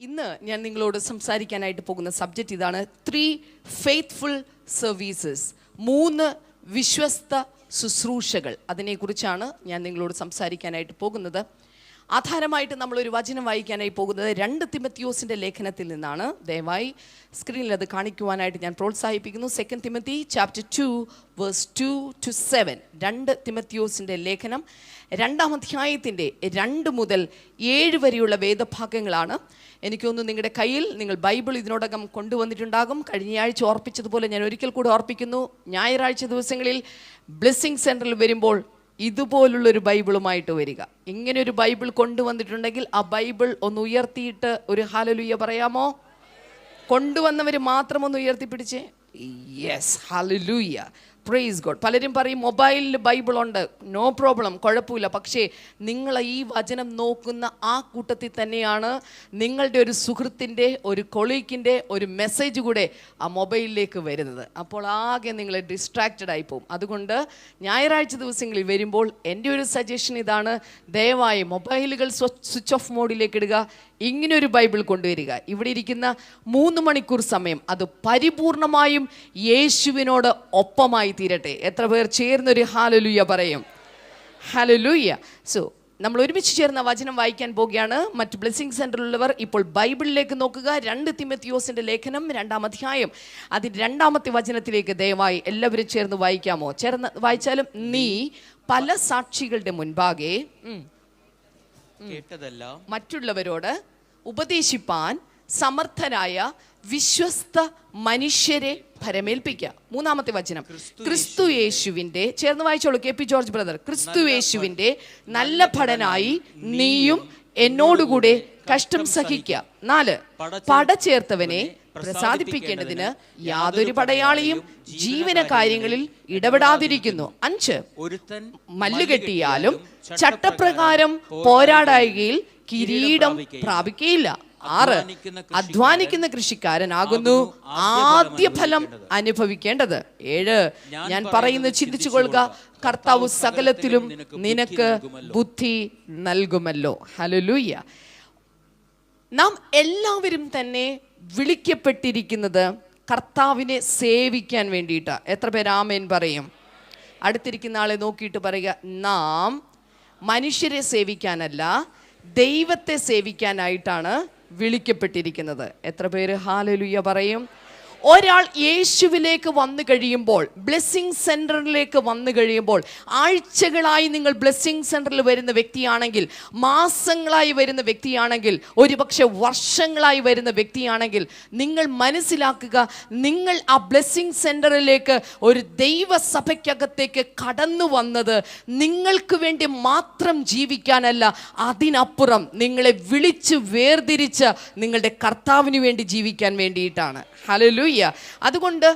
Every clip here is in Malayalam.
ഇന്ന് ഞാൻ നിങ്ങളോട് സംസാരിക്കാനായിട്ട് പോകുന്ന സബ്ജക്റ്റ് ഇതാണ്. 3 ഫെയ്ത്ത്ഫുൾ സർവീസസ്, 3 വിശ്വസ്ത ശുശ്രൂഷകൾ. അതിനെക്കുറിച്ചാണ് ഞാൻ നിങ്ങളോട് സംസാരിക്കാനായിട്ട് പോകുന്നത്. ആധാരമായിട്ട് നമ്മളൊരു വചനം വായിക്കാനായി പോകുന്നത് 2 തിമത്തിയോസിൻ്റെ ലേഖനത്തിൽ നിന്നാണ്. ദയവായി സ്ക്രീനിൽ അത് കാണിക്കുവാനായിട്ട് ഞാൻ പ്രോത്സാഹിപ്പിക്കുന്നു. 2 തിമത്തി ചാപ്റ്റർ 2 വേഴ്സ് 2-7. 2 തിമത്തിയോസിൻ്റെ ലേഖനം 2-ാം അധ്യായത്തിൻ്റെ 2 മുതൽ 7 വരെയുള്ള വേദഭാഗങ്ങളാണ്. എനിക്കൊന്ന് നിങ്ങളുടെ കയ്യിൽ നിങ്ങൾ ബൈബിൾ ഇതിനോടകം കൊണ്ടുവന്നിട്ടുണ്ടാകും. കഴിഞ്ഞ ആഴ്ച ഓർപ്പിച്ചതുപോലെ ഞാൻ ഒരിക്കൽ കൂടി ഓർപ്പിക്കുന്നു. ഞായറാഴ്ച ദിവസങ്ങളിൽ ബ്ലെസ്സിങ് സെൻറ്ററിൽ വരുമ്പോൾ ഇതുപോലുള്ളൊരു ബൈബിളുമായിട്ട് വരിക. ഇങ്ങനൊരു ബൈബിൾ കൊണ്ടുവന്നിട്ടുണ്ടെങ്കിൽ ആ ബൈബിൾ ഒന്ന് ഉയർത്തിയിട്ട് ഒരു ഹല്ലേലൂയ പറയാമോ? കൊണ്ടുവന്നവർ മാത്രം ഒന്ന് ഉയർത്തിപ്പിടിച്ചേ. Yes, hallelujah, praise God. പലരും പറയും മൊബൈലിൽ ബൈബിൾ ഉണ്ട്, നോ പ്രോബ്ലം, കുഴപ്പമില്ല. പക്ഷേ നിങ്ങൾ ഈ വചനം നോക്കുന്ന ആ കൂട്ടത്തിൽ തന്നെയാണ് നിങ്ങളുടെ ഒരു സുഹൃത്തിൻ്റെ, ഒരു കൊളീഗിൻ്റെ ഒരു മെസ്സേജ് കൂടെ ആ മൊബൈലിലേക്ക് വരുന്നത്. അപ്പോൾ ആകെ നിങ്ങൾ ഡിസ്ട്രാക്റ്റഡ് ആയി പോകും. അതുകൊണ്ട് ഞായറാഴ്ച ദിവസങ്ങളിൽ വരുമ്പോൾ എൻ്റെ ഒരു സജഷൻ ഇതാണ്: ദയവായി മൊബൈലുകൾ സ്വിച്ച് ഓഫ് മോഡിലേക്ക് ഇടുക, ഇങ്ങനൊരു ബൈബിൾ കൊണ്ടുവരിക. ഇവിടെ ഇരിക്കുന്ന 3 മണിക്കൂർ സമയം അത് പരിപൂർണമായും യേശുവിനോട് ഒപ്പമായി തീരട്ടെ. എത്ര പേർ ചേർന്നൊരു ഹല്ലേലൂയ പറയും? ഹല്ലേലൂയ. സോ നമ്മൾ ഒരുമിച്ച് ചേർന്ന വചനം വായിക്കാൻ പോവുകയാണ്. മറ്റ് ബ്ലെസ്സിങ് സെൻ്ററിലുള്ളവർ ഇപ്പോൾ ബൈബിളിലേക്ക് നോക്കുക. 2 തിമത്തിയോസിൻ്റെ ലേഖനം 2-ാം അധ്യായം അതിൽ 2-ാമത്തെ വചനത്തിലേക്ക് ദയവായി എല്ലാവരും ചേർന്ന് വായിക്കാമോ? ചേർന്ന് വായിച്ചാലും. നീ പല സാക്ഷികളുടെ മുൻപാകെ കേട്ടതെല്ലാം മറ്റുള്ളവരോട് ഉപദേശിപ്പാൻ സമർത്ഥരായ വിശ്വസ്ത മനുഷ്യരെ ഭരമേൽപ്പിക്കുക. 3-ാമത്തെ വചനം, ക്രിസ്തു യേശുവിൻ്റെ, ചേർന്ന് വായിച്ചോളൂ KP ജോർജ് ബ്രദർ. ക്രിസ്തു യേശുവിൻ്റെ നല്ല ഭടനായി നീയും എന്നോടുകൂടെ കഷ്ടം സഹിക്കുക. 4, പട ചേർത്തവനെ പ്രസാദിപ്പിക്കേണ്ടതിന് യാതൊരു പടയാളിയും ജീവന കാര്യങ്ങളിൽ ഇടപെടാതിരിക്കുന്നു. 5, മല്ലുകെട്ടിയാലും ചട്ടപ്രകാരം പോരാടായികയിൽ കിരീടം പ്രാപിക്കുകയില്ല. 6, അധ്വാനിക്കുന്ന കൃഷിക്കാരനാകുന്നു ആദ്യ ഫലം അനുഭവിക്കേണ്ടത്. 7, ഞാൻ പറയുന്നത് ചിന്തിച്ചു കൊള്ളുക, കർത്താവ് സകലത്തിലും നിനക്ക് ബുദ്ധി നൽകുമല്ലോ. ഹല്ലേലൂയ. നാം എല്ലാവരും തന്നെ വിളിക്കപ്പെട്ടിരിക്കുന്നത് കർത്താവിനെ സേവിക്കാൻ വേണ്ടിയിട്ട്. എത്ര പേര് ആമേൻ പറയും? അടുത്തിരിക്കുന്ന ആളെ നോക്കിയിട്ട് പറയുക, നാം മനുഷ്യരെ സേവിക്കാനല്ല, ദൈവത്തെ സേവിക്കാനായിട്ടാണ് വിളിക്കപ്പെട്ടിരിക്കുന്നത്. എത്ര പേര് ഹല്ലേലൂയ പറയും? ഒരാൾ യേശുവിലേക്ക് വന്നു കഴിയുമ്പോൾ, ബ്ലെസ്സിങ് സെൻറ്ററിലേക്ക് വന്നു കഴിയുമ്പോൾ, ആഴ്ചകളായി നിങ്ങൾ ബ്ലെസ്സിങ് സെൻറ്ററിൽ വരുന്ന വ്യക്തിയാണെങ്കിൽ, മാസങ്ങളായി വരുന്ന വ്യക്തിയാണെങ്കിൽ, ഒരുപക്ഷെ വർഷങ്ങളായി വരുന്ന വ്യക്തിയാണെങ്കിൽ, നിങ്ങൾ മനസ്സിലാക്കുക, നിങ്ങൾ ആ ബ്ലെസ്സിങ് സെൻറ്ററിലേക്ക് ഒരു ദൈവസഭയ്ക്കകത്തേക്ക് കടന്നു വന്നത് നിങ്ങൾക്ക് വേണ്ടി മാത്രം ജീവിക്കാനല്ല, അതിനപ്പുറം നിങ്ങളെ വിളിച്ച് വേർതിരിച്ച് നിങ്ങളുടെ കർത്താവിന് വേണ്ടി ജീവിക്കാൻ വേണ്ടിയിട്ടാണ്. ഹല്ലേലൂയ. അതുകൊണ്ട്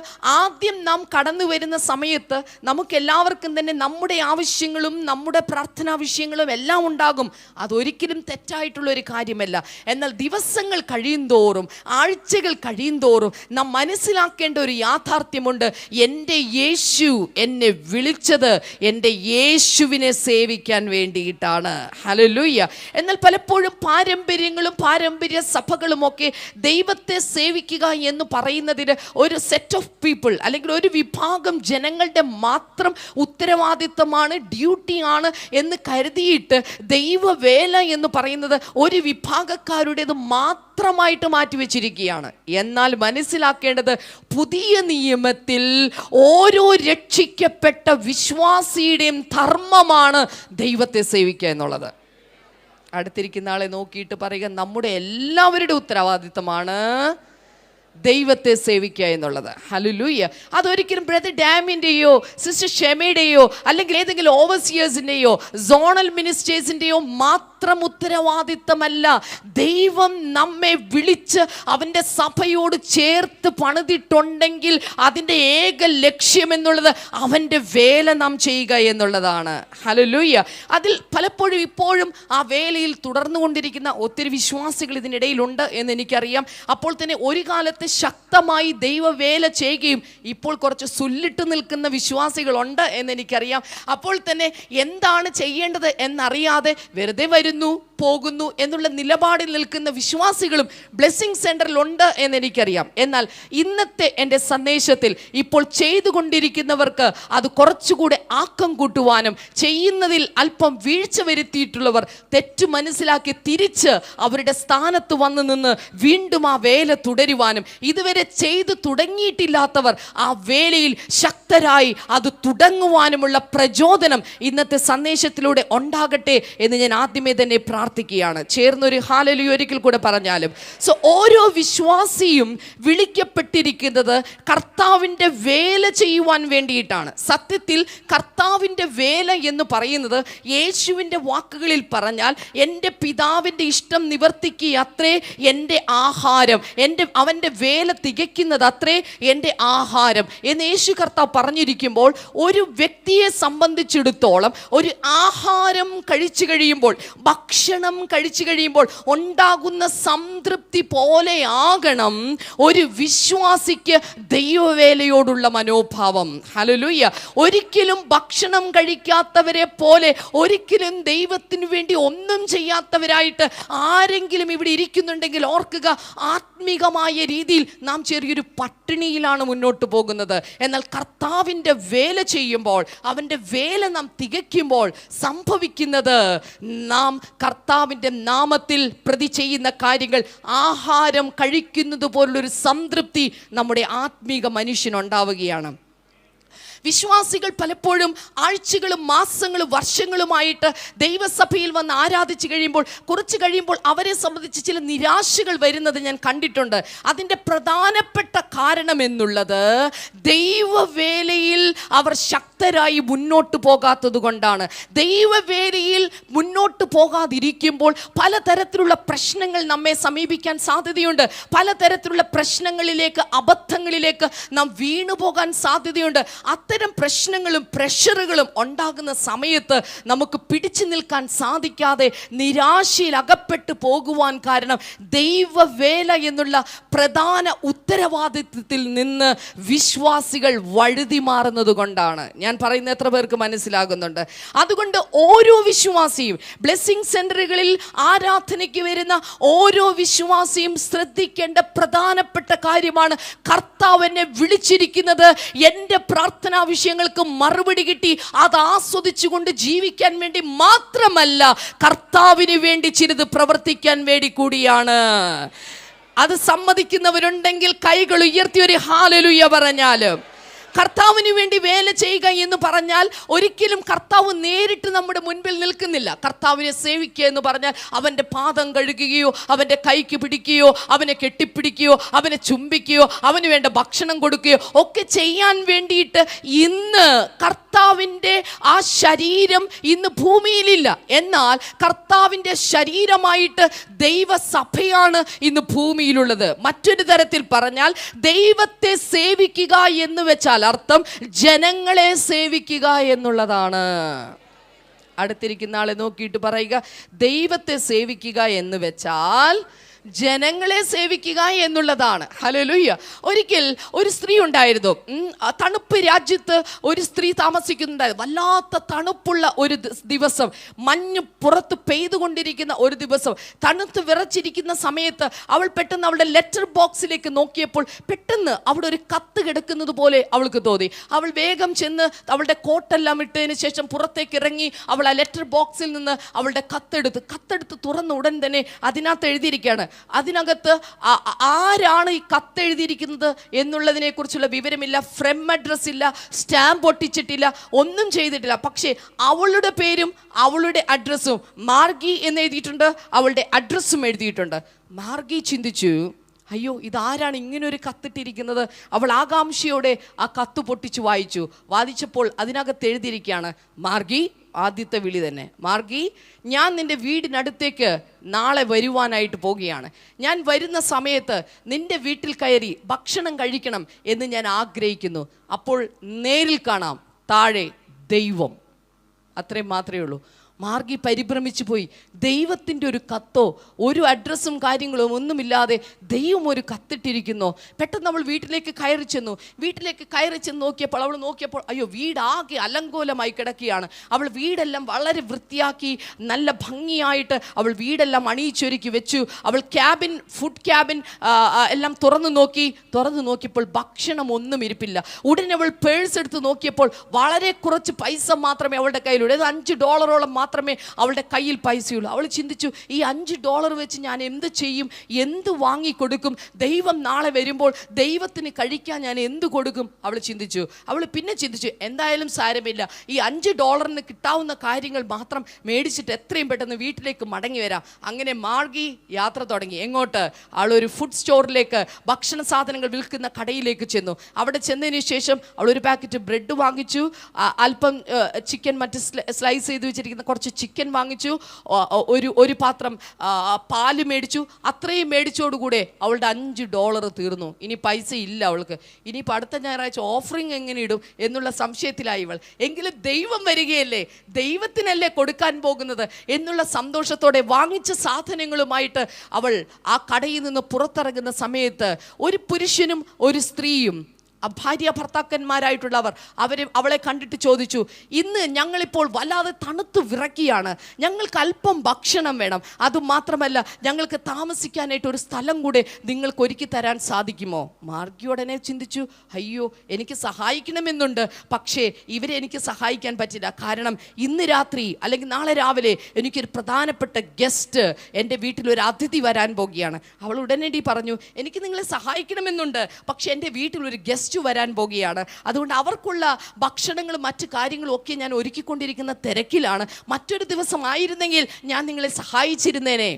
ആദ്യം നാം കടന്നു വരുന്ന സമയത്ത് നമുക്കെല്ലാവർക്കും തന്നെ നമ്മുടെ ആവശ്യങ്ങളും നമ്മുടെ പ്രാർത്ഥനാ വിഷയങ്ങളും എല്ലാം ഉണ്ടാകും. അതൊരിക്കലും തെറ്റായിട്ടുള്ളൊരു കാര്യമല്ല. എന്നാൽ ദിവസങ്ങൾ കഴിയുന്തോറും, ആഴ്ചകൾ കഴിയുന്തോറും നാം മനസ്സിലാക്കേണ്ട ഒരു യാഥാർത്ഥ്യമുണ്ട്. എൻ്റെ യേശു എന്നെ വിളിച്ചത് എൻ്റെ യേശുവിനെ സേവിക്കാൻ വേണ്ടിയിട്ടാണ്. ഹല്ലേലൂയ. എന്നാൽ പലപ്പോഴും പാരമ്പര്യങ്ങളും പാരമ്പര്യ സഭകളുമൊക്കെ ദൈവത്തെ സേവിക്കുക എന്ന് പറയുന്നതിന് ഒരു സെറ്റ് ഓഫ് പീപ്പിൾ അല്ലെങ്കിൽ ഒരു വിഭാഗം ജനങ്ങളുടെ മാത്രം ഉത്തരവാദിത്തമാണ്, ഡ്യൂട്ടിയാണ് എന്ന് കരുതിയിട്ട് ദൈവവേല എന്ന് പറയുന്നത് ഒരു വിഭാഗക്കാരുടേത് മാത്രമായിട്ട് മാറ്റിവെച്ചിരിക്കുകയാണ്. എന്നാൽ മനസ്സിലാക്കേണ്ടത്, പുതിയ നിയമത്തിൽ ഓരോ രക്ഷിക്കപ്പെട്ട വിശ്വാസിയുടെയും ധർമ്മമാണ് ദൈവത്തെ സേവിക്കുക എന്നുള്ളത്. അടുത്തിരിക്കുന്ന ആളെ നോക്കിയിട്ട് പറയുക, നമ്മുടെ എല്ലാവരുടെ ഉത്തരവാദിത്തമാണ് ദൈവത്തെ സേവിക്കുക എന്നുള്ളത്. ഹല്ലേലൂയ. അതൊരിക്കലും ബ്രദർ ഡാമിൻ്റെയോ സിസ്റ്റർ ഷെമയുടെയോ അല്ലെങ്കിൽ ഏതെങ്കിലും ഓവർസിയേഴ്സിൻ്റെയോ സോണൽ മിനിസ്റ്റേഴ്സിൻ്റെയോ മാത്രം ഉത്തരവാദിത്തമല്ല. ദൈവം നമ്മെ വിളിച്ച് അവൻ്റെ സഭയോട് ചേർത്ത് പണിതിട്ടുണ്ടെങ്കിൽ അതിൻ്റെ ഏക ലക്ഷ്യം എന്നുള്ളത് അവൻ്റെ വേല നാം ചെയ്യുക എന്നുള്ളതാണ്. ഹല്ലേലൂയ. അതിൽ പലപ്പോഴും ഇപ്പോഴും ആ വേലയിൽ തുടർന്നുകൊണ്ടിരിക്കുന്ന ഒത്തിരി വിശ്വാസികൾ ഇതിനിടയിലുണ്ട് എന്ന് എനിക്കറിയാം. അപ്പോൾ തന്നെ ഒരു കാലത്ത് ശക്തമായി ദൈവവേല ചെയ്യുകയും ഇപ്പോൾ കുറച്ച് സുല്ലിട്ട് നിൽക്കുന്ന വിശ്വാസികളുണ്ട് എന്ന് എനിക്കറിയാം. അപ്പോൾ തന്നെ എന്താണ് ചെയ്യേണ്ടത് എന്നറിയാതെ വെറുതെ വരുന്നു, പോകുന്നു എന്നുള്ള നിലപാടിൽ നിൽക്കുന്ന വിശ്വാസികളും ബ്ലെസ്സിങ് സെന്ററിൽ ഉണ്ട് എന്ന് എനിക്കറിയാം. എന്നാൽ ഇന്നത്തെ എൻ്റെ സന്ദേശത്തിൽ ഇപ്പോൾ ചെയ്തുകൊണ്ടിരിക്കുന്നവർക്ക് അത് കുറച്ചുകൂടെ ആക്കം കൂട്ടുവാനും, ചെയ്യുന്നതിൽ അല്പം വീഴ്ച വരുത്തിയിട്ടുള്ളവർ തെറ്റു മനസ്സിലാക്കി തിരിച്ച് അവരുടെ സ്ഥാനത്ത് വന്നു നിന്ന് വീണ്ടും ആ വേല തുടരുവാനും, ഇതുവരെ ചെയ്തു തുടങ്ങിയിട്ടില്ലാത്തവർ ആ വേലയിൽ ശക്തരായി അത് തുടങ്ങുവാനുമുള്ള പ്രചോദനം ഇന്നത്തെ സന്ദേശത്തിലൂടെ ഉണ്ടാകട്ടെ എന്ന് ഞാൻ ആദ്യമേ തന്നെ പ്രാർത്ഥിക്കുകയാണ്. ചേർന്നൊരു ഹല്ലേലൂയ ഒരിക്കൽ കൂടെ പറഞ്ഞാലും. ഓരോ വിശ്വാസിയും വിളിക്കപ്പെട്ടിരിക്കുന്നത് കർത്താവിൻ്റെ വേല ചെയ്യുവാൻ വേണ്ടിയിട്ടാണ്. സത്യത്തിൽ കർത്താവിൻ്റെ വേല എന്ന് പറയുന്നത് യേശുവിൻ്റെ വാക്കുകളിൽ പറഞ്ഞാൽ എൻ്റെ പിതാവിൻ്റെ ഇഷ്ടം നിവർത്തിക്കുക അത്രേ എൻ്റെ ആഹാരം, അവൻ്റെ വേല തികയ്ക്കുന്നത് അത്രേ എൻ്റെ ആഹാരം എന്ന് യേശു കർത്താവ് പറഞ്ഞിരിക്കുമ്പോൾ, ഒരു വ്യക്തിയെ സംബന്ധിച്ചിടത്തോളം ഒരു ആഹാരം കഴിച്ചു കഴിയുമ്പോൾ, ഭക്ഷണം കഴിച്ചു കഴിയുമ്പോൾ ഉണ്ടാകുന്ന സംതൃപ്തി പോലെയാകണം ഒരു വിശ്വാസിക്ക് ദൈവവേലയോടുള്ള മനോഭാവം. ഹല്ലേലൂയ. ഒരിക്കലും ഭക്ഷണം കഴിക്കാത്തവരെ പോലെ, ഒരിക്കലും ദൈവത്തിന് വേണ്ടി ഒന്നും ചെയ്യാത്തവരായിട്ട് ആരെങ്കിലും ഇവിടെ ഇരിക്കുന്നുണ്ടെങ്കിൽ ഓർക്കുക, ആത്മീകമായ രീതിയിൽ നാം ചെറിയൊരു പട്ടിണിയിലാണ് മുന്നോട്ട് പോകുന്നത്. എന്നാൽ കർത്താവിൻ്റെ വേല ചെയ്യുമ്പോൾ, അവൻ്റെ വേല നാം തികയ്ക്കുമ്പോൾ സംഭവിക്കുന്നത്, നാം കർത്താവിൻ്റെ നാമത്തിൽ പ്രതി ചെയ്യുന്ന കാര്യങ്ങൾ, ആഹാരം കഴിക്കുന്നത് പോലുള്ളൊരു സംതൃപ്തി നമ്മുടെ ആത്മീക മനുഷ്യനുണ്ടാവുകയാണ്. വിശ്വാസികൾ പലപ്പോഴും ആഴ്ചകളും മാസങ്ങളും വർഷങ്ങളുമായിട്ട് ദൈവസഭയിൽ വന്ന് ആരാധിച്ചു കഴിയുമ്പോൾ, കുറച്ച് കഴിയുമ്പോൾ അവരെ സംബന്ധിച്ച് ചില നിരാശകൾ വരുന്നത് ഞാൻ കണ്ടിട്ടുണ്ട്. അതിൻ്റെ പ്രധാനപ്പെട്ട കാരണം എന്നുള്ളത് ദൈവവേലയിൽ അവർ ശക്തരായി മുന്നോട്ട് പോകാത്തത് കൊണ്ടാണ്. ദൈവവേലയിൽ മുന്നോട്ട് പോകാതിരിക്കുമ്പോൾ പലതരത്തിലുള്ള പ്രശ്നങ്ങൾ നമ്മെ സമീപിക്കാൻ സാധ്യതയുണ്ട്. പലതരത്തിലുള്ള പ്രശ്നങ്ങളിലേക്ക്, അബദ്ധങ്ങളിലേക്ക് നാം വീണുപോകാൻ സാധ്യതയുണ്ട്. അത്തരം പ്രശ്നങ്ങളും പ്രഷറുകളും ഉണ്ടാകുന്ന സമയത്ത് നമുക്ക് പിടിച്ചു നിൽക്കാൻ സാധിക്കാതെ നിരാശയിൽ അകപ്പെട്ടു പോകുവാൻ കാരണം ദൈവവേല എന്നുള്ള പ്രധാന ഉത്തരവാദിത്വത്തിൽ നിന്ന് വിശ്വാസികൾ വഴുതി മാറുന്നത് കൊണ്ടാണ്. ഞാൻ പറയുന്ന എത്ര പേർക്ക് മനസ്സിലാകുന്നുണ്ട്? അതുകൊണ്ട് ഓരോ വിശ്വാസിയും, ബ്ലെസ്സിങ് സെന്ററുകളിൽ ആരാധനയ്ക്ക് വരുന്ന ഓരോ വിശ്വാസിയും ശ്രദ്ധിക്കേണ്ട പ്രധാനപ്പെട്ട കാര്യമാണ്, കർത്താവ് എന്നെ വിളിച്ചിരിക്കുന്നത് എൻ്റെ പ്രാർത്ഥനാ വിഷയങ്ങൾക്ക് മറുപടി കിട്ടി അത് ആസ്വദിച്ചുകൊണ്ട് ജീവിക്കാൻ വേണ്ടി മാത്രമല്ല, കർത്താവിന് വേണ്ടി ചിലത് പ്രവർത്തിക്കാൻ വേണ്ടി കൂടിയാണ്. അത് സമ്മതിക്കുന്നവരുണ്ടെങ്കിൽ കൈകൾ ഉയർത്തി ഒരു ഹല്ലേലൂയ പറഞ്ഞാലും. കർത്താവിന് വേണ്ടി വേല ചെയ്യുക എന്ന് പറഞ്ഞാൽ ഒരിക്കലും കർത്താവ് നേരിട്ട് നമ്മുടെ മുൻപിൽ നിൽക്കുന്നില്ല. കർത്താവിനെ സേവിക്കുക എന്ന് പറഞ്ഞാൽ അവൻ്റെ പാദം കഴുകുകയോ, അവൻ്റെ കൈക്ക് പിടിക്കുകയോ, അവനെ കെട്ടിപ്പിടിക്കുകയോ, അവനെ ചുംബിക്കുകയോ, അവന് വേണ്ട ഭക്ഷണം കൊടുക്കുകയോ ഒക്കെ ചെയ്യാൻ വേണ്ടിയിട്ട് ഇന്ന് കർത്താവിൻ്റെ ആ ശരീരം ഇന്ന് ഭൂമിയിലില്ല. എന്നാൽ കർത്താവിൻ്റെ ശരീരമായിട്ട് ദൈവസഭയാണ് ഇന്ന് ഭൂമിയിലുള്ളത്. മറ്റൊരു തരത്തിൽ പറഞ്ഞാൽ ദൈവത്തെ സേവിക്കുക എന്ന് വെച്ചാൽ അർത്ഥം ജനങ്ങളെ സേവിക്കുക എന്നുള്ളതാണ്. അടുത്തിരിക്കുന്ന ആളെ നോക്കിയിട്ട് പറയുക, ദൈവത്തെ സേവിക്കുക എന്ന് വെച്ചാൽ ജനങ്ങളെ സേവിക്കുക എന്നുള്ളതാണ്. ഹല്ലേലൂയ. ഒരിക്കൽ ഒരു സ്ത്രീ ഉണ്ടായിരുന്നു. തണുപ്പ് രാജ്യത്ത് ഒരു സ്ത്രീ താമസിക്കുന്നുണ്ടായിരുന്നു. വല്ലാത്ത തണുപ്പുള്ള ഒരു ദിവസം, മഞ്ഞ് പുറത്ത് പെയ്തുകൊണ്ടിരിക്കുന്ന ഒരു ദിവസം, തണുത്ത് വിറച്ചിരിക്കുന്ന സമയത്ത് അവൾ പെട്ടെന്ന് അവളുടെ ലെറ്റർ ബോക്സിലേക്ക് നോക്കിയപ്പോൾ പെട്ടെന്ന് അവിടെ ഒരു കത്ത് കിടക്കുന്നത് പോലെ അവൾക്ക് തോന്നി. അവൾ വേഗം ചെന്ന് അവളുടെ കോട്ടെല്ലാം ഇട്ടതിന് ശേഷം പുറത്തേക്ക് ഇറങ്ങി അവൾ ആ ലെറ്റർ ബോക്സിൽ നിന്ന് അവളുടെ കത്തെടുത്ത് തുറന്ന ഉടൻ തന്നെ അതിനകത്ത് എഴുതിയിരിക്കുകയാണ്. അതിനകത്ത് ആരാണ് ഈ കത്തെഴുതിയിരിക്കുന്നത് എന്നുള്ളതിനെ കുറിച്ചുള്ള വിവരമില്ല, ഫ്രം അഡ്രസ് ഇല്ല, സ്റ്റാമ്പ് ഒട്ടിച്ചിട്ടില്ല, ഒന്നും ചെയ്തിട്ടില്ല. പക്ഷേ അവളുടെ പേരും അവളുടെ അഡ്രസ്സും മാർഗി എന്ന് എഴുതിയിട്ടുണ്ട്, അവളുടെ അഡ്രസ്സും എഴുതിയിട്ടുണ്ട്. മാർഗി ചിന്തിച്ചു, അയ്യോ ഇതാരാണ് ഇങ്ങനൊരു കത്തിട്ടിരിക്കുന്നത്? അവൾ ആകാംക്ഷയോടെ ആ കത്ത് പൊട്ടിച്ചു വായിച്ചപ്പോൾ അതിനകത്ത് എഴുതിയിരിക്കുകയാണ്, മാർഗി, ആദ്യത്തെ വിളി തന്നെ, മാർഗി, ഞാൻ നിൻ്റെ വീടിനടുത്തേക്ക് നാളെ വരുവാനായിട്ട് പോവുകയാണ്. ഞാൻ വരുന്ന സമയത്ത് നിൻ്റെ വീട്ടിൽ കയറി ഭക്ഷണം കഴിക്കണം എന്ന് ഞാൻ ആഗ്രഹിക്കുന്നു. അപ്പോൾ നേരിൽ കാണാം, താഴെ ദൈവം. അത്രയും മാത്രമേ ഉള്ളൂ. മാർഗി പരിഭ്രമിച്ചു പോയി. ദൈവത്തിൻ്റെ ഒരു കത്തോ ഒരു അഡ്രസ്സും കാര്യങ്ങളും ഒന്നുമില്ലാതെ ദൈവം ഒരു കത്തിട്ടിരിക്കുന്നു. പെട്ടെന്ന് അവൾ വീട്ടിലേക്ക് കയറി ചെന്ന് നോക്കിയപ്പോൾ അയ്യോ, വീടാകെ അലങ്കോലമായി കിടക്കുകയാണ്. അവൾ വീടെല്ലാം വളരെ വൃത്തിയാക്കി നല്ല ഭംഗിയായിട്ട് അവൾ വീടെല്ലാം അണിയിച്ചൊരുക്കി വെച്ചു. അവൾ ഫുഡ് ക്യാബിൻ എല്ലാം തുറന്നു നോക്കിയപ്പോൾ ഭക്ഷണം ഒന്നും ഇരിപ്പില്ല. ഉടനെ അവൾ പേഴ്സ് എടുത്ത് നോക്കിയപ്പോൾ വളരെ കുറച്ച് പൈസ മാത്രമേ അവളുടെ കയ്യിലുള്ളൂ. $5 മാത്രമേ അവളുടെ കയ്യിൽ പൈസയുള്ളൂ. അവൾ ചിന്തിച്ചു, ഈ $5 വെച്ച് ഞാൻ എന്ത് ചെയ്യും, എന്ത് വാങ്ങിക്കൊടുക്കും? ദൈവം നാളെ വരുമ്പോൾ ദൈവത്തിന് കഴിക്കാൻ ഞാൻ എന്ത് കൊടുക്കും? അവൾ പിന്നെ ചിന്തിച്ചു, എന്തായാലും സാരമില്ല, ഈ $5 കിട്ടാവുന്ന കാര്യങ്ങൾ മാത്രം മേടിച്ചിട്ട് എത്രയും പെട്ടെന്ന് വീട്ടിലേക്ക് മടങ്ങി വരാം. അങ്ങനെ മാർഗി യാത്ര തുടങ്ങി. എങ്ങോട്ട്? അവളൊരു ഫുഡ് സ്റ്റോറിലേക്ക്, ഭക്ഷണ സാധനങ്ങൾ വിൽക്കുന്ന കടയിലേക്ക് ചെന്നു. അവിടെ ചെന്നതിന് ശേഷം അവൾ ഒരു പാക്കറ്റ് ബ്രെഡ് വാങ്ങിച്ചു, അല്പം ചിക്കൻ, മറ്റ് സ്ലൈസ് ചെയ്ത് വെച്ചിരിക്കുന്ന കുറച്ച് ചിക്കൻ വാങ്ങിച്ചു, ഒരു പാത്രം പാല് മേടിച്ചു. അത്രയും മേടിച്ചോടുകൂടെ അവളുടെ $5 തീർന്നു. ഇനി പൈസ ഇല്ല അവൾക്ക്. ഇനിയിപ്പോൾ അടുത്ത ഞായറാഴ്ച ഓഫറിങ് എങ്ങനെ ഇടും എന്നുള്ള സംശയത്തിലായി ഇവൾ. എങ്കിലും ദൈവം വരികയല്ലേ, ദൈവത്തിനല്ലേ കൊടുക്കാൻ പോകുന്നത് എന്നുള്ള സന്തോഷത്തോടെ വാങ്ങിച്ച സാധനങ്ങളുമായിട്ട് അവൾ ആ കടയിൽ നിന്ന് പുറത്തിറങ്ങുന്ന സമയത്ത് ഒരു പുരുഷനും ഒരു സ്ത്രീയും, ഭാര്യ ഭർത്താക്കന്മാരായിട്ടുള്ളവർ, അവളെ കണ്ടിട്ട് ചോദിച്ചു, ഇന്ന് ഞങ്ങളിപ്പോൾ വല്ലാതെ തണുത്തു വിറക്കിയാണ്, ഞങ്ങൾക്ക് അല്പം ഭക്ഷണം വേണം, അതുമാത്രമല്ല ഞങ്ങൾക്ക് താമസിക്കാനായിട്ട് ഒരു സ്ഥലം കൂടെ നിങ്ങൾക്ക് ഒരുക്കി തരാൻ സാധിക്കുമോ? മാർഗി ഉടനെ ചിന്തിച്ചു, അയ്യോ, എനിക്ക് സഹായിക്കണമെന്നുണ്ട്, പക്ഷേ ഇവരെ എനിക്ക് സഹായിക്കാൻ പറ്റില്ല. കാരണം ഇന്ന് രാത്രി അല്ലെങ്കിൽ നാളെ രാവിലെ എനിക്കൊരു പ്രധാനപ്പെട്ട ഗസ്റ്റ്, എൻ്റെ വീട്ടിലൊരു അതിഥി വരാൻ പോകുകയാണ്. അവൾ ഉടനടി പറഞ്ഞു, എനിക്ക് നിങ്ങളെ സഹായിക്കണമെന്നുണ്ട്, പക്ഷേ എൻ്റെ വീട്ടിലൊരു ഗസ്റ്റ് വരാൻ പോകുകയാണ്. അതുകൊണ്ട് അവർക്കുള്ള ഭക്ഷണങ്ങളും മറ്റു കാര്യങ്ങളും ഒക്കെ ഞാൻ ഒരുക്കിക്കൊണ്ടിരിക്കുന്ന തിരക്കിലാണ്. മറ്റൊരു ദിവസമായിരുന്നെങ്കിൽ ഞാൻ നിങ്ങളെ സഹായിച്ചിരുന്നേനെ.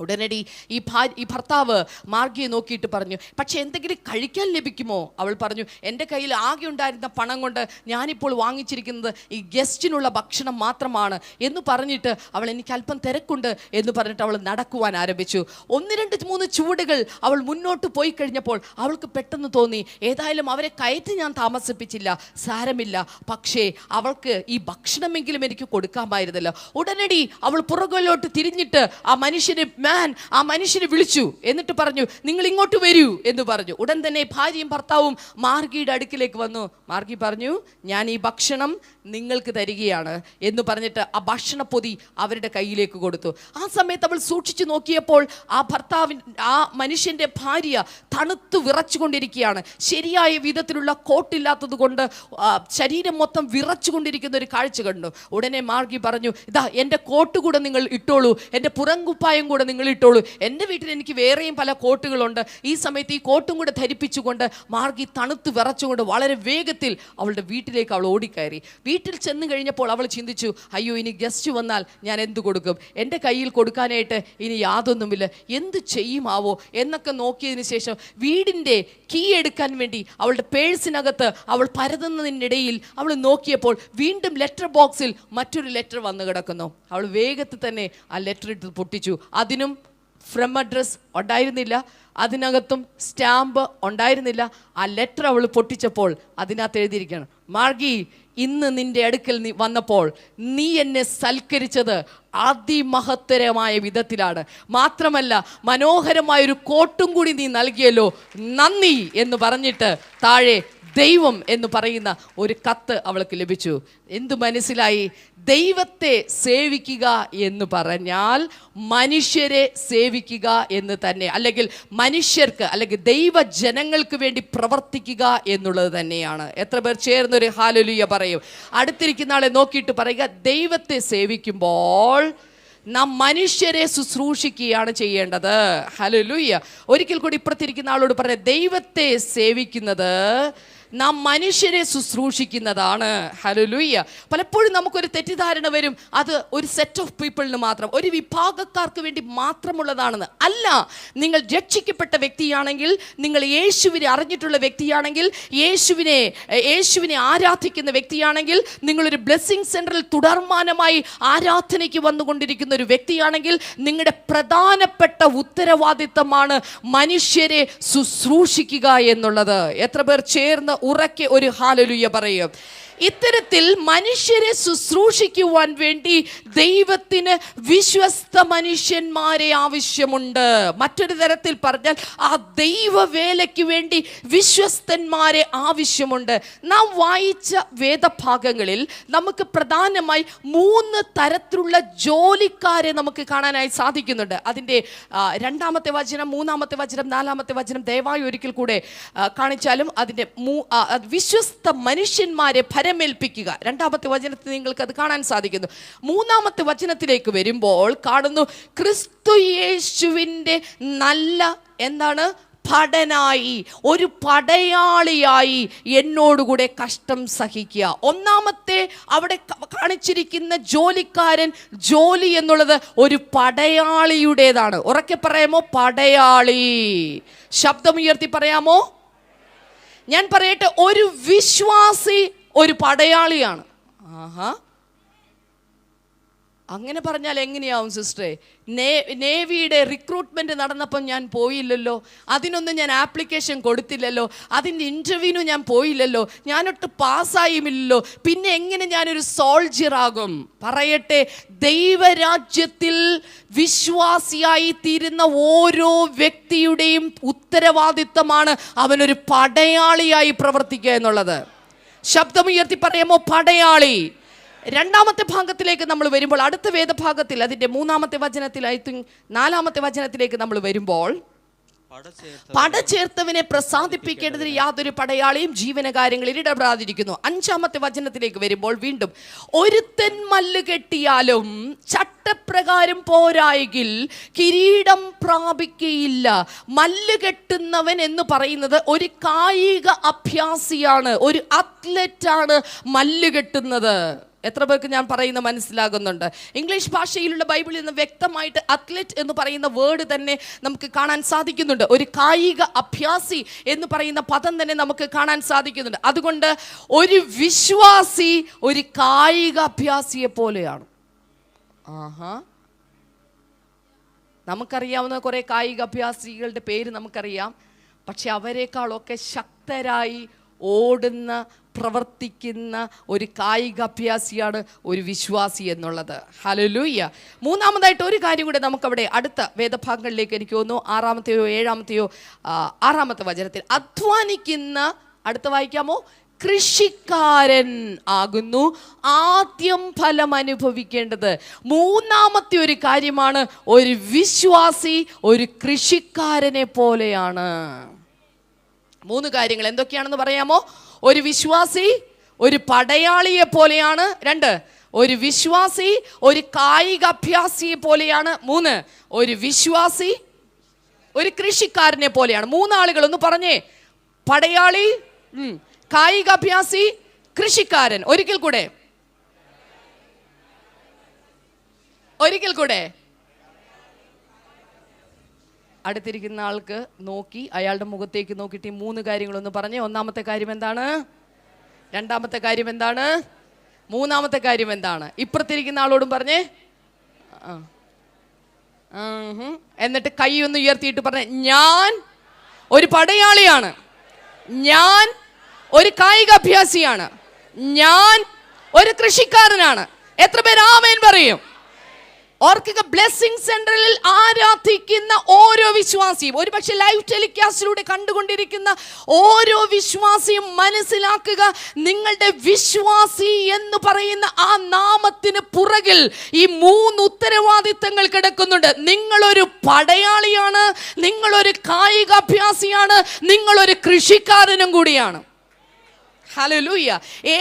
ഉടനടി ഈ ഭർത്താവ് മാർഗിയെ നോക്കിയിട്ട് പറഞ്ഞു, പക്ഷെ എന്തെങ്കിലും കഴിക്കാൻ ലഭിക്കുമോ? അവൾ പറഞ്ഞു, എൻ്റെ കയ്യിൽ ആകെ ഉണ്ടായിരുന്ന പണം കൊണ്ട് ഞാനിപ്പോൾ വാങ്ങിച്ചിരിക്കുന്നത് ഈ ഗസ്റ്റിനുള്ള ഭക്ഷണം മാത്രമാണ് എന്ന് പറഞ്ഞിട്ട് അവൾ, എനിക്ക് അല്പം തിരക്കുണ്ട് എന്ന് പറഞ്ഞിട്ട് അവൾ നടക്കുവാൻ ആരംഭിച്ചു. 1-2-3 ചുവടുകൾ അവൾ മുന്നോട്ട് പോയി കഴിഞ്ഞപ്പോൾ അവൾക്ക് പെട്ടെന്ന് തോന്നി, ഏതായാലും അവരെ കയറ്റി ഞാൻ താമസിപ്പിച്ചില്ല, സാരമില്ല, പക്ഷേ അവൾക്ക് ഈ ഭക്ഷണമെങ്കിലും എനിക്ക് കൊടുക്കാമായിരുന്നല്ലോ. ഉടനടി അവൾ പുറകിലോട്ട് തിരിഞ്ഞിട്ട് ആ മനുഷ്യനെ വിളിച്ചു. എന്നിട്ട് പറഞ്ഞു, നിങ്ങൾ ഇങ്ങോട്ട് വരൂ എന്ന് പറഞ്ഞു. ഉടൻ തന്നെ ഭാര്യയും ഭർത്താവും മാർഗിയുടെ അടുക്കിലേക്ക് വന്നു. മാർഗി പറഞ്ഞു, ഞാൻ ഈ ഭക്ഷണം നിങ്ങൾക്ക് തരികയാണ് എന്ന് പറഞ്ഞിട്ട് ആ ഭക്ഷണപ്പൊതി അവരുടെ കയ്യിലേക്ക് കൊടുത്തു. ആ സമയത്ത് അവൾ സൂക്ഷിച്ചു നോക്കിയപ്പോൾ ആ മനുഷ്യൻ്റെ ഭാര്യ തണുത്തു വിറച്ചുകൊണ്ടിരിക്കുകയാണ്. ശരിയായ വിധത്തിലുള്ള കോട്ടില്ലാത്തത് കൊണ്ട് ശരീരം മൊത്തം വിറച്ചുകൊണ്ടിരിക്കുന്ന ഒരു കാഴ്ച കണ്ടു. ഉടനെ മാർഗി പറഞ്ഞു, ഇതാ എൻ്റെ കോട്ട് കൂടെ നിങ്ങൾ ഇട്ടോളൂ, എൻ്റെ പുറംകുപ്പായം കൂടെ നിങ്ങൾ ഇട്ടോളൂ, എൻ്റെ വീട്ടിൽ എനിക്ക് വേറെയും പല കോട്ടുകളുണ്ട്. ഈ സമയത്ത് ഈ കോട്ടും കൂടെ ധരിപ്പിച്ചുകൊണ്ട് മാർഗി തണുത്ത് വിറച്ചുകൊണ്ട് വളരെ വേഗത്തിൽ അവളുടെ വീട്ടിലേക്ക് അവൾ ഓടിക്കയറി. വീട്ടിൽ ചെന്ന് കഴിഞ്ഞപ്പോൾ അവൾ ചിന്തിച്ചു, അയ്യോ, ഇനി ഗസ്റ്റ് വന്നാൽ ഞാൻ എന്ത് കൊടുക്കും? എൻ്റെ കയ്യിൽ കൊടുക്കാനായിട്ട് ഇനി യാതൊന്നുമില്ല, എന്ത് ചെയ്യുമാവോ എന്നൊക്കെ നോക്കിയതിന് ശേഷം വീടിൻ്റെ കീ എടുക്കാൻ വേണ്ടി അവളുടെ പേഴ്സിനകത്ത് അവൾ പരതുന്നതിനിടയിൽ അവൾ നോക്കിയപ്പോൾ വീണ്ടും ലെറ്റർ ബോക്സിൽ മറ്റൊരു ലെറ്റർ വന്നു കിടക്കുന്നു. അവൾ വേഗത്തിൽ തന്നെ ആ ലെറ്റർ ഇട്ട് പൊട്ടിച്ചു. അതിനും ഫ്രം അഡ്രസ് ഉണ്ടായിരുന്നില്ല, അതിനകത്തും സ്റ്റാമ്പ് ഉണ്ടായിരുന്നില്ല. ആ ലെറ്റർ അവൾ പൊട്ടിച്ചപ്പോൾ അതിനകത്ത് എഴുതിയിരിക്കുകയാണ്, മാർഗി, ഇന്ന് നിന്റെ അടുക്കൽ വന്നപ്പോൾ നീ എന്നെ സൽക്കരിച്ചത് അതിമഹത്തരമായ വിധത്തിലാണ്. മാത്രമല്ല മനോഹരമായൊരു കോട്ടും കൂടി നീ നൽകിയല്ലോ, നന്ദി എന്ന് പറഞ്ഞിട്ട് താഴെ ദൈവം എന്ന് പറയുന്ന ഒരു കത്ത് അവൾക്ക് ലഭിച്ചു. എന്തു മനസ്സിലായി? ദൈവത്തെ സേവിക്കുക എന്ന് പറഞ്ഞാൽ മനുഷ്യരെ സേവിക്കുക എന്ന് തന്നെ, അല്ലെങ്കിൽ മനുഷ്യർക്ക് അല്ലെങ്കിൽ ദൈവജനങ്ങൾക്ക് വേണ്ടി പ്രവർത്തിക്കുക എന്നുള്ളത് തന്നെയാണ്. എത്ര പേർ ചേർന്നൊരു ഹല്ലേലൂയ പറയും? അടുത്തിരിക്കുന്ന ആളെ നോക്കിയിട്ട് പറയുക, ദൈവത്തെ സേവിക്കുമ്പോൾ നാം മനുഷ്യരെ ശുശ്രൂഷിക്കുകയാണ് ചെയ്യേണ്ടത്. ഹല്ലേലൂയ. ഒരിക്കൽ കൂടി ഇപ്പുറത്തിരിക്കുന്ന ആളോട് പറയാം, ദൈവത്തെ സേവിക്കുന്നത് നാം മനുഷ്യരെ ശുശ്രൂഷിക്കുന്നതാണ്. ഹല്ലേലൂയ. പലപ്പോഴും നമുക്കൊരു തെറ്റിദ്ധാരണ വരും, അത് ഒരു സെറ്റ് ഓഫ് പീപ്പിളിന് മാത്രം, ഒരു വിഭാഗക്കാർക്ക് വേണ്ടി മാത്രമുള്ളതാണെന്ന്. അല്ല, നിങ്ങൾ രക്ഷിക്കപ്പെട്ട വ്യക്തിയാണെങ്കിൽ, നിങ്ങൾ യേശുവിനെ അറിഞ്ഞിട്ടുള്ള വ്യക്തിയാണെങ്കിൽ, യേശുവിനെ ആരാധിക്കുന്ന വ്യക്തിയാണെങ്കിൽ, നിങ്ങളൊരു ബ്ലെസ്സിങ് സെന്ററിൽ തുടർമാനമായി ആരാധനയ്ക്ക് വന്നുകൊണ്ടിരിക്കുന്ന ഒരു വ്യക്തിയാണെങ്കിൽ, നിങ്ങളുടെ പ്രധാനപ്പെട്ട ഉത്തരവാദിത്തമാണ് മനുഷ്യരെ ശുശ്രൂഷിക്കുക എന്നുള്ളത്. എത്ര പേർ ചേർന്ന് ഉറക്കെ ഒരു ഹല്ലേലൂയ പറയും? ഇത്തരത്തിൽ മനുഷ്യരെ ശുശ്രൂഷിക്കുവാൻ വേണ്ടി ദൈവത്തിന് വിശ്വസ്ത മനുഷ്യന്മാരെ ആവശ്യമുണ്ട്. മറ്റൊരു തരത്തിൽ പറഞ്ഞാൽ ആ ദൈവവേലയ്ക്ക് വേണ്ടി വിശ്വസ്തന്മാരെ ആവശ്യമുണ്ട്. നാം വായിച്ച വേദഭാഗങ്ങളിൽ നമുക്ക് പ്രധാനമായി 3 തരത്തിലുള്ള ജോലിക്കാരെ നമുക്ക് കാണാനായി സാധിക്കുന്നുണ്ട്. അതിൻ്റെ 2-ാമത്തെ വചനം, 3-ാമത്തെ വചനം, 4-ാമത്തെ വചനം ദയവായി ഒരിക്കൽ കൂടെ കാണിച്ചാലും അതിൻ്റെ വിശ്വസ്ത മനുഷ്യന്മാരെ ഭരമേൽപ്പിക്കുക. 2-ാമത്തെ വചനത്തിൽ നിങ്ങൾക്ക് അത് കാണാൻ സാധിക്കുന്നു. 3-ാമത്തെ വചനത്തിലേക്ക് വരുമ്പോൾ കാണുന്നു, ക്രിസ്തു യേശുവിൻ്റെ നല്ല എന്താണ് ഭടനായി, ഒരു പടയാളിയായി എന്നോടുകൂടെ കഷ്ടം സഹിക്കുക. 1-ാമത്തെ അവിടെ കാണിച്ചിരിക്കുന്ന ജോലിക്കാരൻ, ജോലി എന്നുള്ളത് ഒരു പടയാളിയുടേതാണ്. ഉറക്കെ പറയാമോ? പടയാളി. ശബ്ദമുയർത്തി പറയാമോ? ഞാൻ പറയട്ടെ, ഒരു വിശ്വാസി ഒരു പടയാളിയാണ്. ആഹാ, അങ്ങനെ പറഞ്ഞാൽ എങ്ങനെയാവും സിസ്റ്ററെ? നേവിയുടെ റിക്രൂട്ട്മെന്റ് നടന്നപ്പം ഞാൻ പോയില്ലല്ലോ, അതിനൊന്നും ഞാൻ ആപ്ലിക്കേഷൻ കൊടുത്തില്ലല്ലോ, അതിൻ്റെ ഇൻ്റർവ്യൂവിന് ഞാൻ പോയില്ലല്ലോ, ഞാനൊട്ട് പാസ്സായുമില്ലല്ലോ, പിന്നെ എങ്ങനെ ഞാനൊരു സോൾജിയർ ആകും? പറയട്ടെ, ദൈവരാജ്യത്തിൽ വിശ്വാസിയായി തീരുന്ന ഓരോ വ്യക്തിയുടെയും ഉത്തരവാദിത്തമാണ് അവനൊരു പടയാളിയായി പ്രവർത്തിക്കുക എന്നുള്ളത്. ശബ്ദമുയർത്തി പറയാമോ? പടയാളി. 2-ാമത്തെ ഭാഗത്തിലേക്ക് നമ്മൾ വരുമ്പോൾ, അടുത്ത വേദഭാഗത്തിൽ അതിൻ്റെ 3-ാമത്തെ വചനത്തിൽ, ഐ തിങ്ക് 4-ാമത്തെ വചനത്തിലേക്ക് നമ്മൾ വരുമ്പോൾ, പടചേർത്തവനെ പ്രസാദിപ്പിക്കേണ്ടതിന് യാതൊരു പടയാളിയും ജീവനകാര്യങ്ങളിൽ ഇടപെടാതിരിക്കുന്നു. 5-ാമത്തെ വചനത്തിലേക്ക് വരുമ്പോൾ വീണ്ടും, ഒരുത്തൻ മല്ല് കെട്ടിയാലും ചട്ടപ്രകാരം പോരായെങ്കിൽ കിരീടം പ്രാപിക്കയില്ല. മല്ല് കെട്ടുന്നവൻ എന്ന് പറയുന്നത് ഒരു കായിക അഭ്യാസിയാണ്, ഒരു അത്ലറ്റാണ് മല്ല് കെട്ടുന്നത്. എത്ര പേർക്ക് ഞാൻ പറയുന്ന മനസ്സിലാകുന്നുണ്ട്? ഇംഗ്ലീഷ് ഭാഷയിലുള്ള ബൈബിളിൽ നിന്ന് വ്യക്തമായിട്ട് അത്ലറ്റ് എന്ന് പറയുന്ന വേർഡ് തന്നെ നമുക്ക് കാണാൻ സാധിക്കുന്നുണ്ട്. ഒരു കായിക അഭ്യാസി എന്ന് പറയുന്ന പദം തന്നെ നമുക്ക് കാണാൻ സാധിക്കുന്നുണ്ട്. അതുകൊണ്ട് ഒരു വിശ്വാസി ഒരു കായിക അഭ്യാസിയെ പോലെയാണ്. ആഹാ, നമുക്കറിയാവുന്ന കുറേ കായിക അഭ്യാസികളുടെ പേര് നമുക്കറിയാം. പക്ഷെ അവരെക്കാളൊക്കെ ശക്തരായി ഓടുന്ന, പ്രവർത്തിക്കുന്ന ഒരു കായിക അഭ്യാസിയാണ് ഒരു വിശ്വാസി എന്നുള്ളത്. ഹല്ലേലൂയ. 3-ാമതായിട്ട് ഒരു കാര്യം കൂടെ നമുക്കവിടെ അടുത്ത വേദഭാഗങ്ങളിലേക്ക്, എനിക്ക് തോന്നുന്നു 6-ാമത്തെയോ 7-ാമത്തെയോ 6-ാമത്തെ വചനത്തിൽ, അധ്വാനിക്കുന്ന, അടുത്ത വായിക്കാമോ? കൃഷിക്കാരൻ ആകുന്നു ആദ്യം ഫലം അനുഭവിക്കേണ്ടത്. 3-ാമത്തെ ഒരു കാര്യമാണ്, ഒരു വിശ്വാസി ഒരു കൃഷിക്കാരനെ പോലെയാണ്. 3 കാര്യങ്ങൾ എന്തൊക്കെയാണെന്ന് പറയാമോ? ഒരു വിശ്വാസി ഒരു പടയാളിയെ പോലെയാണ്. 2, ഒരു വിശ്വാസി ഒരു കായിക അഭ്യാസിയെ പോലെയാണ്. 3, ഒരു വിശ്വാസി ഒരു കൃഷിക്കാരനെ പോലെയാണ്. 3 ആളുകൾ ഒന്ന് പറഞ്ഞേ. പടയാളി, കായിക അഭ്യാസി, കൃഷിക്കാരൻ. ഒരിക്കൽ കൂടെ അടുത്തിരിക്കുന്ന ആൾക്ക് നോക്കി, അയാളുടെ മുഖത്തേക്ക് നോക്കിയിട്ട് ഈ 3 കാര്യങ്ങളൊന്ന് പറഞ്ഞേ. 1-ാമത്തെ കാര്യം എന്താണ്? 2-ാമത്തെ കാര്യം എന്താണ്? 3-ാമത്തെ കാര്യം എന്താണ്? ഇപ്പുറത്തിരിക്കുന്ന ആളോടും പറഞ്ഞേ. എന്നിട്ട് കൈ ഒന്ന് ഉയർത്തിയിട്ട് പറഞ്ഞേ, ഞാൻ ഒരു പടയാളിയാണ്, ഞാൻ ഒരു കായിക അഭ്യാസിയാണ്, ഞാൻ ഒരു കൃഷിക്കാരനാണ്. എത്ര പേര് ആമേൻ പറയും? ഓർക്കുക, ബ്ലെസ്സിംഗ് സെന്ററിൽ ആരാധിക്കുന്ന ഓരോ വിശ്വാസിയും, ഒരുപക്ഷെ ലൈവ് ടെലികാസ്റ്റിലൂടെ കണ്ടുകൊണ്ടിരിക്കുന്ന ഓരോ വിശ്വാസിയും മനസ്സിലാക്കുക, നിങ്ങളുടെ വിശ്വാസി എന്ന് പറയുന്ന ആ നാമത്തിന് പുറകിൽ ഈ 3 ഉത്തരവാദിത്തങ്ങൾ കിടക്കുന്നുണ്ട്. നിങ്ങളൊരു പടയാളിയാണ്, നിങ്ങളൊരു കായിക അഭ്യാസിയാണ്, നിങ്ങളൊരു കൃഷിക്കാരനും കൂടിയാണ്. ഹല്ലേലൂയ.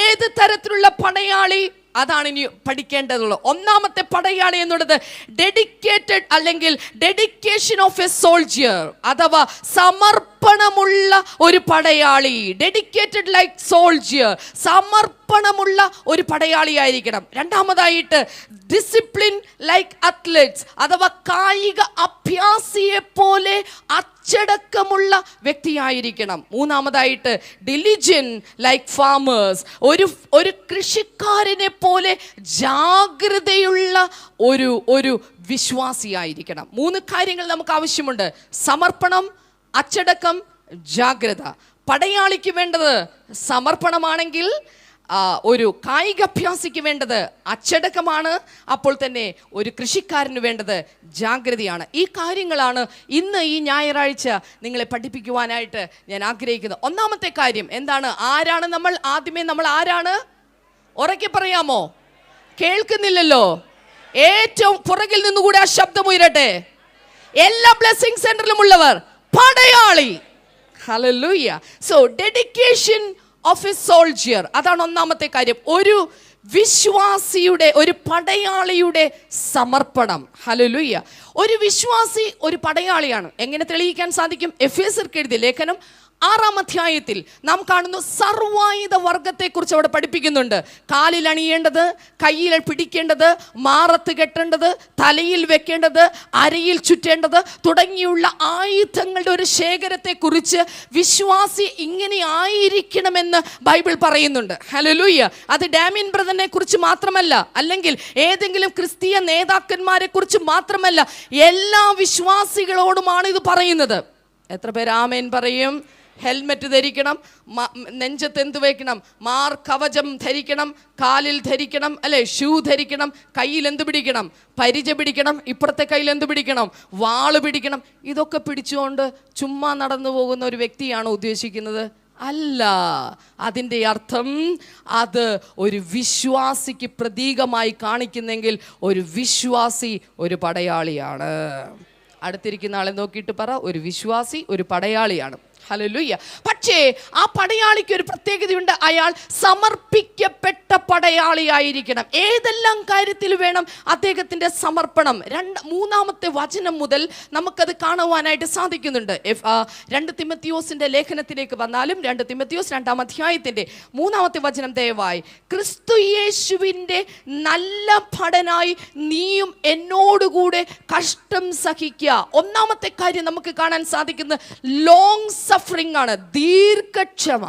ഏത് തരത്തിലുള്ള പടയാളി? അതാണ് ഇനി പഠിക്കേണ്ടതുള്ളത്. 1-ാമത്തെ പടയാളി എന്നുള്ളത് ഡെഡിക്കേറ്റഡ്, അല്ലെങ്കിൽ ഡെഡിക്കേഷൻ ഓഫ് എ സോൾജിയർ, അഥവാ സമർപ്പണമുള്ള ഒരു പടയാളി. ഡെഡിക്കേറ്റഡ് ലൈക്ക് സോൾജിയർ, സമർപ്പണമുള്ള ഒരു പടയാളിയായിരിക്കണം. 2-ാമതായിട്ട് ഡിസിപ്ലിൻ ലൈക്ക് അത്ലറ്റ്സ്, അഥവാ കായിക അഭ്യാസിയെ പോലെ അച്ചടക്കമുള്ള വ്യക്തിയായിരിക്കണം. 3-ാമതായിട്ട് ഡിലിജൻ ലൈക്ക് ഫാമേഴ്സ്, ഒരു കൃഷിക്കാരനെ പോലെ ജാഗ്രതയുള്ള ഒരു വിശ്വാസിയായിരിക്കണം. 3 കാര്യങ്ങൾ നമുക്ക് ആവശ്യമുണ്ട്: സമർപ്പണം, അച്ചടക്കം, ജാഗ്രത. പടയാളിക്ക് വേണ്ടത് സമർപ്പണമാണെങ്കിൽ ഒരു കായികാഭ്യാസിക്ക് വേണ്ടത് അച്ചടക്കമാണ്. അപ്പോൾ തന്നെ ഒരു കൃഷിക്കാരന് വേണ്ടത് ജാഗ്രതയാണ്. ഈ കാര്യങ്ങളാണ് ഇന്ന് ഈ ഞായറാഴ്ച നിങ്ങളെ പഠിപ്പിക്കുവാനായിട്ട് ഞാൻ ആഗ്രഹിക്കുന്നത്. ഒന്നാമത്തെ കാര്യം എന്താണ്? ആരാണ് നമ്മൾ? ആദ്യമേ നമ്മൾ ആരാണ്? ഉറക്കെ പറയാമോ? കേൾക്കുന്നില്ലല്ലോ. ഏറ്റവും പുറകിൽ നിന്നുകൂടെ ആ ശബ്ദം ഉയരട്ടെ. എല്ലാ ബ്ലെസ്സിംഗ് സെന്ററിലും ഉള്ളവർ പടയാളി. Hallelujah. So dedication of a soldier, അതാണ് ഒന്നാമത്തെ കാര്യം. ഒരു വിശ്വാസിയുടെ, ഒരു പടയാളിയുടെ സമർപ്പണം. ഹല്ലേലൂയ. ഒരു വിശ്വാസി ഒരു പടയാളിയാണ്. എങ്ങനെ തെളിയിക്കാൻ സാധിക്കും? എഫേസ്യർക്ക് എഴുതിയ ലേഖനം 6-ാം അധ്യായത്തിൽ നാം കാണുന്നു സർവായുധ വർഗത്തെക്കുറിച്ച് അവിടെ പഠിപ്പിക്കുന്നുണ്ട്. കാലിൽ അണിയേണ്ടത്, കയ്യിൽ പിടിക്കേണ്ടത്, മാറത്ത് കെട്ടേണ്ടത്, തലയിൽ വെക്കേണ്ടത്, അരയിൽ ചുറ്റേണ്ടത് തുടങ്ങിയുള്ള ആയുധങ്ങളുടെ ഒരു ശേഖരത്തെക്കുറിച്ച് വിശ്വാസി ഇങ്ങനെ ആയിരിക്കണമെന്ന് ബൈബിൾ പറയുന്നുണ്ട്. ഹല്ലേലൂയ. അത് ഡാമിയൻ ബ്രദറിനെ കുറിച്ച് മാത്രമല്ല, അല്ലെങ്കിൽ ഏതെങ്കിലും ക്രിസ്തീയ നേതാക്കന്മാരെ കുറിച്ച് മാത്രമല്ല, എല്ലാ വിശ്വാസികളോടുമാണ് ഇത് പറയുന്നത്. എത്ര പേര് ആമേൻ പറയും? ഹെൽമെറ്റ് ധരിക്കണം, നെഞ്ചത്ത് എന്ത് വയ്ക്കണം? കവചം ധരിക്കണം, കാലിൽ ധരിക്കണം, അല്ലെ, ഷൂ ധരിക്കണം, കയ്യിൽ എന്ത് പിടിക്കണം? പരിച പിടിക്കണം, ഇപ്പുറത്തെ കയ്യിൽ എന്ത് പിടിക്കണം? വാള് പിടിക്കണം. ഇതൊക്കെ പിടിച്ചുകൊണ്ട് ചുമ്മാ നടന്നു പോകുന്ന ഒരു വ്യക്തിയാണോ ഉദ്ദേശിക്കുന്നത്? അല്ല. അതിൻ്റെ അർത്ഥം അത് ഒരു വിശ്വാസിക്ക് പ്രതീകമായി കാണിക്കുന്നെങ്കിൽ ഒരു വിശ്വാസി ഒരു പടയാളിയാണ്. അടുത്തിരിക്കുന്ന ആളെ നോക്കിയിട്ട് പറ, ഒരു വിശ്വാസി ഒരു പടയാളിയാണ്. ഹല്ലേലൂയ. പക്ഷേ ആ പടയാളിക്ക് ഒരു പ്രത്യേകതയുണ്ട്. അയാൾ സമർപ്പിക്കപ്പെട്ട പടയാളിയായിരിക്കണം. ഏതെല്ലാം കാര്യത്തിൽ വേണം അദ്ദേഹത്തിൻ്റെ സമർപ്പണം? 3-ാമത്തെ വചനം മുതൽ നമുക്കത് കാണുവാനായിട്ട് സാധിക്കുന്നുണ്ട്. 2 തിമോത്തിയോസിന്റെ ലേഖനത്തിലേക്ക് വന്നാലും 2 തിമോത്തിയോസ് 2-ാം അധ്യായത്തിന്റെ 3-ാമത്തെ വചനം ദയവായി, ക്രിസ്തു യേശുവിൻ്റെ നല്ല ഭടനായി നീയും എന്നോടുകൂടെ കഷ്ടം സഹിക്കുക. ഒന്നാമത്തെ കാര്യം നമുക്ക് കാണാൻ സാധിക്കുന്നത് ലോങ് സഫറിംഗ് ആണ്, ദീർഘക്ഷമ.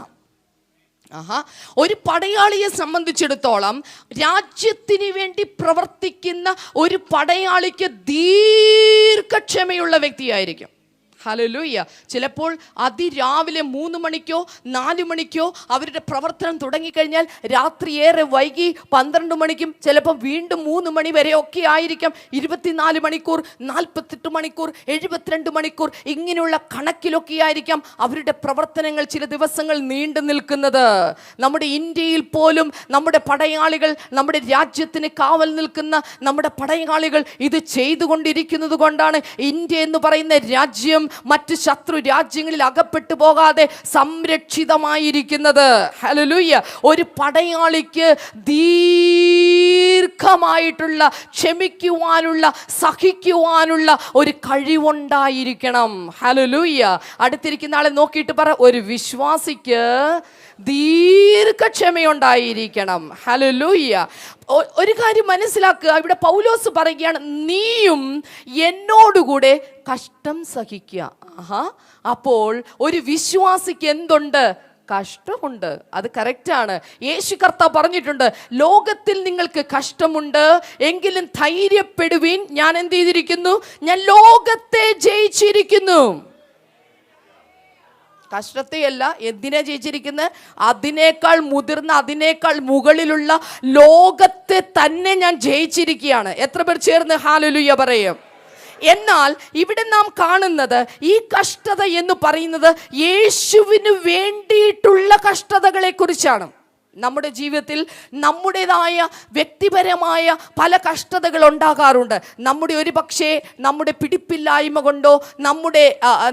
ഒരു പടയാളിയെ സംബന്ധിച്ചിടത്തോളം രാജ്യത്തിന് വേണ്ടി പ്രവർത്തിക്കുന്ന ഒരു പടയാളിക്ക് ദീർഘക്ഷമയുള്ള വ്യക്തിയായിരിക്കും. ഹല്ലേലൂയ. ചിലപ്പോൾ അതിരാവിലെ 3 മണിക്കോ 4 മണിക്കോ അവരുടെ പ്രവർത്തനം തുടങ്ങിക്കഴിഞ്ഞാൽ രാത്രി ഏറെ വൈകി 12 മണിക്കും ചിലപ്പോൾ വീണ്ടും 3 മണി വരെ ഒക്കെ ആയിരിക്കാം. 24 മണിക്കൂർ, 48 മണിക്കൂർ, 72 മണിക്കൂർ ഇങ്ങനെയുള്ള കണക്കിലൊക്കെ ആയിരിക്കാം അവരുടെ പ്രവർത്തനങ്ങൾ ചില ദിവസങ്ങൾ നീണ്ടു നിൽക്കുന്നത്. നമ്മുടെ ഇന്ത്യയിൽ പോലും നമ്മുടെ പടയാളികൾ, നമ്മുടെ രാജ്യത്തിന് കാവൽ നിൽക്കുന്ന നമ്മുടെ പടയാളികൾ ഇത് ചെയ്തുകൊണ്ടിരിക്കുന്നത് കൊണ്ടാണ് ഇന്ത്യ എന്ന് പറയുന്ന രാജ്യം മറ്റ് ശത്രു രാജ്യങ്ങളിൽ അകപ്പെട്ടു പോകാതെ സംരക്ഷിതമായിരിക്കുന്നത്. ഹല്ലേലൂയ. ഒരു പടയാളിക്ക് ദീർഘമായിട്ടുള്ള, ക്ഷമിക്കുവാനുള്ള, സഹിക്കുവാനുള്ള ഒരു കഴിവുണ്ടായിരിക്കണം. ഹല്ലേലൂയ. അടുത്തിരിക്കുന്ന ആളെ നോക്കിയിട്ട് പറ, ഒരു വിശ്വാസിക്ക് ദീർഘക്ഷമയുണ്ടായിരിക്കണം. ഹല്ലേലൂയ. ഒരു കാര്യം മനസ്സിലാക്കുക, ഇവിടെ പൗലോസ് പറയുകയാണ്, നീയും എന്നോടുകൂടെ കഷ്ടം സഹിക്കുക. അപ്പോൾ ഒരു വിശ്വാസിക്ക് എന്തുണ്ട്? കഷ്ടമുണ്ട്. അത് കറക്റ്റാണ്. യേശു കർത്താവ് പറഞ്ഞിട്ടുണ്ട്, ലോകത്തിൽ നിങ്ങൾക്ക് കഷ്ടമുണ്ട്, എങ്കിലും ധൈര്യപ്പെടുവീൻ, ഞാൻ എന്ത് ചെയ്തിരിക്കുന്നു? ഞാൻ ലോകത്തെ ജയിച്ചിരിക്കുന്നു. കഷ്ടത്തെയല്ല, എന്തിനാ ജയിച്ചിരിക്കുന്നത്? അതിനേക്കാൾ മുതിർന്ന, അതിനേക്കാൾ മുകളിലുള്ള ലോകത്തെ തന്നെ ഞാൻ ജയിച്ചിരിക്കുകയാണ്. എത്ര പേർ ചേർന്ന് ഹല്ലേലൂയ പറയും? എന്നാൽ ഇവിടെ നാം കാണുന്നത് ഈ കഷ്ടത എന്ന് പറയുന്നത് യേശുവിന് വേണ്ടിയിട്ടുള്ള കഷ്ടതകളെ കുറിച്ചാണ്. നമ്മുടെ ജീവിതത്തിൽ നമ്മുടേതായ വ്യക്തിപരമായ പല കഷ്ടതകൾ ഉണ്ടാകാറുണ്ട്. ഒരു പക്ഷേ നമ്മുടെ പിടിപ്പില്ലായ്മ കൊണ്ടോ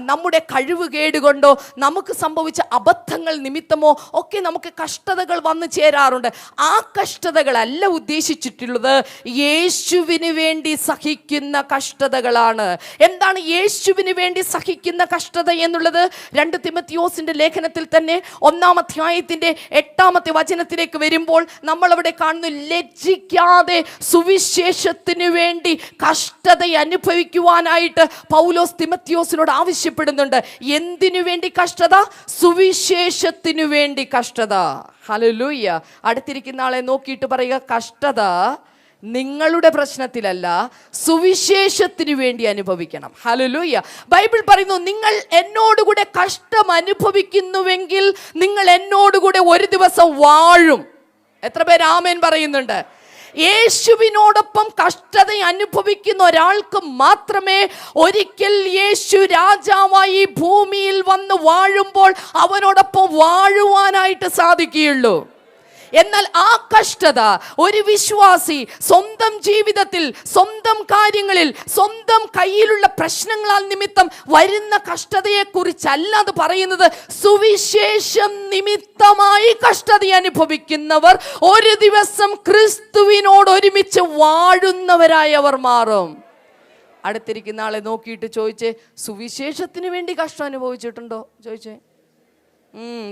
നമ്മുടെ കഴിവുകേട് കൊണ്ടോ നമുക്ക് സംഭവിച്ച അബദ്ധങ്ങൾ നിമിത്തമോ ഒക്കെ നമുക്ക് കഷ്ടതകൾ വന്നു ചേരാറുണ്ട്. ആ കഷ്ടതകളല്ല ഉദ്ദേശിച്ചിട്ടുള്ളത്, യേശുവിന് വേണ്ടി സഹിക്കുന്ന കഷ്ടതകളാണ്. എന്താണ് യേശുവിന് വേണ്ടി സഹിക്കുന്ന കഷ്ടത എന്നുള്ളത്? 2 തിമോത്തിയോസിന്റെ ലേഖനത്തിൽ തന്നെ 1-ാം അധ്യായത്തിന്റെ 8-ാമത്തെ വചനത്തിലേക്ക് വരുമ്പോൾ നമ്മൾ അവിടെ കാണുന്നു, ലജ്ജിക്കാതെ സുവിശേഷത്തിന് വേണ്ടി കഷ്ടത അനുഭവിക്കുവാനായിട്ട് പൗലോസ് തിമോത്തിയോസിനോട് ആവശ്യപ്പെടുന്നുണ്ട്. എന്തിനു വേണ്ടി കഷ്ടത? സുവിശേഷത്തിനു വേണ്ടി കഷ്ടത. ഹല്ലേലൂയ. അടുത്തിരിക്കുന്ന ആളെ നോക്കിയിട്ട് പറയുക, കഷ്ടത നിങ്ങളുടെ പ്രശ്നത്തിലല്ല, സുവിശേഷത്തിന് വേണ്ടി അനുഭവിക്കണം. ഹല്ലേലൂയ. ബൈബിൾ പറയുന്നു, നിങ്ങൾ എന്നോടുകൂടെ കഷ്ടം അനുഭവിക്കുന്നുവെങ്കിൽ നിങ്ങൾ എന്നോടുകൂടെ ഒരു ദിവസം വാഴും. എത്ര പേര് ആമേൻ പറയുന്നുണ്ട്? യേശുവിനോടൊപ്പം കഷ്ടത അനുഭവിക്കുന്ന ഒരാൾക്ക് മാത്രമേ ഒരിക്കൽ യേശു രാജാവായി ഭൂമിയിൽ വന്ന് വാഴുമ്പോൾ അവനോടൊപ്പം വാഴുവാനായിട്ട് സാധിക്കുകയുള്ളൂ. എന്നാൽ ആ കഷ്ടത ഒരു വിശ്വാസി സ്വന്തം ജീവിതത്തിൽ, സ്വന്തം കാര്യങ്ങളിൽ, സ്വന്തം കയ്യിലുള്ള പ്രശ്നങ്ങളാൽ നിമിത്തം വരുന്ന കഷ്ടതയെ കുറിച്ചല്ല അത് പറയുന്നത്. സുവിശേഷം നിമിത്തമായി കഷ്ടത അനുഭവിക്കുന്നവർ ഒരു ദിവസം ക്രിസ്തുവിനോട് ഒരുമിച്ച് വാഴുന്നവരായി അവർ മാറും. അടുത്തിരിക്കുന്ന ആളെ നോക്കിയിട്ട് ചോദിച്ചേ, സുവിശേഷത്തിന് വേണ്ടി കഷ്ടം അനുഭവിച്ചിട്ടുണ്ടോ ചോദിച്ചേ.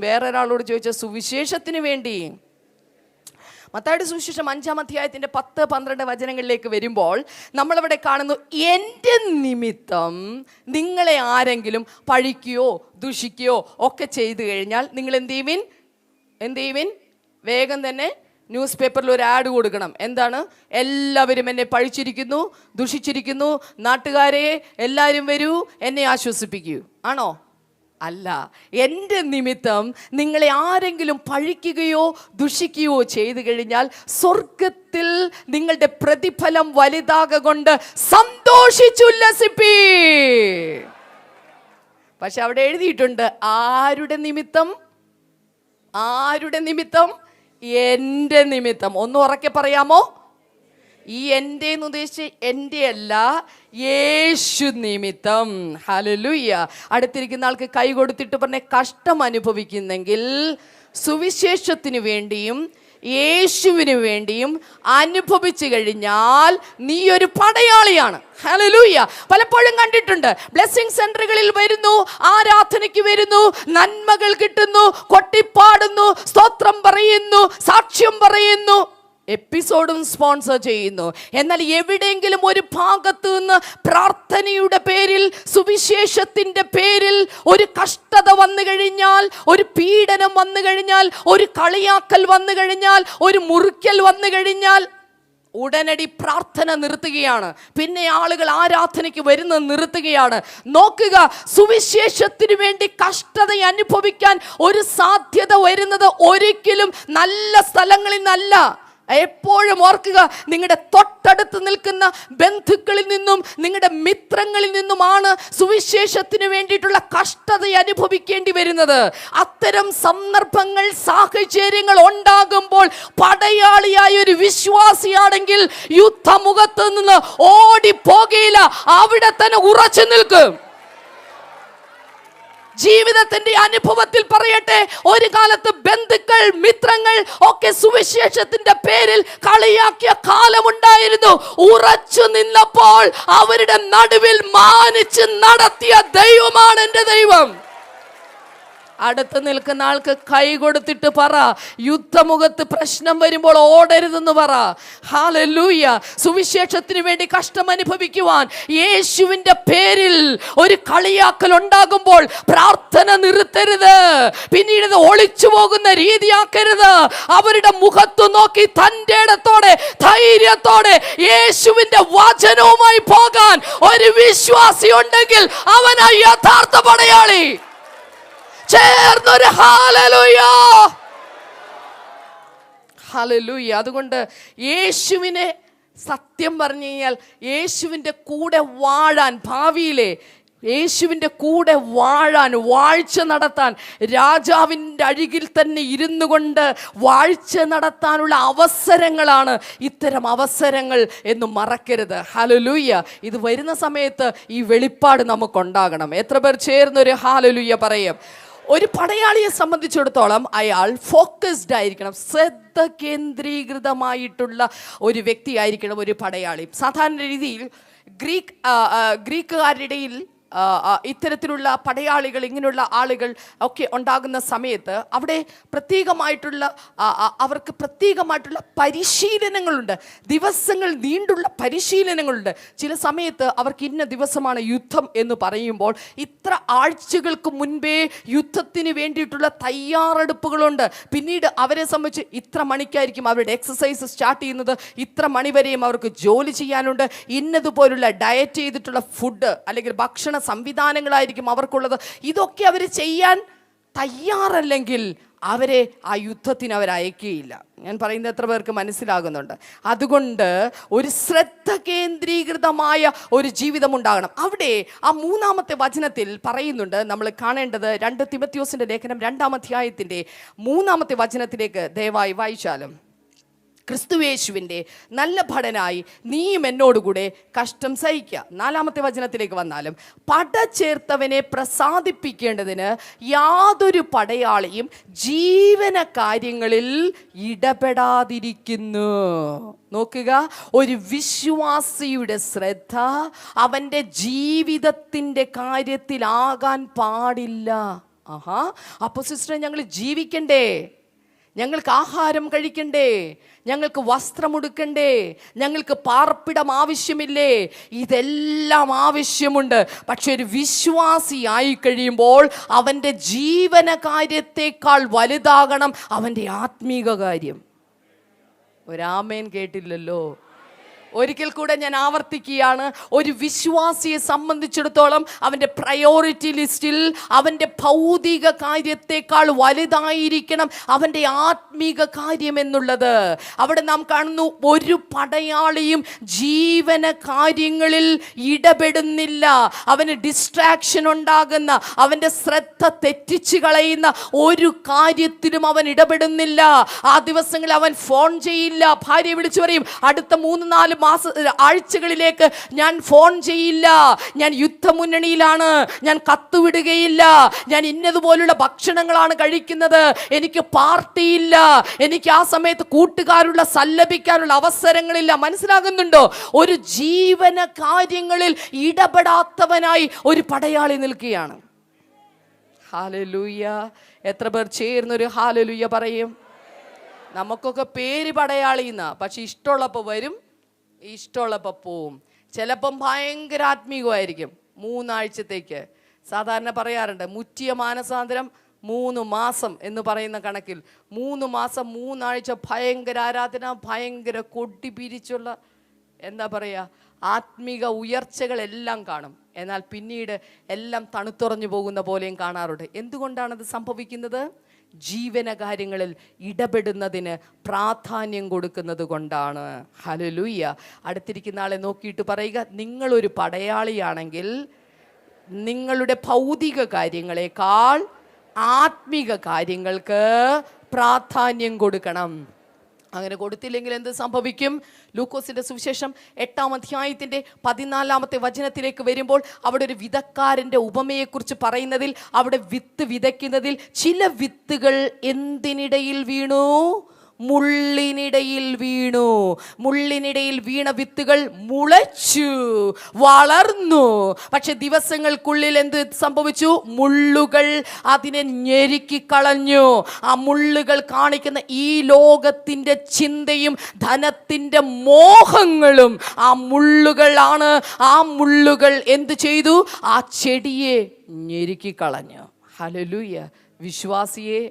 വേറൊരാളോട് ചോദിച്ച, സുവിശേഷത്തിന് വേണ്ടി. മത്തായിയുടെ സുവിശേഷം 5-ാം അധ്യായത്തിന്റെ 10-12 വചനങ്ങളിലേക്ക് വരുമ്പോൾ നമ്മളവിടെ കാണുന്നു, എൻ്റെ നിമിത്തം നിങ്ങളെ ആരെങ്കിലും പഴിക്കുകയോ ദുഷിക്കുകയോ ഒക്കെ ചെയ്തു കഴിഞ്ഞാൽ നിങ്ങൾ എന്ത് ചെയ്യുവിൻ? വേഗം തന്നെ ന്യൂസ് പേപ്പറിൽ ഒരു ആഡ് കൊടുക്കണം. എന്താണ്? എല്ലാവരും എന്നെ പഴിച്ചിരിക്കുന്നു, ദുഷിച്ചിരിക്കുന്നു, നാട്ടുകാരെ എല്ലാവരും വരൂ, എന്നെ ആശ്വസിപ്പിക്കൂ. ആണോ? അല്ല. എൻ്റെ നിമിത്തം നിങ്ങളെ ആരെങ്കിലും പഴിക്കുകയോ ദുഷിക്കുകയോ ചെയ്തു കഴിഞ്ഞാൽ സ്വർഗത്തിൽ നിങ്ങളുടെ പ്രതിഫലം വലുതാകൊണ്ട് സന്തോഷിച്ചുല്ലസിപ്പീ. പക്ഷെ അവിടെ എഴുതിയിട്ടുണ്ട്, ആരുടെ നിമിത്തം? എൻ്റെ നിമിത്തം. ഒന്ന് ഉറക്കെ പറയാമോ? ഈ എൻ്റെ എന്ന് ഉദ്ദേശിച്ച് എൻ്റെ അല്ല, യേശു നിമിത്തം. ഹല്ലേലൂയ. അടുത്തിരിക്കുന്ന ആൾക്ക് കൈ കൊടുത്തിട്ട് പറഞ്ഞ, കഷ്ടം അനുഭവിക്കുന്നെങ്കിൽ സുവിശേഷത്തിന് വേണ്ടിയും യേശുവിന് വേണ്ടിയും അനുഭവിച്ചു കഴിഞ്ഞാൽ നീ ഒരു പടയാളിയാണ്. ഹല്ലേലൂയ. പലപ്പോഴും കണ്ടിട്ടുണ്ട്, ബ്ലെസ്സിംഗ് സെന്ററുകളിൽ വരുന്നു, ആരാധനയ്ക്ക് വരുന്നു, നന്മകൾ കിട്ടുന്നു, കൊട്ടിപ്പാടുന്നു, സ്തോത്രം പറയുന്നു, സാക്ഷ്യം പറയുന്നു, എപ്പിസോഡും സ്പോൺസർ ചെയ്യുന്നു. എന്നാൽ എവിടെയെങ്കിലും ഒരു ഭാഗത്ത് നിന്ന് പ്രാർത്ഥനയുടെ പേരിൽ, സുവിശേഷത്തിൻ്റെ പേരിൽ ഒരു കഷ്ടത വന്നു കഴിഞ്ഞാൽ, ഒരു പീഡനം വന്നു കഴിഞ്ഞാൽ, ഒരു കളിയാക്കൽ വന്നു കഴിഞ്ഞാൽ, ഒരു മുറിക്കൽ വന്നു കഴിഞ്ഞാൽ ഉടനടി പ്രാർത്ഥന നിർത്തുകയാണ്. പിന്നെ ആളുകൾ ആരാധനയ്ക്ക് വരുന്നത് നിർത്തുകയാണ്. നോക്കുക, സുവിശേഷത്തിന് വേണ്ടി കഷ്ടത അനുഭവിക്കാൻ ഒരു സാധ്യത വരുന്നത് ഒരിക്കലും നല്ല സ്ഥലങ്ങളിൽ നിന്നല്ല. എപ്പോഴും ഓർക്കുക, നിങ്ങളുടെ തൊട്ടടുത്ത് നിൽക്കുന്ന ബന്ധുക്കളിൽ നിന്നും നിങ്ങളുടെ മിത്രങ്ങളിൽ നിന്നുമാണ് സുവിശേഷത്തിന് വേണ്ടിയിട്ടുള്ള കഷ്ടത അനുഭവിക്കേണ്ടി വരുന്നത്. അത്തരം സന്ദർഭങ്ങൾ, സാഹചര്യങ്ങൾ ഉണ്ടാകുമ്പോൾ പടയാളിയായ ഒരു വിശ്വാസിയാണെങ്കിൽ യുദ്ധമുഖത്ത് നിന്ന് ഓടിപ്പോകയില്ല, അവിടെ തന്നെ ഉറച്ചു നിൽക്കും. ജീവിതത്തിന്റെ അനുഭവത്തിൽ പറയട്ടെ, ഒരു കാലത്ത് ബന്ധുക്കൾ, മിത്രങ്ങൾ ഒക്കെ സുവിശേഷത്തിന്റെ പേരിൽ കളിയാക്കിയ കാലമുണ്ടായിരുന്നു. ഉറച്ചു നിന്നപ്പോൾ അവരുടെ നടുവിൽ മാനിച്ച് നടത്തിയ ദൈവമാണ് എൻ്റെ ദൈവം. അടുത്ത് നിൽക്കുന്ന ആൾക്ക് കൈ കൊടുത്തിട്ട് പറ, യുദ്ധമുഖത്ത് പ്രശ്നം വരുമ്പോൾ ഓടരുതെന്ന് പറ. ഹല്ലേലൂയ. സുവിശേഷത്തിന് വേണ്ടി കഷ്ടം അനുഭവിക്കുവാൻ, യേശുവിൻ്റെ പേരിൽ ഒരു കളിയാക്കൽ ഉണ്ടാകുമ്പോൾ പ്രാർത്ഥന നിർത്തരുത്. പിന്നീട് ഇത് ഒളിച്ചു പോകുന്ന രീതിയാക്കരുത്. അവരുടെ മുഖത്ത് നോക്കി തൻ്റെ ഇടത്തോടെ, ധൈര്യത്തോടെ യേശുവിൻ്റെ വചനവുമായി പോകാൻ ഒരു വിശ്വാസി ഉണ്ടെങ്കിൽ അവനാ യഥാർത്ഥ പടയാളി. ചേർന്നൊരു ഹല്ലേലൂയ. ഹല്ലേലൂയ. അതുകൊണ്ട് യേശുവിനെ സത്യം പറഞ്ഞു കഴിഞ്ഞാൽ യേശുവിൻ്റെ കൂടെ വാഴാൻ, ഭാവിയിലെ യേശുവിൻ്റെ കൂടെ വാഴാൻ, വാഴ്ച നടത്താൻ, രാജാവിൻ്റെ അരികിൽ തന്നെ ഇരുന്നു കൊണ്ട് വാഴ്ച നടത്താനുള്ള അവസരങ്ങളാണ് ഇത്തരം അവസരങ്ങൾ എന്ന് മറക്കരുത്. ഹല്ലേലൂയ. ഇത് വരുന്ന സമയത്ത് ഈ വെളിപ്പാട് നമുക്കുണ്ടാകണം. എത്ര പേർ ചേർന്നൊരു ഹല്ലേലൂയ പറയും? ഒരു പടയാളിയെ സംബന്ധിച്ചിടത്തോളം അയാൾ ഫോക്കസ്ഡ് ആയിരിക്കണം, ശ്രദ്ധ കേന്ദ്രീകൃതമായിട്ടുള്ള ഒരു വ്യക്തിയായിരിക്കണം ഒരു പടയാളി. സാധാരണ രീതിയിൽ ഗ്രീക്കുകാരുടെ ഇടയിൽ ഇത്തരത്തിലുള്ള പടയാളികൾ, ഇങ്ങനെയുള്ള ആളുകൾ ഒക്കെ ഉണ്ടാകുന്ന സമയത്ത് അവിടെ പ്രത്യേകമായിട്ടുള്ള അവർക്ക് പ്രത്യേകമായിട്ടുള്ള പരിശീലനങ്ങളുണ്ട്. ദിവസങ്ങൾ നീണ്ടുള്ള പരിശീലനങ്ങളുണ്ട്. ചില സമയത്ത് അവർക്ക് ഇന്ന ദിവസമാണ് യുദ്ധം എന്ന് പറയുമ്പോൾ ഇത്ര ആഴ്ചകൾക്ക് മുൻപേ യുദ്ധത്തിന് വേണ്ടിയിട്ടുള്ള തയ്യാറെടുപ്പുകളുണ്ട്. പിന്നീട് അവരെ സംബന്ധിച്ച് ഇത്ര മണിക്കായിരിക്കും അവരുടെ എക്സസൈസ് സ്റ്റാർട്ട് ചെയ്യുന്നത്, ഇത്ര മണി വരെയും അവർക്ക് ജോലി ചെയ്യാനുണ്ട്, ഇന്നതുപോലുള്ള ഡയറ്റ് ചെയ്തിട്ടുള്ള ഫുഡ് അല്ലെങ്കിൽ ഭക്ഷണ സംവിധാനങ്ങളായിരിക്കും അവർക്കുള്ളത്. ഇതൊക്കെ അവർ ചെയ്യാൻ തയ്യാറല്ലെങ്കിൽ അവരെ ആ യുദ്ധത്തിന് അവരയക്കുകയില്ല. ഞാൻ പറയുന്നത് എത്ര പേർക്ക് മനസ്സിലാകുന്നുണ്ട്? അതുകൊണ്ട് ഒരു ശ്രദ്ധ കേന്ദ്രീകൃതമായ ഒരു ജീവിതം ഉണ്ടാകണം. അവിടെ ആ 3-ാമത്തെ വചനത്തിൽ പറയുന്നുണ്ട്, നമ്മൾ കാണേണ്ടത് 2 തിമോഥെയോസിന്റെ ലേഖനം 2-ാം അധ്യായത്തിന്റെ 3-ാമത്തെ വചനത്തിലേക്ക് ദയവായി വായിച്ചാലും, ക്രിസ്തുയേശുവിൻ്റെ നല്ല ഭടനായി നീയും എന്നോടുകൂടെ കഷ്ടം സഹിക്കുക. 4-ാമത്തെ വചനത്തിലേക്ക് വന്നാലും, പട ചേർത്തവനെ പ്രസാദിപ്പിക്കേണ്ടതിന് യാതൊരു പടയാളിയും ജീവന കാര്യങ്ങളിൽ ഇടപെടാതിരിക്കുന്നു. നോക്കുക, ഒരു വിശ്വാസിയുടെ ശ്രദ്ധ അവൻ്റെ ജീവിതത്തിൻ്റെ കാര്യത്തിലാകാൻ പാടില്ല. അപ്പോൾ സിസ്റ്ററെ, ഞങ്ങൾ ജീവിക്കണ്ടേ? ഞങ്ങൾക്ക് ആഹാരം കഴിക്കണ്ടേ? ഞങ്ങൾക്ക് വസ്ത്രമുടുക്കണ്ടേ? ഞങ്ങൾക്ക് പാർപ്പിടം ആവശ്യമില്ലേ? ഇതെല്ലാം ആവശ്യമുണ്ട്. പക്ഷെ ഒരു വിശ്വാസി ആയി കഴിയുമ്പോൾ അവൻ്റെ ജീവന കാര്യത്തേക്കാൾ വലുതാകണം അവൻ്റെ ആത്മീക കാര്യം. ഒരാമേൻ കേട്ടില്ലല്ലോ. ഒരിക്കൽ കൂടെ ഞാൻ ആവർത്തിക്കുകയാണ്, ഒരു വിശ്വാസിയെ സംബന്ധിച്ചിടത്തോളം അവൻ്റെ പ്രയോറിറ്റി ലിസ്റ്റിൽ അവൻ്റെ ഭൗതിക കാര്യത്തേക്കാൾ വലുതായിരിക്കണം അവൻ്റെ ആത്മീക കാര്യം എന്നുള്ളത്. അവിടെ നാം കാണുന്നു, ഒരു പടയാളിയും ജീവന കാര്യങ്ങളിൽ ഇടപെടുന്നില്ല. അവന് ഡിസ്ട്രാക്ഷൻ ഉണ്ടാകുന്ന, അവൻ്റെ ശ്രദ്ധ തെറ്റിച്ച് കളയുന്ന ഒരു കാര്യത്തിലും അവൻ ഇടപെടുന്നില്ല. ആ ദിവസങ്ങളിൽ അവൻ ഫോൺ ചെയ്യില്ല. ഭാര്യ വിളിച്ചു പറയും, അടുത്ത 3-4 ആഴ്ചകളിലേക്ക് ഞാൻ ഫോൺ ചെയ്യില്ല, ഞാൻ യുദ്ധമുന്നണിയിലാണ്, ഞാൻ കത്തുവിടുകയില്ല, ഞാൻ ഇന്നതുപോലുള്ള ഭക്ഷണങ്ങളാണ് കഴിക്കുന്നത്, എനിക്ക് പാർട്ടിയില്ല, എനിക്ക് ആ സമയത്ത് കൂട്ടുകാരുള്ള സല്ലപിക്കാനുള്ള അവസരങ്ങളില്ല. മനസ്സിലാകുന്നുണ്ടോ? ഒരു ജീവന കാര്യങ്ങളിൽ ഇടപെടാത്തവനായി ഒരു പടയാളി നിൽക്കുകയാണ്. ഹല്ലേലൂയ. എത്ര പേർ ചേർന്നൊരു ഹല്ലേലൂയ പറയും? നമുക്കൊക്കെ പേര് പടയാളിന്നാ, പക്ഷെ ഇഷ്ടമുള്ളപ്പോൾ വരും, ഇഷ്ടമുള്ളപ്പോൾ പോവും. ചിലപ്പം ഭയങ്കര ആത്മീകമായിരിക്കും 3 ആഴ്ചത്തേക്ക്. സാധാരണ പറയാറുണ്ട്, മുറ്റിയ മാനസാന്തരം 3 മാസം എന്ന് പറയുന്ന കണക്കിൽ 3 മാസം 3 ആഴ്ച ഭയങ്കര ആരാധന, ഭയങ്കര കൊട്ടി പിരിച്ചുള്ള എന്താ പറയുക, ആത്മീക ഉയർച്ചകളെല്ലാം കാണും. എന്നാൽ പിന്നീട് എല്ലാം തണുത്തുറഞ്ഞു പോകുന്ന പോലെയും കാണാറുണ്ട്. എന്തുകൊണ്ടാണത് സംഭവിക്കുന്നത്? ജീവന കാര്യങ്ങളിൽ ഇടപെടുന്നതിന് പ്രാധാന്യം കൊടുക്കുന്നത് കൊണ്ടാണ്. ഹല്ലേലൂയ. അടുത്തിരിക്കുന്ന ആളെ നോക്കിയിട്ട് പറയുക, നിങ്ങളൊരു പടയാളിയാണെങ്കിൽ നിങ്ങളുടെ ഭൗതിക കാര്യങ്ങളെക്കാൾ ആത്മീക കാര്യങ്ങൾക്ക് പ്രാധാന്യം കൊടുക്കണം. അങ്ങനെ കൊടുത്തില്ലെങ്കിൽ എന്ത് സംഭവിക്കും? ലൂക്കോസിന്റെ സുവിശേഷം 8-ാം അധ്യായത്തിന്റെ 14-ാമത്തെ വചനത്തിലേക്ക് വരുമ്പോൾ അവിടെ ഒരു വിതക്കാരൻ്റെ ഉപമയെക്കുറിച്ച് പറയുന്നതിൽ, അവിടെ വിത്ത് വിതയ്ക്കുന്നതിൽ ചില വിത്തുകൾ എന്തിനിടയിൽ വീണു? മുള്ളിനിടയിൽ വീണു. മുള്ളിനിടയിൽ വീണ വിത്തുകൾ മുളച്ചു, വളർന്നു. പക്ഷെ ദിവസങ്ങൾക്കുള്ളിൽ എന്ത് സംഭവിച്ചു? മുള്ളുകൾ അതിനെ ഞെരുക്കിക്കളഞ്ഞു. ആ മുള്ളുകൾ കാണിക്കുന്ന ഈ ലോകത്തിൻ്റെ ചിന്തയും ധനത്തിൻ്റെ മോഹങ്ങളും ആ മുള്ളുകളാണ്. ആ മുള്ളുകൾ എന്ത് ചെയ്തു? ആ ചെടിയെ ഞെരുക്കിക്കളഞ്ഞു. ഹല്ലേലൂയ. വിശ്വാസിയെ,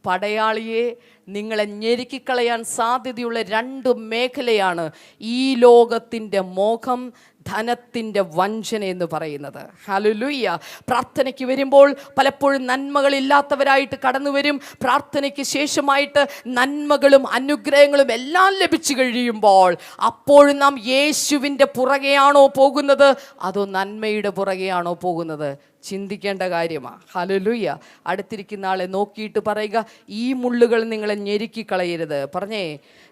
പടയാളിയെ, നിങ്ങളെ ഞെരുക്കിക്കളയാൻ സാധ്യതയുള്ള 2 മേഖലയാണ് ഈ ലോകത്തിൻ്റെ മോഹം, ധനത്തിൻ്റെ വഞ്ചന എന്ന് പറയുന്നത്. ഹല്ലേലൂയ. പ്രാർത്ഥനയ്ക്ക് വരുമ്പോൾ പലപ്പോഴും നന്മകളില്ലാത്തവരായിട്ട് കടന്നു വരും. പ്രാർത്ഥനയ്ക്ക് ശേഷമായിട്ട് നന്മകളും അനുഗ്രഹങ്ങളും എല്ലാം ലഭിച്ചു കഴിയുമ്പോൾ അപ്പോഴും നാം യേശുവിൻ്റെ പുറകെയാണോ പോകുന്നത്, അതോ നന്മയുടെ പുറകെയാണോ പോകുന്നത്? ചിന്തിക്കേണ്ട കാര്യമാണ്. ഹല്ലേലൂയ. അടുത്തിരിക്കുന്ന ആളെ നോക്കിയിട്ട് പറയുക, ഈ മുള്ളുകൾ നിങ്ങളെ ഞെരുക്കിക്കളയരുത്. പറഞ്ഞേ,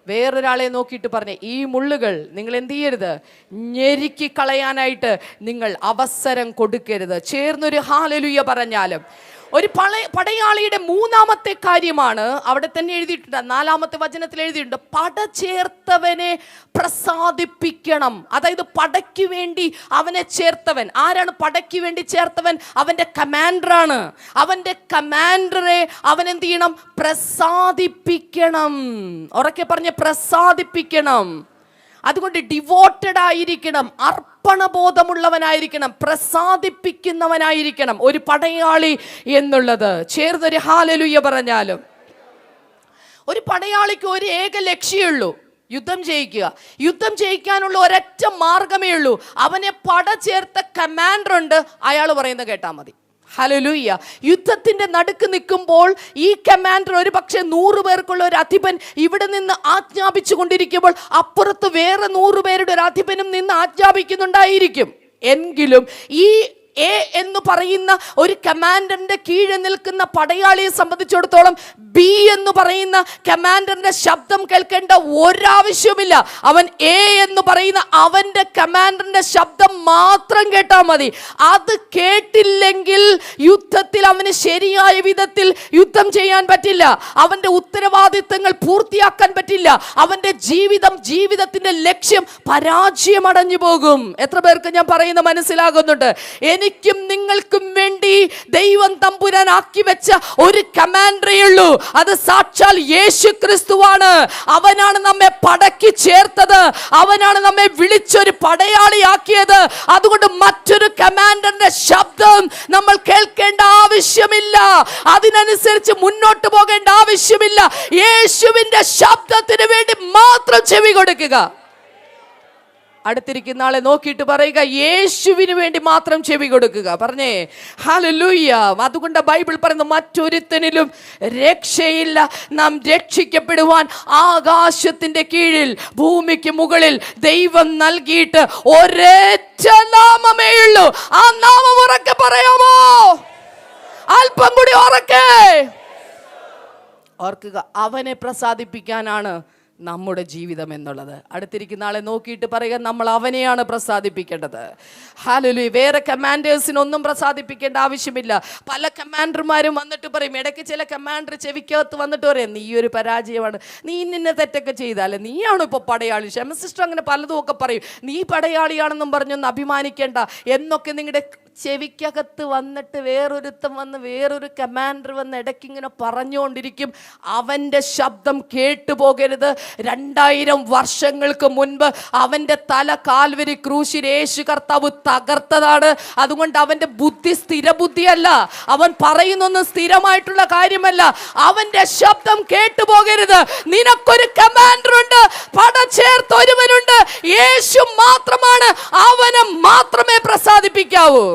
വേറൊരാളെ നോക്കിയിട്ട് പറഞ്ഞേ, ഈ മുള്ളുകൾ നിങ്ങൾ എന്ത് ചെയ്യരുത്? ഞെരുക്കിക്കളയാനായിട്ട് നിങ്ങൾ അവസരം കൊടുക്കരുത്. ചേർന്നൊരു ഹല്ലേലൂയ പറഞ്ഞാലും. ഒരു പടയാളിയുടെ 3-ാമത്തെ കാര്യമാണ് അവിടെ തന്നെ എഴുതിയിട്ടുണ്ട്. 4-ാമത്തെ വചനത്തിൽ എഴുതിയിട്ടുണ്ട്, പട ചേർത്തവനെ പ്രസാദിപ്പിക്കണം. അതായത് പടയ്ക്ക് വേണ്ടി അവനെ ചേർത്തവൻ. ആരാണ് പടയ്ക്ക് വേണ്ടി ചേർത്തവൻ? അവൻ്റെ കമാൻഡറാണ്. അവൻ്റെ കമാൻഡറെ അവൻ എന്ത് ചെയ്യണം? പ്രസാദിപ്പിക്കണം. ഉറക്കെ പറഞ്ഞ് പ്രസാദിപ്പിക്കണം. അതുകൊണ്ട് ഡിവോട്ടഡ് ആയിരിക്കണം, അർപ്പണബോധമുള്ളവനായിരിക്കണം, പ്രസാദിപ്പിക്കുന്നവനായിരിക്കണം ഒരു പടയാളി എന്നുള്ളത്. ചേർന്നൊരു ഹല്ലേലൂയ പറഞ്ഞാലും. ഒരു പടയാളിക്ക് ഒരു ഏക ലക്ഷ്യമുള്ളൂ, യുദ്ധം ജയിക്കുക. യുദ്ധം ജയിക്കാനുള്ള ഒരൊറ്റ മാർഗമേ ഉള്ളൂ. അവനെ പട ചേർത്ത കമാൻഡർ ഉണ്ട്, അയാൾ പറയുന്നത് കേട്ടാൽ മതി. ഹല്ലേലൂയ. യുദ്ധത്തിന്റെ നടുക്ക് നിൽക്കുമ്പോൾ ഈ കമാൻഡർ ഒരു പക്ഷേ 100 പേർക്കുള്ള ഒരു അധിപൻ ഇവിടെ നിന്ന് ആജ്ഞാപിച്ചു കൊണ്ടിരിക്കുമ്പോൾ അപ്പുറത്ത് വേറെ 100 പേരുടെ ഒരു അധിപനും നിന്ന് ആജ്ഞാപിക്കുന്നുണ്ടായിരിക്കും. എങ്കിലും ഈ എ എന്ന് പറയുന്ന ഒരു കമാൻഡറിന്റെ കീഴിൽ നിൽക്കുന്ന പടയാളിയെ സംബന്ധിച്ചിടത്തോളം ബി എന്ന് പറയുന്ന കമാൻഡറിന്റെ ശബ്ദം കേൾക്കേണ്ട ഒരാവശ്യവുമില്ല. അവൻ എ എന്ന് പറയുന്ന അവന്റെ കമാൻഡറിന്റെ ശബ്ദം മാത്രം കേട്ടാൽ മതി. അത് കേട്ടില്ലെങ്കിൽ യുദ്ധത്തിൽ അവന് ശരിയായ വിധത്തിൽ യുദ്ധം ചെയ്യാൻ പറ്റില്ല. അവന്റെ ഉത്തരവാദിത്തങ്ങൾ പൂർത്തിയാക്കാൻ പറ്റില്ല. അവന്റെ ജീവിതത്തിന്റെ ലക്ഷ്യം പരാജയമടഞ്ഞു പോകും. എത്ര പേർക്ക് ഞാൻ പറയുന്ന മനസ്സിലാകുന്നുണ്ട്? എനിക്കും നിങ്ങൾക്കും വേണ്ടി ദൈവം തമ്പുരാൻ ആക്കി വെച്ച ഒരു കമാൻഡറേ ഉള്ളൂ. അത് സാക്ഷാൽ യേശു ക്രിസ്തുവാണ്. അവനാണ് നമ്മെ പടക്കി ചേർത്തത്. അവനാണ് നമ്മെ വിളിച്ചൊരു പടയാളിയാക്കിയത്. അതുകൊണ്ട് മറ്റൊരു കമാൻഡറിന്റെ ശബ്ദം നമ്മൾ കേൾക്കേണ്ട ആവശ്യമില്ല. അതിനനുസരിച്ച് മുന്നോട്ട് പോകേണ്ട ആവശ്യമില്ല. യേശുവിന്റെ ശബ്ദത്തിന് വേണ്ടി മാത്രം ചെവി കൊടുക്കുക. അടുത്തിരിക്കുന്ന ആളെ നോക്കിയിട്ട് പറയുക, യേശുവിന് വേണ്ടി മാത്രം ചെവി കൊടുക്കുക. പറഞ്ഞേ ഹല്ലേലൂയ. അതുകൊണ്ട് ബൈബിൾ പറയുന്നു, മറ്റൊരുത്തനിലും രക്ഷയില്ല. നാം രക്ഷിക്കപ്പെടുവാൻ ആകാശത്തിന്റെ കീഴിൽ ഭൂമിക്ക് മുകളിൽ ദൈവം നൽകിയിട്ട് ഒരൊറ്റ നാമമേ ഉള്ളൂ. ആ നാമം ഉറക്കെ പറയാമോ? അല്പം കൂടി ഉറക്കെ ഓർക്കുക. അവനെ പ്രസാദിപ്പിക്കാനാണ് നമ്മുടെ ജീവിതം എന്നുള്ളത്. അടുത്തിരിക്കുന്ന ആളെ നോക്കിയിട്ട് പറയുക, നമ്മൾ അവനെയാണ് പ്രസാദിപ്പിക്കേണ്ടത്. ഹല്ലേലൂയ. വേറെ കമാൻഡേഴ്സിനൊന്നും പ്രസാദിപ്പിക്കേണ്ട ആവശ്യമില്ല. പല കമാൻഡർമാരും വന്നിട്ട് പറയും, ഇടയ്ക്ക് ചില കമാൻഡർ ചെവിക്കകത്ത് വന്നിട്ട് പറയും, നീ ഒരു പരാജയമാണ്, നീ ഇന്ന തെറ്റൊക്കെ ചെയ്താലേ, നീയാണ് ഇപ്പോൾ പടയാളി. ക്ഷമ സിസ്റ്റർ അങ്ങനെ പലതും ഒക്കെ പറയും. നീ പടയാളിയാണെന്നും പറഞ്ഞൊന്ന് അഭിമാനിക്കേണ്ട എന്നൊക്കെ നിങ്ങളുടെ ചെവിക്കകത്ത് വന്നിട്ട് വേറൊരുത്തം വന്ന് വേറൊരു കമാൻഡർ വന്ന് ഇടയ്ക്കിങ്ങനെ പറഞ്ഞുകൊണ്ടിരിക്കും. അവൻ്റെ ശബ്ദം കേട്ടുപോകരുത്. 2000 വർഷങ്ങൾക്ക് മുൻപ് അവൻ്റെ തല കാൽവരി ക്രൂശിൽ യേശു കർത്താവ് തകർത്തതാണ്. അതുകൊണ്ട് അവൻ്റെ ബുദ്ധി സ്ഥിരബുദ്ധിയല്ല. അവൻ പറയുന്നൊന്നും സ്ഥിരമായിട്ടുള്ള കാര്യമല്ല. അവൻ്റെ ശബ്ദം കേട്ടുപോകരുത്. നിനക്കൊരു കമാൻഡർ ഉണ്ട്, പടചേർത്തൊരുവനുണ്ട്. യേശു മാത്രമാണ്. അവനെ മാത്രമേ പ്രസാദിപ്പിക്കാവൂ.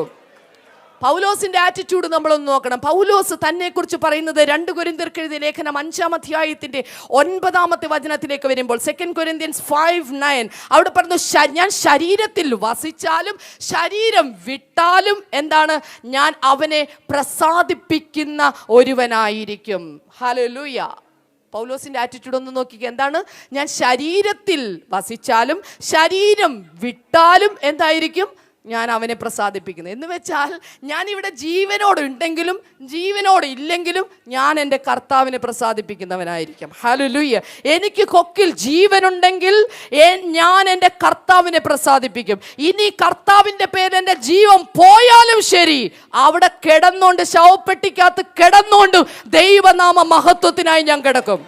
പൗലോസിന്റെ ആറ്റിറ്റ്യൂഡ് നമ്മളൊന്ന് നോക്കണം. പൗലോസ് തന്നെ കുറിച്ച് പറയുന്നത് 2 കൊരിന്ത്യർക്ക് എഴുതിയ ലേഖനം 5-ാം അധ്യായത്തിന്റെ 9-ാമത്തെ വചനത്തിലേക്ക് വരുമ്പോൾ 2 Corinthians 5:9 അവിടെ പറഞ്ഞു, ഞാൻ ശരീരത്തിൽ വസിച്ചാലും ശരീരം വിട്ടാലും എന്താണ്, ഞാൻ അവനെ പ്രസാദിപ്പിക്കുന്ന ഒരുവനായിരിക്കും. ഹല്ലേലൂയ. പൗലോസിന്റെ ആറ്റിറ്റ്യൂഡ് ഒന്ന് നോക്കിക്കുക. എന്താണ്? ഞാൻ ശരീരത്തിൽ വസിച്ചാലും ശരീരം വിട്ടാലും എന്തായിരിക്കും? ഞാൻ അവനെ പ്രസാദിപ്പിക്കുന്നത്. എന്ന് വെച്ചാൽ ഞാനിവിടെ ജീവനോട് ഉണ്ടെങ്കിലും ജീവനോട് ഇല്ലെങ്കിലും ഞാൻ എൻ്റെ കർത്താവിനെ പ്രസാദിപ്പിക്കുന്നവനായിരിക്കും. ഹല്ലേലൂയ. എനിക്ക് കൊക്കിൽ ജീവനുണ്ടെങ്കിൽ ഞാൻ എൻ്റെ കർത്താവിനെ പ്രസാദിപ്പിക്കും. ഇനി കർത്താവിൻ്റെ പേരിൽ എൻ്റെ ജീവൻ പോയാലും ശരി, അവിടെ കിടന്നുകൊണ്ട് ശവപ്പെട്ടിക്കകത്ത് കിടന്നുകൊണ്ടും ദൈവനാമ മഹത്വത്തിനായി ഞാൻ കിടക്കും.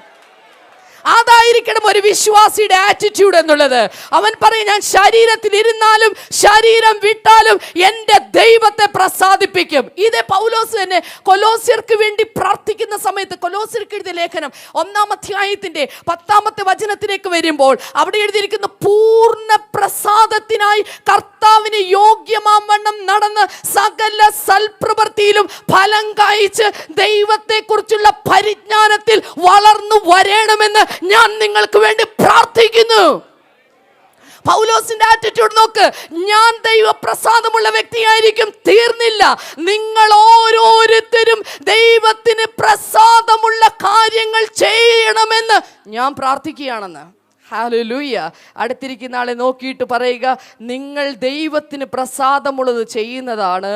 അതായിരിക്കണം ഒരു വിശ്വാസിയുടെ ആറ്റിറ്റ്യൂഡ് എന്നുള്ളത്. അവൻ പറയും, ഞാൻ ശരീരത്തിൽ ഇരുന്നാലും ശരീരം വിട്ടാലും എൻ്റെ ദൈവത്തെ പ്രസാദിപ്പിക്കും. ഇതേ പൗലോസ് തന്നെ കൊലോസ്യർക്ക് വേണ്ടി പ്രാർത്ഥിക്കുന്ന സമയത്ത് കൊലോസ്യർക്ക് എഴുതിയ ലേഖനം 1-ാം അധ്യായത്തിന്റെ 10-ാമത്തെ വചനത്തിലേക്ക് വരുമ്പോൾ അവിടെ എഴുതിയിരിക്കുന്ന, പൂർണ്ണ പ്രസാദത്തിനായി കർത്താവിന് യോഗ്യമാവണ്ണം നടന്ന് സകല സൽപ്രവൃത്തിയിലും ഫലം കായ്ച്ച് ദൈവത്തെ കുറിച്ചുള്ള പരിജ്ഞാനത്തിൽ വളർന്നു വരണമെന്ന് ഞാൻ നിങ്ങൾക്ക് വേണ്ടി പ്രാർത്ഥിക്കുന്നു. പൗലോസിന്റെ ആറ്റിറ്റ്യൂഡ് നോക്ക്. ഞാൻ ദൈവപ്രസാദമുള്ള വ്യക്തിയായിരിക്കും. തീർന്നില്ല, നിങ്ങൾ ഓരോരുത്തരും ദൈവത്തിന് പ്രസാദമുള്ള കാര്യങ്ങൾ ചെയ്യണമെന്ന് ഞാൻ പ്രാർത്ഥിക്കുകയാണെന്ന്. ഹല്ലേലൂയ. അടുത്തിരിക്കുന്ന ആളെ നോക്കിയിട്ട് പറയുക, നിങ്ങൾ ദൈവത്തിന് പ്രസാദമുള്ളത് ചെയ്യുന്നതാണ്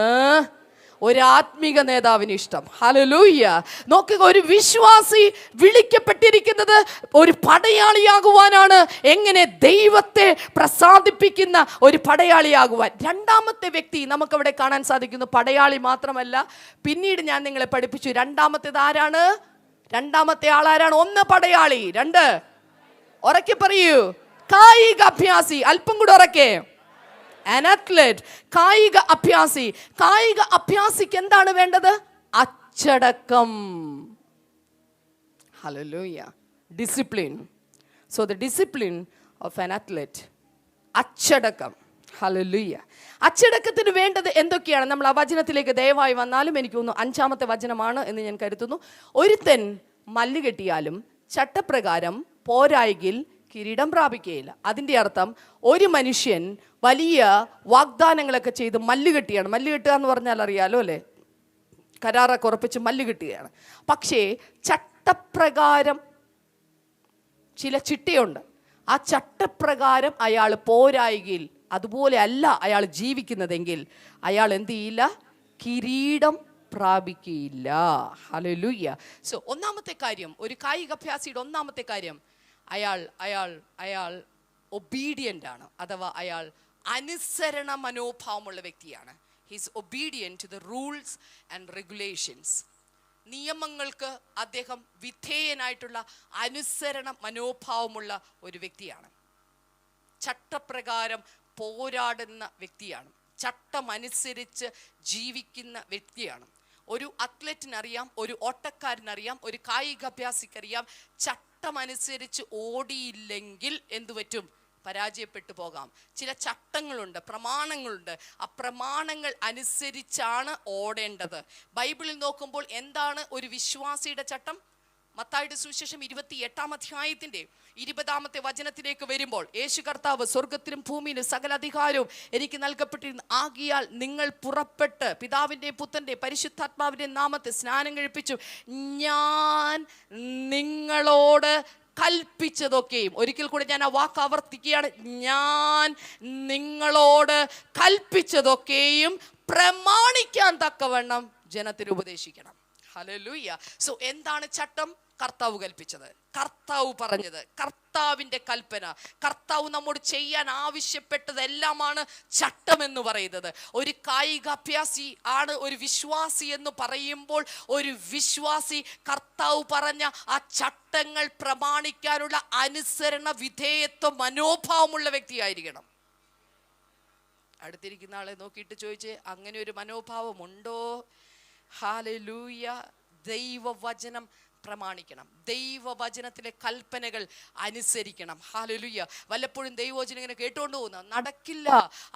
ഒരു ആത്മീക നേതാവിന് ഇഷ്ടം. ഹല്ലേലൂയ. നോക്കുക, ഒരു വിശ്വാസി വിളിക്കപ്പെട്ടിരിക്കുന്നത് ഒരു പടയാളിയാകുവാനാണ്. എങ്ങനെ? ദൈവത്തെ പ്രസാദിപ്പിക്കുന്ന ഒരു പടയാളിയാകുവാൻ. 2-ാമത്തെ വ്യക്തി നമുക്കവിടെ കാണാൻ സാധിക്കുന്നു. പടയാളി മാത്രമല്ല, പിന്നീട് ഞാൻ നിങ്ങളെ പഠിപ്പിച്ചു. 2-ാമത്തേത് ആരാണ്? 2-ാമത്തെ ആളാരാണ്? 1 പടയാളി, 2 ഉറക്കെ പറയൂ, കായിക അഭ്യാസി. അല്പം കൂടെ ഉറക്കെ. An athlete, കായിക അഭ്യാസി. കായിക അഭ്യാസിക്ക് എന്താണ് വേണ്ടത്? അച്ചടക്കം. Hallelujah. Discipline. So the discipline of an athlete, അച്ചടക്കം. ഹല്ലേലൂയ. അച്ചടക്കത്തിന് വേണ്ടത് എന്തൊക്കെയാണ്? നമ്മൾ ആ വചനത്തിലേക്ക് ദയവായി വന്നാലും എനിക്ക് തോന്നുന്നു 5-ാമത്തെ വചനമാണ് എന്ന് ഞാൻ കരുതുന്നു. ഒരുത്തൻ മല്ല് കെട്ടിയാലും ചട്ടപ്രകാരം പോരായെങ്കിൽ കിരീടം പ്രാപിക്കുകയില്ല. അതിൻ്റെ അർത്ഥം ഒരു മനുഷ്യൻ വലിയ വാഗ്ദാനങ്ങളൊക്കെ ചെയ്ത് മല്ല് കെട്ടിയാണ്. മല്ല് കെട്ടുക എന്ന് പറഞ്ഞാൽ അറിയാലോ അല്ലേ, കരാറൊക്കെ ഉറപ്പിച്ച് മല്ല് കെട്ടുകയാണ്. പക്ഷേ ചട്ടപ്രകാരം ചില ചിട്ടയുണ്ട്. ആ ചട്ടപ്രകാരം അയാൾ പോരായെങ്കിൽ, അതുപോലെ അല്ല അയാൾ ജീവിക്കുന്നതെങ്കിൽ, അയാൾ എന്ത് ചെയ്യില്ല? കിരീടം പ്രാപിക്കുകയില്ല. ഹല്ലേലൂയ. സോ ഒന്നാമത്തെ കാര്യം, ഒരു കായികാഭ്യാസിയുടെ ഒന്നാമത്തെ കാര്യം, അയാൾ ഒബീഡിയൻ്റ് ആണ്, അഥവാ അയാൾ അനുസരണ മനോഭാവമുള്ള വ്യക്തിയാണ്. He's obedient to the rules and regulations. നിയമങ്ങൾക്ക് അദ്ദേഹം വിധേയനായിട്ടുള്ള അനുസരണ മനോഭാവമുള്ള ഒരു വ്യക്തിയാണ്. ചട്ടപ്രകാരം പോരാടുന്ന വ്യക്തിയാണ്. ചട്ടമനുസരിച്ച് ജീവിക്കുന്ന വ്യക്തിയാണ്. ഒരു അത്ലറ്റിനറിയാം, ഒരു ഓട്ടക്കാരനറിയാം, ഒരു കായികാഭ്യാസിക്കറിയാം, ചട്ടമനുസരിച്ച് ഓടിയില്ലെങ്കിൽ എന്തു പറ്റും? പരാജയപ്പെട്ടു പോകാം. ചില ചട്ടങ്ങളുണ്ട്, പ്രമാണങ്ങളുണ്ട്. ആ പ്രമാണങ്ങൾ അനുസരിച്ചാണ് ഓടേണ്ടത്. ബൈബിളിൽ നോക്കുമ്പോൾ എന്താണ് ഒരു വിശ്വാസിയുടെ ചട്ടം? മത്തായിയുടെ സുവിശേഷം 28-ാം അധ്യായത്തിന്റെ 20-ാമത്തെ വചനത്തിലേക്ക് വരുമ്പോൾ യേശു കർത്താവ്, സ്വർഗത്തിലും ഭൂമിയിലും സകല അധികാരവും എനിക്ക് നൽകപ്പെട്ടിരുന്നു, ആകിയാൽ നിങ്ങൾ പുറപ്പെട്ട് പിതാവിൻ്റെ പുത്രൻ്റെ പരിശുദ്ധാത്മാവിൻ്റെ നാമത്തെ സ്നാനം കഴിപ്പിച്ചു ഞാൻ നിങ്ങളോട് കൽപ്പിച്ചതൊക്കെയും. ഒരിക്കൽ കൂടെ ഞാൻ ആ വാക്ക് ആവർത്തിക്കുകയാണ്. ഞാൻ നിങ്ങളോട് കൽപ്പിച്ചതൊക്കെയും പ്രമാണിക്കാൻ തക്കവണ്ണം ജനത്തിന് ഉപദേശിക്കണം. ഹല്ലേലൂയ. സോ എന്താണ് ചട്ടം? കർത്താവ് കൽപ്പിച്ചത്, കർത്താവ് പറഞ്ഞത്, കർത്താവിൻ്റെ കൽപ്പന, കർത്താവ് നമ്മോട് ചെയ്യാൻ ആവശ്യപ്പെട്ടതെല്ലാമാണ് ചട്ടം എന്ന് പറയുന്നത്. ഒരു കായികാഭ്യാസി ആണ് ഒരു വിശ്വാസി എന്ന് പറയുമ്പോൾ, ഒരു വിശ്വാസി കർത്താവ് പറഞ്ഞ ആ ചട്ടങ്ങൾ പ്രമാണിക്കാനുള്ള അനുസരണ വിധേയത്വ മനോഭാവമുള്ള വ്യക്തിയായിരിക്കണം. അടുത്തിരിക്കുന്ന ആളെ നോക്കിയിട്ട് ചോദിച്ചേ, അങ്ങനെ ഒരു മനോഭാവമുണ്ടോ? ഹല്ലേലൂയ. ദൈവവചനം പ്രമാണിക്കണം, ദൈവവചനത്തിലെ കൽപ്പനകൾ അനുസരിക്കണം. ഹല്ലേലൂയ. വല്ലപ്പോഴും ദൈവവചനം ഇങ്ങനെ കേട്ടുകൊണ്ട് പോകുന്ന നടക്കില്ല,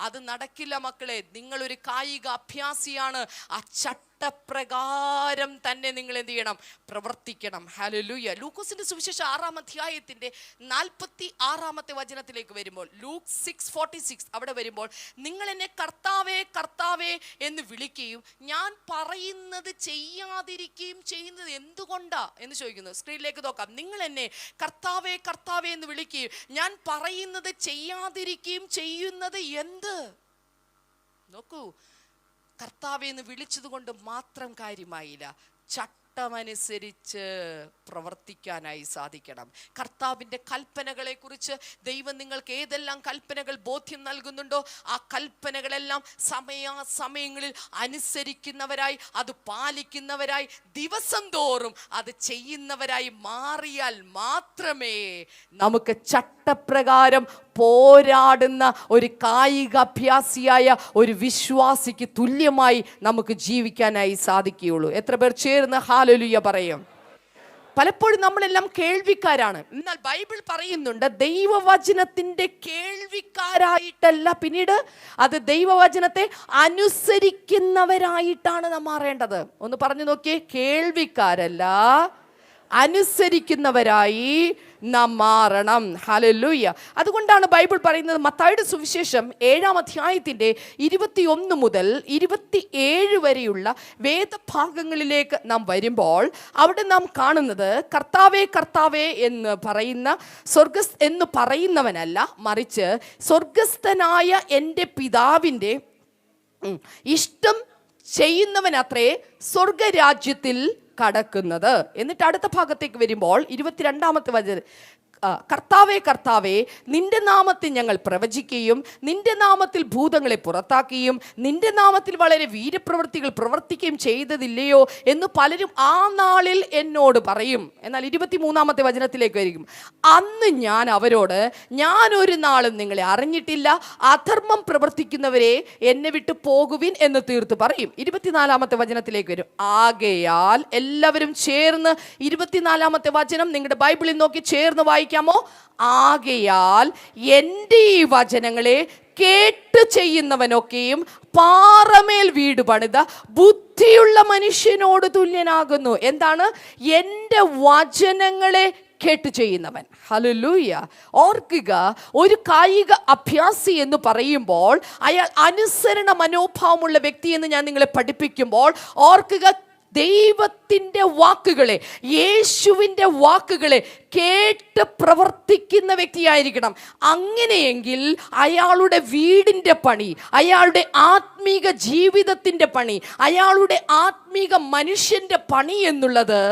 അത് നടക്കില്ല മക്കളെ. നിങ്ങളൊരു കായിക അഭ്യാസിയാണ്. ആ ചട്ടപ്രകാരം തന്നെ നിങ്ങൾ എന്ത് ചെയ്യണം? പ്രവർത്തിക്കണം. ഹല്ലേലൂയ. ലൂക്കോസിന്റെ സുവിശേഷം 6-ാം അധ്യായത്തിന്റെ 46-ാമത്തെ വചനത്തിലേക്ക് വരുമ്പോൾ, ലൂക്ക് 6:46 അവിടെ വരുമ്പോൾ, നിങ്ങൾ എന്നെ കർത്താവേ കർത്താവേ എന്ന് വിളിക്കുകയും ഞാൻ പറയുന്നത് ചെയ്യാതിരിക്കുകയും ചെയ്യുന്നത് എന്തുകൊണ്ടാ എന്ന് ചോദിക്കുന്നു. സ്ക്രീനിലേക്ക് നോക്കാം. നിങ്ങൾ എന്നെ കർത്താവേ കർത്താവേ എന്ന് വിളിക്കുകയും ഞാൻ പറയുന്നത് ചെയ്യാതിരിക്കുകയും ചെയ്യുന്നത് എന്ത്? നോക്കൂ, കർത്താവേ എന്ന് വിളിച്ചത് കൊണ്ട് മാത്രം കാര്യമായില്ല. ചട്ടമനുസരിച്ച് പ്രവർത്തിക്കാനായി സാധിക്കണം. കർത്താവിൻ്റെ കൽപ്പനകളെ കുറിച്ച് ദൈവം നിങ്ങൾക്ക് ഏതെല്ലാം കൽപ്പനകൾ ബോധ്യം നൽകുന്നുണ്ടോ, ആ കൽപ്പനകളെല്ലാം സമയാസമയങ്ങളിൽ അനുസരിക്കുന്നവരായി, അത് പാലിക്കുന്നവരായി, ദിവസം തോറും അത് ചെയ്യുന്നവരായി മാറിയാൽ മാത്രമേ നമുക്ക് ചട്ടപ്രകാരം പോരാടുന്ന ഒരു കായികാഭ്യാസിയായ ഒരു വിശ്വാസിക്ക് തുല്യമായി നമുക്ക് ജീവിക്കാനായി സാധിക്കുകയുള്ളൂ. എത്ര പേർ ചേർന്ന് ഹല്ലേലൂയ പറയും? പലപ്പോഴും നമ്മളെല്ലാം കേൾവിക്കാരാണ്. എന്നാൽ ബൈബിൾ പറയുന്നുണ്ട്, ദൈവവചനത്തിൻ്റെ കേൾവിക്കാരായിട്ടല്ല, പിന്നീട് അത് ദൈവവചനത്തെ അനുസരിക്കുന്നവരായിട്ടാണ് നാം മാറേണ്ടത്. ഒന്ന് പറഞ്ഞു നോക്കിയേ, കേൾവിക്കാരല്ല, അനുസരിക്കുന്നവരായി നാം മാറണം. ഹല്ലേലൂയ. അതുകൊണ്ടാണ് ബൈബിൾ പറയുന്നത്, മത്തായിയുടെ സുവിശേഷം 7-ാം അധ്യായത്തിൻ്റെ 21 മുതൽ 27 വരെയുള്ള വേദഭാഗങ്ങളിലേക്ക് നാം വരുമ്പോൾ അവിടെ നാം കാണുന്നത്, കർത്താവേ കർത്താവേ എന്ന് പറയുന്നവനല്ല, മറിച്ച് സ്വർഗസ്ഥനായ എൻ്റെ പിതാവിൻ്റെ ഇഷ്ടം ചെയ്യുന്നവനത്രേ സ്വർഗരാജ്യത്തിൽ കടക്കുന്നത്. എന്നിട്ട് അടുത്ത ഭാഗത്തേക്ക് വരുമ്പോൾ 22-ാമത്തെ വചനം, കർത്താവേ കർത്താവേ നിന്റെ നാമത്തിൽ ഞങ്ങൾ പ്രവചിക്കുകയും നിന്റെ നാമത്തിൽ ഭൂതങ്ങളെ പുറത്താക്കുകയും നിന്റെ നാമത്തിൽ വളരെ വീരപ്രവൃത്തികൾ പ്രവർത്തിക്കുകയും ചെയ്തതില്ലയോ എന്ന് പലരും ആ നാളിൽ എന്നോട് പറയും. എന്നാൽ 23-ാമത്തെ വചനത്തിലേക്ക് വരും, അന്ന് ഞാൻ അവരോട്, ഞാൻ ഒരു നാളും നിങ്ങളെ അറിഞ്ഞിട്ടില്ല, അധർമ്മം പ്രവർത്തിക്കുന്നവരെ എന്നെ വിട്ടു പോകുവിൻ എന്ന് തീർത്ത് പറയും. 24-ാമത്തെ വചനത്തിലേക്ക് വരും, ആകയാൽ എല്ലാവരും ചേർന്ന് 24-ാമത്തെ വചനം നിങ്ങളുടെ ബൈബിളിൽ നോക്കി ചേർന്ന് വായിക്കും. വായിക്കാമോ? ആകയാൽ എൻ്റെ ഈ വചനങ്ങളെ കേട്ട് ചെയ്യുന്നവനൊക്കെയും പാറമേൽ വീട് പണിത ബുദ്ധിയുള്ള മനുഷ്യനോട് തുല്യനാകുന്നു. എന്താണ്? എൻ്റെ വചനങ്ങളെ കേട്ട് ചെയ്യുന്നവൻ. ഹല്ലേലൂയ. ഓർക്കുക, ഒരു കായിക അഭ്യാസി എന്ന് പറയുമ്പോൾ അയാൾ അനുസരണ മനോഭാവമുള്ള വ്യക്തി എന്ന് ഞാൻ നിങ്ങളെ പഠിപ്പിക്കുമ്പോൾ ഓർക്കുക, ദൈവത്തിൻ്റെ വാക്കുകളെ, യേശുവിൻ്റെ വാക്കുകളെ കേട്ട് പ്രവർത്തിക്കുന്ന വ്യക്തിയായിരിക്കണം. അങ്ങനെയെങ്കിൽ അയാളുടെ വീടിൻ്റെ പണി, അയാളുടെ ആത്മീക ജീവിതത്തിൻ്റെ പണി, അയാളുടെ ആത്മീക മനുഷ്യൻ്റെ പണി എന്നുള്ളത്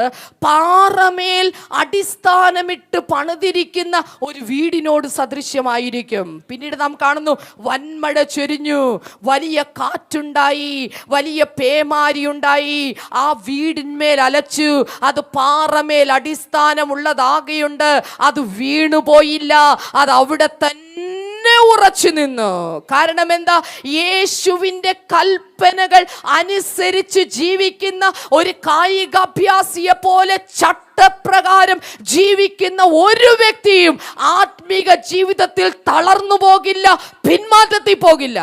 പാറമേൽ അടിസ്ഥാനമിട്ട് പണിതിരിക്കുന്ന ഒരു വീടിനോട് സദൃശ്യമായിരിക്കും. പിന്നീട് നാം കാണുന്നു, വൻമഴ ചൊരിഞ്ഞു, വലിയ കാറ്റുണ്ടായി, വലിയ പേമാരി ഉണ്ടായി, ആ വീടിന്മേൽ അലച്ചു. അത് പാറമേൽ അടിസ്ഥാനമുള്ളതാകെയുണ്ട്, അത് വീണുപോയില്ല, അത് അവിടെ തന്നെ ഉറച്ചു നിന്നു. കാരണം എന്താ? യേശുവിൻ്റെ കൽപ്പനകൾ അനുസരിച്ച് ജീവിക്കുന്ന ഒരു കായികാഭ്യാസിയെ പോലെ ചട്ടപ്രകാരം ജീവിക്കുന്ന ഒരു വ്യക്തിയും ആത്മീക ജീവിതത്തിൽ തളർന്നു പോകില്ല, പിന്മാറ്റത്തിൽ പോകില്ല.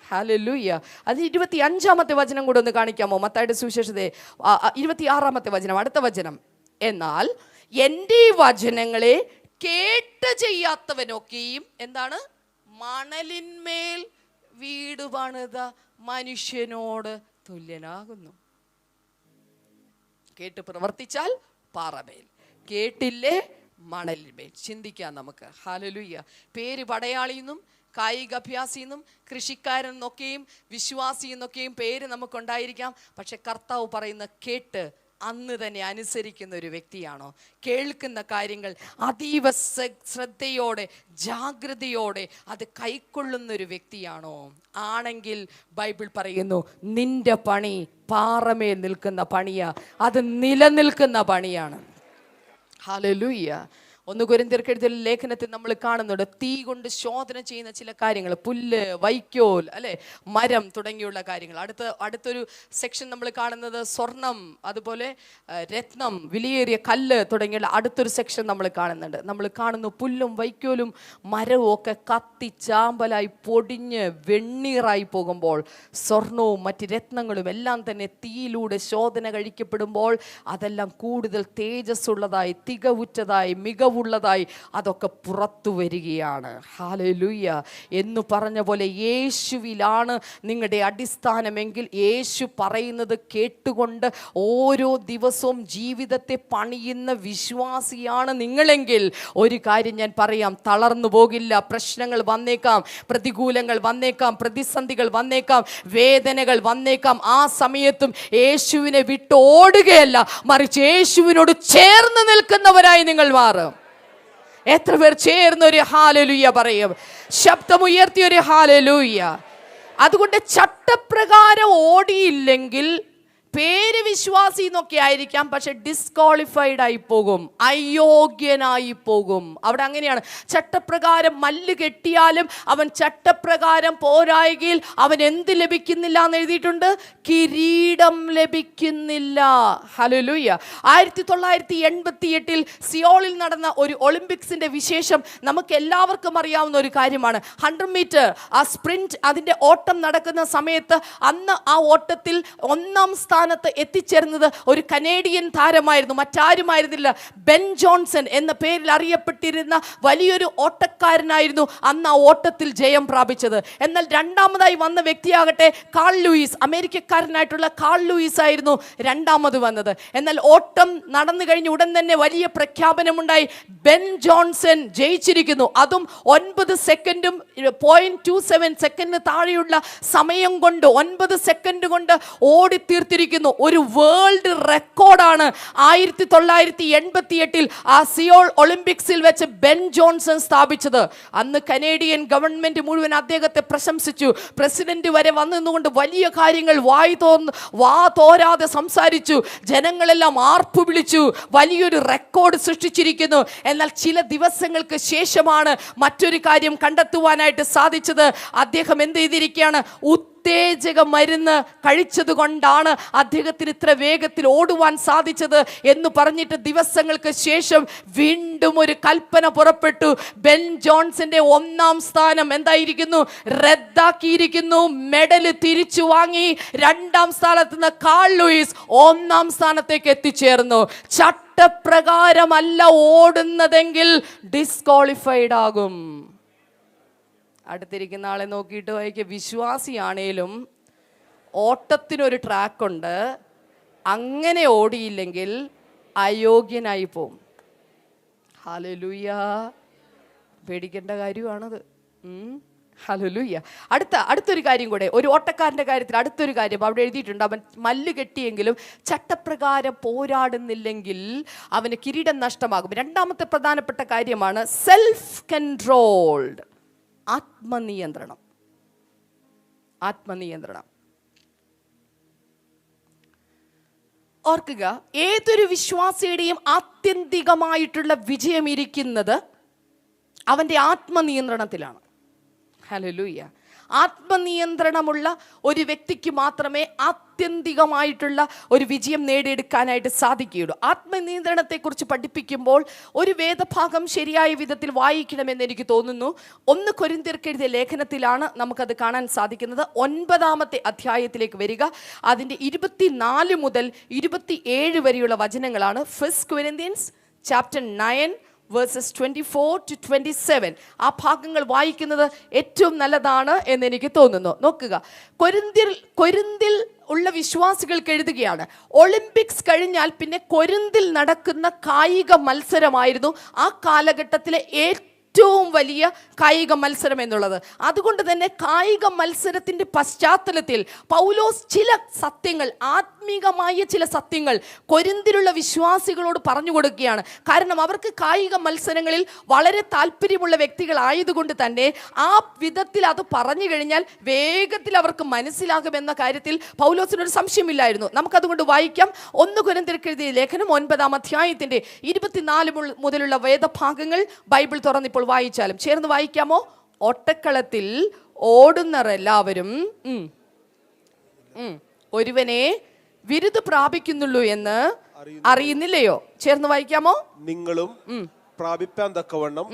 ഹല്ലേലൂയ. അത് 25-ാമത്തെ വചനം കൂടെ ഒന്ന് കാണിക്കാമോ? മത്തായിയുടെ സുവിശേഷത്തെ 26-ാമത്തെ വചനം, അടുത്ത വചനം. എന്നാൽ എൻ്റെ വചനങ്ങളെ കേട്ട് ചെയ്യാത്തവനൊക്കെയും എന്താണ്? മണലിന്മേൽ വീട് പണിത മനുഷ്യനോട് തുല്യനാകുന്നു. കേട്ട് പ്രവർത്തിച്ചാൽ പാറമേൽ, കേട്ടില്ലേ മണലിന്മേൽ. ചിന്തിക്കാം നമുക്ക്. ഹല്ലേലൂയ. പേര് പടയാളിയെന്നും കായികാഭ്യാസിയെന്നും കൃഷിക്കാരെന്നൊക്കെയും വിശ്വാസിയെന്നൊക്കെയും പേര് നമുക്കുണ്ടായിരിക്കാം. പക്ഷെ കർത്താവ് പറയുന്ന കേട്ട് അന്ന് തന്നെ അനുസരിക്കുന്ന ഒരു വ്യക്തിയാണോ? കേൾക്കുന്ന കാര്യങ്ങൾ അതീവ ശ്രദ്ധയോടെ ജാഗ്രതയോടെ അത് കൈക്കൊള്ളുന്ന ഒരു വ്യക്തിയാണോ? ആണെങ്കിൽ ബൈബിൾ പറയുന്നു, നിന്റെ പണി പാറമേൽ നിൽക്കുന്ന പണിയാ, അത് നിലനിൽക്കുന്ന പണിയാണ്. ഹല്ലേലൂയ. 1 കൊരിന്ത്യർക്ക് എഴുതിയ ലേഖനത്തിൽ നമ്മൾ കാണുന്നുണ്ട്, തീ കൊണ്ട് ശോധന ചെയ്യുന്ന ചില കാര്യങ്ങൾ, പുല്ല്, വൈക്കോൽ, അല്ലെ, മരം തുടങ്ങിയുള്ള കാര്യങ്ങൾ. അടുത്തൊരു സെക്ഷൻ നമ്മൾ കാണുന്നത് സ്വർണം, അതുപോലെ രത്നം, വിലയേറിയ കല്ല് തുടങ്ങിയുള്ള അടുത്തൊരു സെക്ഷൻ നമ്മൾ കാണുന്നുണ്ട്. നമ്മൾ കാണുന്നു പുല്ലും വൈക്കോലും മരവും ഒക്കെ കത്തി ചാമ്പലായി പൊടിഞ്ഞ് വെണ്ണീറായി പോകുമ്പോൾ സ്വർണവും മറ്റ് രത്നങ്ങളും എല്ലാം തന്നെ തീയിലൂടെ ശോധന കഴിക്കപ്പെടുമ്പോൾ അതെല്ലാം കൂടുതൽ തേജസ്സുള്ളതായി, തികവുറ്റതായി, മികവുള്ളതായി അതൊക്കെ പുറത്തു വരികയാണ്. ഹല്ലേലൂയ. എന്ന് പറഞ്ഞ പോലെ യേശുവിലാണ് നിങ്ങളുടെ അടിസ്ഥാനമെങ്കിൽ, യേശു പറയുന്നത് കേട്ടുകൊണ്ട് ഓരോ ദിവസവും ജീവിതത്തെ പണിയുന്ന വിശ്വാസിയാണ് നിങ്ങളെങ്കിൽ, ഒരു കാര്യം ഞാൻ പറയാം, തളർന്നു പോകില്ല. പ്രശ്നങ്ങൾ വന്നേക്കാം, പ്രതികൂലങ്ങൾ വന്നേക്കാം, പ്രതിസന്ധികൾ വന്നേക്കാം, വേദനകൾ വന്നേക്കാം. ആ സമയത്തും യേശുവിനെ വിട്ട് ഓടുകയല്ല, മറിച്ച് യേശുവിനോട് ചേർന്ന് നിൽക്കുന്നവരായി നിങ്ങൾ മാറും. എത്ര പേർ ചേർന്ന് ഒരു ഹല്ലേലൂയ പറയും? ശബ്ദമുയർത്തി ഒരു ഹല്ലേലൂയ. അതുകൊണ്ട് ചട്ടപ്രകാരം ഓടിയില്ലെങ്കിൽ പേര് വിശ്വാസി എന്നൊക്കെ ആയിരിക്കാം, പക്ഷെ ഡിസ്ക്വാളിഫൈഡ് ആയി പോകും, അയോഗ്യനായി പോകും. അവിടെ അങ്ങനെയാണ്. ചട്ടപ്രകാരം മല്ല് കെട്ടിയാലും അവൻ ചട്ടപ്രകാരം പോരായെങ്കിൽ അവൻ എന്ത് ലഭിക്കുന്നില്ല എന്ന് എഴുതിയിട്ടുണ്ട്? കിരീടം ലഭിക്കുന്നില്ല. ഹല്ലേലൂയ. 1988 സിയോളിൽ നടന്ന ഒരു ഒളിമ്പിക്സിന്റെ വിശേഷം നമുക്ക് എല്ലാവർക്കും അറിയാവുന്ന ഒരു കാര്യമാണ്. 100 മീറ്റർ ആ സ്പ്രിന്റ്, അതിന്റെ ഓട്ടം നടക്കുന്ന സമയത്ത് അന്ന് ആ ഓട്ടത്തിൽ 1-ാം സ്ഥാനത്ത് എത്തിച്ചേർന്നത് ഒരു കനേഡിയൻ താരമായിരുന്നു, മറ്റാരുമായിരുന്നില്ല. ബെൻ ജോൺസൺ എന്ന പേരിൽ അറിയപ്പെട്ടിരുന്ന വലിയൊരു ഓട്ടക്കാരനായിരുന്നു അന്ന് ആ ഓട്ടത്തിൽ ജയം പ്രാപിച്ചത്. എന്നാൽ രണ്ടാമതായി വന്ന വ്യക്തിയാകട്ടെ കാൾ ലൂയിസ്, അമേരിക്കക്കാരനായിട്ടുള്ള കാൾ ലൂയിസ് ആയിരുന്നു രണ്ടാമത് വന്നത്. എന്നാൽ ഓട്ടം നടന്നു കഴിഞ്ഞ ഉടൻ തന്നെ വലിയ പ്രഖ്യാപനമുണ്ടായി, ബെൻ ജോൺസൺ ജയിച്ചിരിക്കുന്നു. അതും 9 സെക്കൻഡും 0.27 സെക്കൻഡിന് താഴെയുള്ള സമയം കൊണ്ട് 9 സെക്കൻഡ് കൊണ്ട് ഓടിത്തീർത്തിരിക്കുന്നു. ഒരു വേൾഡ് റെക്കോർഡാണ് 1988 ആ സിയോൾ ഒളിമ്പിക്സിൽ വെച്ച് ബെൻ ജോൺസൺ സ്ഥാപിച്ചത്. അന്ന് കനേഡിയൻ ഗവൺമെന്റ് മുഴുവൻ അദ്ദേഹത്തെ പ്രശംസിച്ചു. പ്രസിഡന്റ് വരെ വന്നുകൊണ്ട് വലിയ കാര്യങ്ങൾ വാ തോരാതെ സംസാരിച്ചു. ജനങ്ങളെല്ലാം ആർപ്പു വിളിച്ചു. വലിയൊരു റെക്കോർഡ് സൃഷ്ടിച്ചിരിക്കുന്നു. എന്നാൽ ചില ദിവസങ്ങൾക്ക് ശേഷമാണ് മറ്റൊരു കാര്യം കണ്ടെത്തുവാനായിട്ട് സാധിച്ചത്. അദ്ദേഹം എന്ത് ചെയ്തിരിക്കുകയാണ്? ഉത്തേജക മരുന്ന് കഴിച്ചത് കൊണ്ടാണ് അദ്ദേഹത്തിന് ഇത്ര വേഗത്തിൽ ഓടുവാൻ സാധിച്ചത് എന്ന് പറഞ്ഞിട്ട് ദിവസങ്ങൾക്ക് ശേഷം വീണ്ടും ഒരു കൽപ്പന പുറപ്പെട്ടു. ബെൻ ജോൺസന്റെ 1ാം സ്ഥാനം എന്തായിരിക്കുന്നു? റദ്ദാക്കിയിരിക്കുന്നു. മെഡല് തിരിച്ചു വാങ്ങി 2ാം സ്ഥാനത്ത് നിന്ന് കാൾ ലൂയിസ് 1ാം സ്ഥാനത്തേക്ക് എത്തിച്ചേർന്നു. ചട്ടപ്രകാരമല്ല ഓടുന്നതെങ്കിൽ ഡിസ്ക്വാളിഫൈഡ് ആകും. അടുത്തിരിക്കുന്ന ആളെ നോക്കിയിട്ട് വായിക്കുക, വിശ്വാസിയാണേലും ഓട്ടത്തിനൊരു ട്രാക്കുണ്ട്, അങ്ങനെ ഓടിയില്ലെങ്കിൽ അയോഗ്യനായി പോവും. ഹല്ലേലൂയ. പേടിക്കേണ്ട കാര്യമാണത്. ഹല്ലേലൂയ. അടുത്തൊരു കാര്യം കൂടെ, ഒരു ഓട്ടക്കാരൻ്റെ കാര്യത്തിൽ അടുത്തൊരു കാര്യം അവിടെ എഴുതിയിട്ടുണ്ട്. അവൻ മല്ല് കെട്ടിയെങ്കിലും ചട്ടപ്രകാരം പോരാടുന്നില്ലെങ്കിൽ അവന് കിരീടം നഷ്ടമാകും. 2ാമത്തെ പ്രധാനപ്പെട്ട കാര്യമാണ് സെൽഫ് കൺട്രോൾഡ്, ആത്മനിയന്ത്രണം. ഓർക്കുക, ഏതൊരു വിശ്വാസിയുടെയും ആത്യന്തികമായിട്ടുള്ള വിജയം ഇരിക്കുന്നത് അവൻ്റെ ആത്മനിയന്ത്രണത്തിലാണ്. ഹല്ലേലൂയ. ആത്മനിയന്ത്രണമുള്ള ഒരു വ്യക്തിക്ക് മാത്രമേ ആത്യന്തികമായിട്ടുള്ള ഒരു വിജയം നേടിയെടുക്കാനായിട്ട് സാധിക്കുകയുള്ളൂ. ആത്മനിയന്ത്രണത്തെക്കുറിച്ച് പഠിപ്പിക്കുമ്പോൾ ഒരു വേദഭാഗം ശരിയായ വിധത്തിൽ വായിക്കണമെന്ന് എനിക്ക് തോന്നുന്നു. 1 കൊരിന്ത്യർക്ക് എഴുതിയ ലേഖനത്തിലാണ് നമുക്കത് കാണാൻ സാധിക്കുന്നത്. 9ാമത്തെ അധ്യായത്തിലേക്ക് വരിക. അതിൻ്റെ 24 മുതൽ 27 വരെയുള്ള വചനങ്ങളാണ്. 1 Corinthians chapter 9 verses 24 to 27. ആ ഭാഗങ്ങൾ വായിക്കുന്നത് ഏറ്റവും നല്ലതാണ് എന്ന് എനിക്ക് തോന്നുന്നു. നോക്കുക, കൊരിന്തിൽ ഉള്ള വിശ്വാസികൾക്ക് എഴുതുകയാണ്. ഒളിമ്പിക്സ് കഴിഞ്ഞാൽ പിന്നെ കൊരിന്തിൽ നടക്കുന്ന കായിക മത്സരമായിരുന്നു ആ കാലഘട്ടത്തിലെ ഏറ്റവും വലിയ കായിക മത്സരം എന്നുള്ളത്. അതുകൊണ്ട് തന്നെ കായിക മത്സരത്തിൻ്റെ പശ്ചാത്തലത്തിൽ പൗലോസ് ചില സത്യങ്ങൾ, ആത്മീകമായ ചില സത്യങ്ങൾ കൊരിന്തിലുള്ള വിശ്വാസികളോട് പറഞ്ഞു കൊടുക്കുകയാണ്. കാരണം അവർക്ക് കായിക മത്സരങ്ങളിൽ വളരെ താല്പര്യമുള്ള വ്യക്തികളായതുകൊണ്ട് തന്നെ ആ വിധത്തിൽ അത് പറഞ്ഞു കഴിഞ്ഞാൽ വേഗത്തിൽ അവർക്ക് മനസ്സിലാകുമെന്ന കാര്യത്തിൽ പൗലോസിനൊരു സംശയമില്ലായിരുന്നു. നമുക്കതുകൊണ്ട് വായിക്കാം. 1 കൊരിന്ത്യർക്ക് എഴുതിയ ലേഖനം 9ാം അധ്യായത്തിൻ്റെ 24 മുതലുള്ള വേദഭാഗങ്ങൾ ബൈബിൾ തുറന്നിപ്പോൾ വായിച്ചാലും ചേർന്ന് വായിക്കാമോ? ഓട്ടക്കളത്തിൽ ഓടുന്നവരെല്ലാവരും ഒരുവനെ വിരുദ് പ്രാപിക്കുന്നുള്ളൂ എന്ന് അറിയുന്നില്ലയോ? ചേർന്ന് വായിക്കാമോ? നിങ്ങളും പ്രാപിപ്പാൻ തക്കവണ്ണം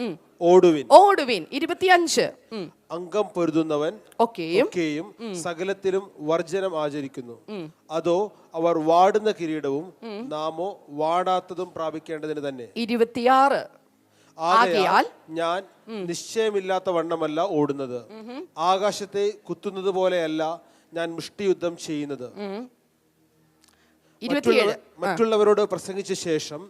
ഓടുവിൻ. 25 അംഗം പൊരുതുന്നവൻ ഒക്കെയും സകലത്തിലും വർജനം ആചരിക്കുന്നു. അതോ അവർ വാടുന്ന കിരീടവും നാമോ വാടാത്തതും പ്രാപിക്കേണ്ടതിന് തന്നെ. 26 ആകയാൽ ഞാൻ നിശ്ചയമില്ലാത്ത വണ്ണമല്ല ഓടുന്നത്, ആകാശത്തെ കുത്തുന്നത് പോലെയല്ല ഞാൻ മുഷ്ടിയുദ്ധം ചെയ്യുന്നത്. മറ്റുള്ളവരോട് പ്രസംഗിച്ച ശേഷം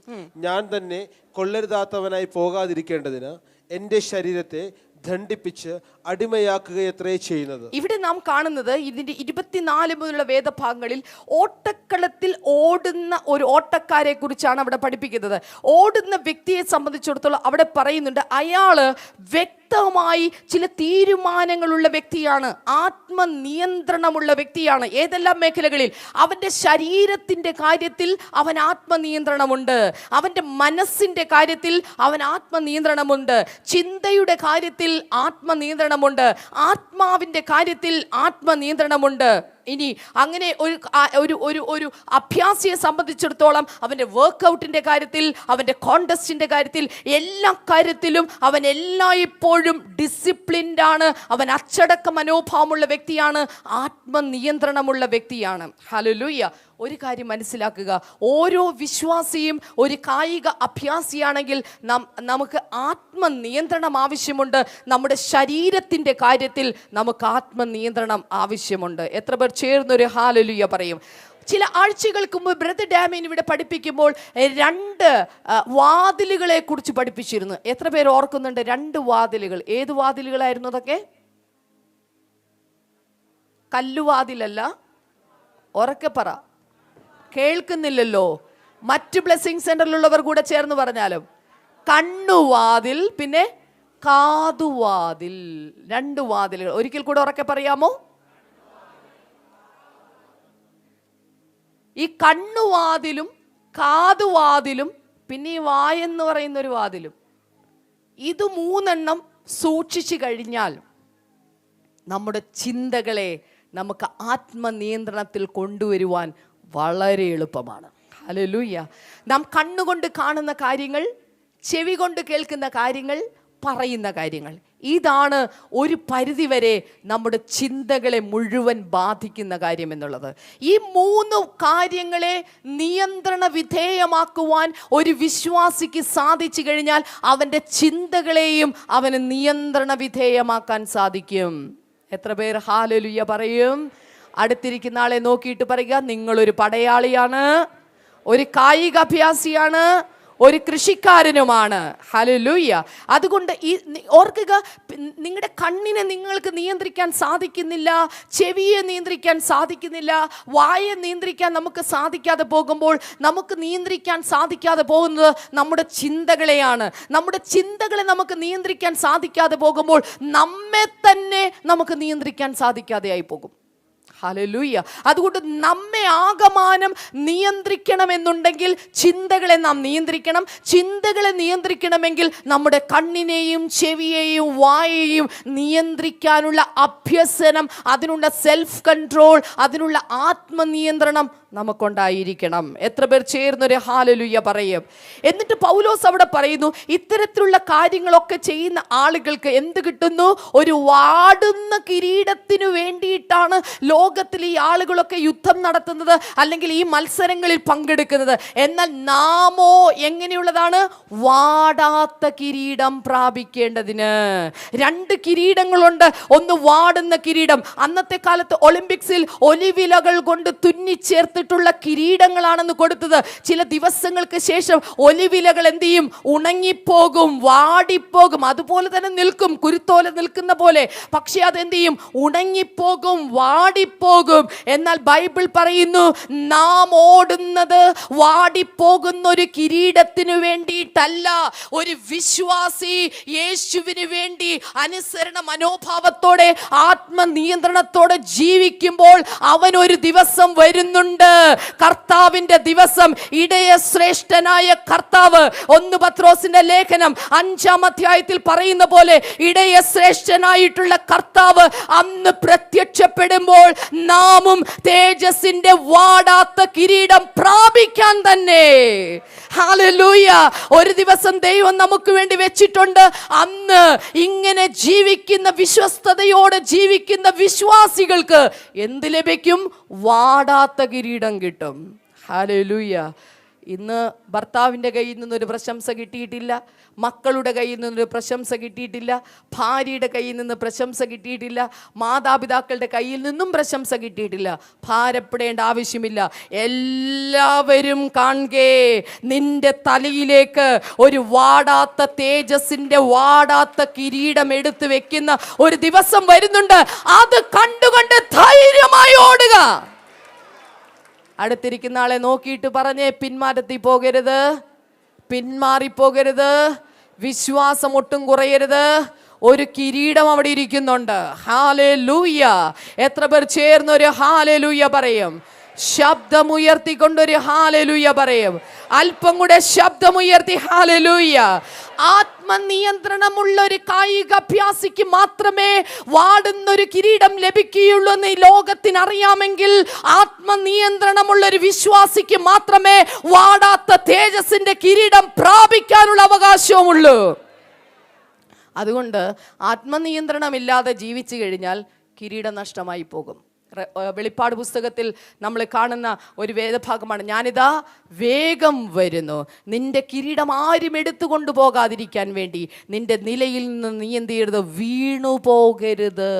ഞാൻ തന്നെ കൊള്ളരുതാത്തവനായി പോകാതിരിക്കേണ്ടതിന് എന്റെ ശരീരത്തെ ദണ്ഡിപ്പിച്ച് അടിമയാക്കുകയത്രേ ചെയ്യുന്നത്. ഇവിടെ നാം കാണുന്നത് ഇതിന്റെ 24 മുതലുള്ള വേദഭാഗങ്ങളിൽ ഓട്ടക്കളത്തിൽ ഓടുന്ന ഒരു ഓട്ടക്കാരെ കുറിച്ചാണ് അവിടെ പഠിപ്പിക്കുന്നത്. ഓടുന്ന വ്യക്തിയെ സംബന്ധിച്ചിടത്തോളം അവിടെ പറയുന്നുണ്ട്, അയാള് വ്യക്തമായി ചില തീരുമാനങ്ങളുള്ള വ്യക്തിയാണ്, ആത്മനിയന്ത്രണമുള്ള വ്യക്തിയാണ്. ഏതെല്ലാം മേഖലകളിൽ? അവന്റെ ശരീരത്തിന്റെ കാര്യത്തിൽ അവൻ ആത്മനിയന്ത്രണമുണ്ട്, അവന്റെ മനസ്സിന്റെ കാര്യത്തിൽ അവൻ ആത്മനിയന്ത്രണമുണ്ട്, ചിന്തയുടെ കാര്യത്തിൽ ആത്മനിയന്ത്രണമുണ്ട്, ആത്മാവിന്റെ കാര്യത്തിൽ ആത്മനിയന്ത്രണമുണ്ട്. ഇനി അങ്ങനെ ഒരു അഭ്യാസിയെ സംബന്ധിച്ചിടത്തോളം അവൻ്റെ വർക്കൗട്ടിൻ്റെ കാര്യത്തിൽ, അവൻ്റെ കോണ്ടസ്റ്റിൻ്റെ കാര്യത്തിൽ, എല്ലാ കാര്യത്തിലും അവൻ എല്ലായ്പ്പോഴും ഡിസിപ്ലിൻഡ് ആണ്, അവൻ അച്ചടക്ക മനോഭാവമുള്ള വ്യക്തിയാണ്, ആത്മനിയന്ത്രണമുള്ള വ്യക്തിയാണ്. ഹല്ലേലൂയ. ഒരു കാര്യം മനസ്സിലാക്കുക, ഓരോ വിശ്വാസിയും ഒരു കായിക അഭ്യാസിയാണെങ്കിൽ നമുക്ക് ആത്മനിയന്ത്രണം ആവശ്യമുണ്ട്. നമ്മുടെ ശരീരത്തിൻ്റെ കാര്യത്തിൽ നമുക്ക് ആത്മനിയന്ത്രണം ആവശ്യമുണ്ട്. എത്ര പേർ ചേർന്നൊരു ഹല്ലേലൂയ പറയും? ചില ആഴ്ചകൾക്ക് മുമ്പ് ബ്രദർ ഡാമിൻ ഇവിടെ പഠിപ്പിക്കുമ്പോൾ 2 വാതിലുകളെ കുറിച്ച് പഠിപ്പിച്ചിരുന്നു. എത്ര പേർ ഓർക്കുന്നുണ്ട്? 2 വാതിലുകൾ. ഏത് വാതിലുകളായിരുന്നു അതൊക്കെ? കല്ലുവാതിലല്ല, ഉറക്കെ പറ, കേൾക്കുന്നില്ലല്ലോ. മറ്റ് ബ്ലെസ്സിങ് സെന്ററിലുള്ളവർ കൂടെ ചേർന്ന് പറഞ്ഞാലും. കണ്ണുവാതിൽ, പിന്നെ കാതുവാതിൽ. 2 വാതിലുകൾ. ഒരിക്കൽ കൂടെ ഉറക്കെ പറയാമോ? ഈ കണ്ണുവാതിലും കാതുവാതിലും പിന്നെ ഈ വായെന്ന് പറയുന്ന ഒരു വാതിലും, ഇത് 3 സൂക്ഷിച്ചു കഴിഞ്ഞാൽ നമ്മുടെ ചിന്തകളെ, നമുക്ക് ആത്മനിയന്ത്രണത്തിൽ കൊണ്ടുവരുവാൻ വളരെ എളുപ്പമാണ്. ഹല്ലേലൂയ. നാം കണ്ണുകൊണ്ട് കാണുന്ന കാര്യങ്ങൾ, ചെവി കൊണ്ട് കേൾക്കുന്ന കാര്യങ്ങൾ, പറയുന്ന കാര്യങ്ങൾ, ഇതാണ് ഒരു പരിധിവരെ നമ്മുടെ ചിന്തകളെ മുഴുവൻ ബാധിക്കുന്ന കാര്യം എന്നുള്ളത്. ഈ 3 കാര്യങ്ങളെ നിയന്ത്രണ വിധേയമാക്കുവാൻ ഒരു വിശ്വാസിക്ക് സാധിച്ചു കഴിഞ്ഞാൽ അവൻ്റെ ചിന്തകളെയും അവന് നിയന്ത്രണ വിധേയമാക്കാൻ സാധിക്കും. എത്ര പേർ ഹല്ലേലൂയ പറയും? അടുത്തിരിക്കുന്ന ആളെ നോക്കിയിട്ട് പറയുക, നിങ്ങളൊരു പടയാളിയാണ്, ഒരു കായിക അഭ്യാസിയാണ്, ഒരു കൃഷിക്കാരനുമാണ്. ഹല്ലേലൂയ. അതുകൊണ്ട് ഓർക്കുക, നിങ്ങളുടെ കണ്ണിനെ നിങ്ങൾക്ക് നിയന്ത്രിക്കാൻ സാധിക്കുന്നില്ല, ചെവിയെ നിയന്ത്രിക്കാൻ സാധിക്കുന്നില്ല, വായെ നിയന്ത്രിക്കാൻ നമുക്ക് സാധിക്കാതെ പോകുമ്പോൾ നമുക്ക് നിയന്ത്രിക്കാൻ സാധിക്കാതെ പോകുന്നത് നമ്മുടെ ചിന്തകളെയാണ്. നമ്മുടെ ചിന്തകളെ നമുക്ക് നിയന്ത്രിക്കാൻ സാധിക്കാതെ പോകുമ്പോൾ നമ്മെ തന്നെ നമുക്ക് നിയന്ത്രിക്കാൻ സാധിക്കാതെയായി പോകും. ഹല്ലേലൂയ. അതുകൊണ്ട് നമ്മെ ആകമാനം നിയന്ത്രിക്കണമെന്നുണ്ടെങ്കിൽ ചിന്തകളെ നാം നിയന്ത്രിക്കണം. ചിന്തകളെ നിയന്ത്രിക്കണമെങ്കിൽ നമ്മുടെ കണ്ണിനെയും ചെവിയെയും വായെയും നിയന്ത്രിക്കാനുള്ള അഭ്യസനം, അതിനുള്ള സെൽഫ് കൺട്രോൾ, അതിനുള്ള ആത്മനിയന്ത്രണം നമുക്കുണ്ടായിരിക്കണം. എത്ര പേർ ചേർന്നൊരു ഹല്ലേലൂയ പറയും? എന്നിട്ട് പൗലോസ് അവിടെ പറയുന്നു, ഇത്തരത്തിലുള്ള കാര്യങ്ങളൊക്കെ ചെയ്യുന്ന ആളുകൾക്ക് എന്ത് കിട്ടുന്നു? ഒരു വാടുന്ന കിരീടത്തിനു വേണ്ടിയിട്ടാണ് ലോകത്തിൽ ഈ ആളുകളൊക്കെ യുദ്ധം നടത്തുന്നത്, അല്ലെങ്കിൽ ഈ മത്സരങ്ങളിൽ പങ്കെടുക്കുന്നത്. എന്നാൽ നാമോ എങ്ങനെയുള്ളതാണ്? വാടാത്ത കിരീടം പ്രാപിക്കേണ്ടതിന്. 2 കിരീടങ്ങളുണ്ട്. ഒന്ന് വാടുന്ന കിരീടം. അന്നത്തെ കാലത്ത് ഒളിമ്പിക്സിൽ ഒലിവിലകൾ കൊണ്ട് തുന്നിച്ചേർത്തിട്ടുള്ള കിരീടങ്ങളാണെന്ന് കൊടുത്തത്. ചില ദിവസങ്ങൾക്ക് ശേഷം ഒലിവിലകൾ എന്ത് ചെയ്യും? ഉണങ്ങിപ്പോകും, വാടിപ്പോകും. അതുപോലെ തന്നെ നിൽക്കും, കുരുത്തോല നിൽക്കുന്ന പോലെ. പക്ഷെ അതെന്ത് ചെയ്യും? ഉണങ്ങിപ്പോകും, വാടിപ്പോകും. എന്നാൽ ബൈബിൾ പറയുന്നു, നാം ഓടുന്നത് വാടിപ്പോകുന്ന ഒരു കിരീടത്തിനു വേണ്ടിയിട്ടല്ല. ഒരു വിശ്വാസി യേശുവിന് വേണ്ടി അനുസരണ മനോഭാവത്തോടെ ആത്മനിയന്ത്രണത്തോടെ ജീവിക്കുമ്പോൾ അവൻ ഒരു ദിവസം വരുന്നുണ്ട്, കർത്താവിന്റെ ദിവസം. ഇടയ ശ്രേഷ്ഠനായ കർത്താവ്, 1 പത്രോസിന്റെ ലേഖനം 5-ാം അധ്യായത്തിൽ പറയുന്ന പോലെ, ഇടയ ശ്രേഷ്ഠനായിട്ടുള്ള കർത്താവ് അന്ന് പ്രത്യക്ഷപ്പെടുമ്പോൾ നാമും തേജസ്സിന്റെ വാടാത്ത കിരീടം പ്രാപിക്കാൻ തന്നെ. ഹല്ലേലൂയ. ഒരു ദിവസം ദൈവം നമുക്ക് വേണ്ടി വെച്ചിട്ടുണ്ട്. അന്ന് ഇങ്ങനെ ജീവിക്കുന്ന, വിശ്വസ്തയോടെ ജീവിക്കുന്ന വിശ്വാസികൾക്ക് എന്ത് ലഭിക്കും? വാടാത്ത കിരീടം കിട്ടും. ഹല്ലേലൂയ. ഇന്ന് ഭർത്താവിൻ്റെ കയ്യിൽ നിന്നൊരു പ്രശംസ കിട്ടിയിട്ടില്ല, മക്കളുടെ കയ്യിൽ നിന്നൊരു പ്രശംസ കിട്ടിയിട്ടില്ല, ഭാര്യയുടെ കയ്യിൽ നിന്ന് പ്രശംസ കിട്ടിയിട്ടില്ല, മാതാപിതാക്കളുടെ കയ്യിൽ നിന്നും പ്രശംസ കിട്ടിയിട്ടില്ല. ഭാരപ്പെടേണ്ട ആവശ്യമില്ല. എല്ലാവരും കാണുകേ നിന്റെ തലയിലേക്ക് ഒരു വാടാത്ത തേജസ്സിന്റെ വാടാത്ത കിരീടം എടുത്തു വെക്കുന്ന ഒരു ദിവസം വരുന്നുണ്ട്. അത് കണ്ടുകൊണ്ട് ധൈര്യമായി ഓടുക. അടുത്തിരിക്കുന്ന ആളെ നോക്കിയിട്ട് പറഞ്ഞേ, പിന്മാറ്റത്തിൽ പോകരുത്, പിന്മാറിപ്പോകരുത്, വിശ്വാസം ഒട്ടും കുറയരുത്. ഒരു കിരീടം അവിടെ ഇരിക്കുന്നുണ്ട്. ഹല്ലേലൂയ. എത്ര പേർ ചേർന്നൊരു ഹല്ലേലൂയ പറയും? ശബ്ദമുയർത്തിക്കൊണ്ടൊരു ഹല്ലേലൂയ പറയും. അല്പം കൂടെ ശബ്ദമുയർത്തി ഹല്ലേലൂയ. ആത്മനിയന്ത്രണമുള്ള ഒരു കായിക അഭ്യാസിക്ക് മാത്രമേ വാടുന്നൊരു കിരീടം ലഭിക്കുകയുള്ളൂ എന്ന് ഈ ലോകത്തിന് അറിയാമെങ്കിൽ, ആത്മനിയന്ത്രണമുള്ള ഒരു വിശ്വാസിക്ക് മാത്രമേ വാടാത്ത തേജസ്സിന്റെ കിരീടം പ്രാപിക്കാനുള്ള അവകാശവുമുള്ളൂ. അതുകൊണ്ട് ആത്മനിയന്ത്രണമില്ലാതെ ജീവിച്ചു കഴിഞ്ഞാൽ കിരീടം നഷ്ടമായി പോകും. വെളിപ്പാട് പുസ്തകത്തിൽ നമ്മൾ കാണുന്ന ഒരു വേദഭാഗമാണ്, ഞാനിതാ വേഗം വരുന്നു, നിന്റെ കിരീടം ആരും എടുത്തുകൊണ്ടു പോകാതിരിക്കാൻ വേണ്ടി നിന്റെ നിലയിൽ നിന്ന് നീ എന്ത് ചെയ്യരുത്? വീണു പോകരുത്.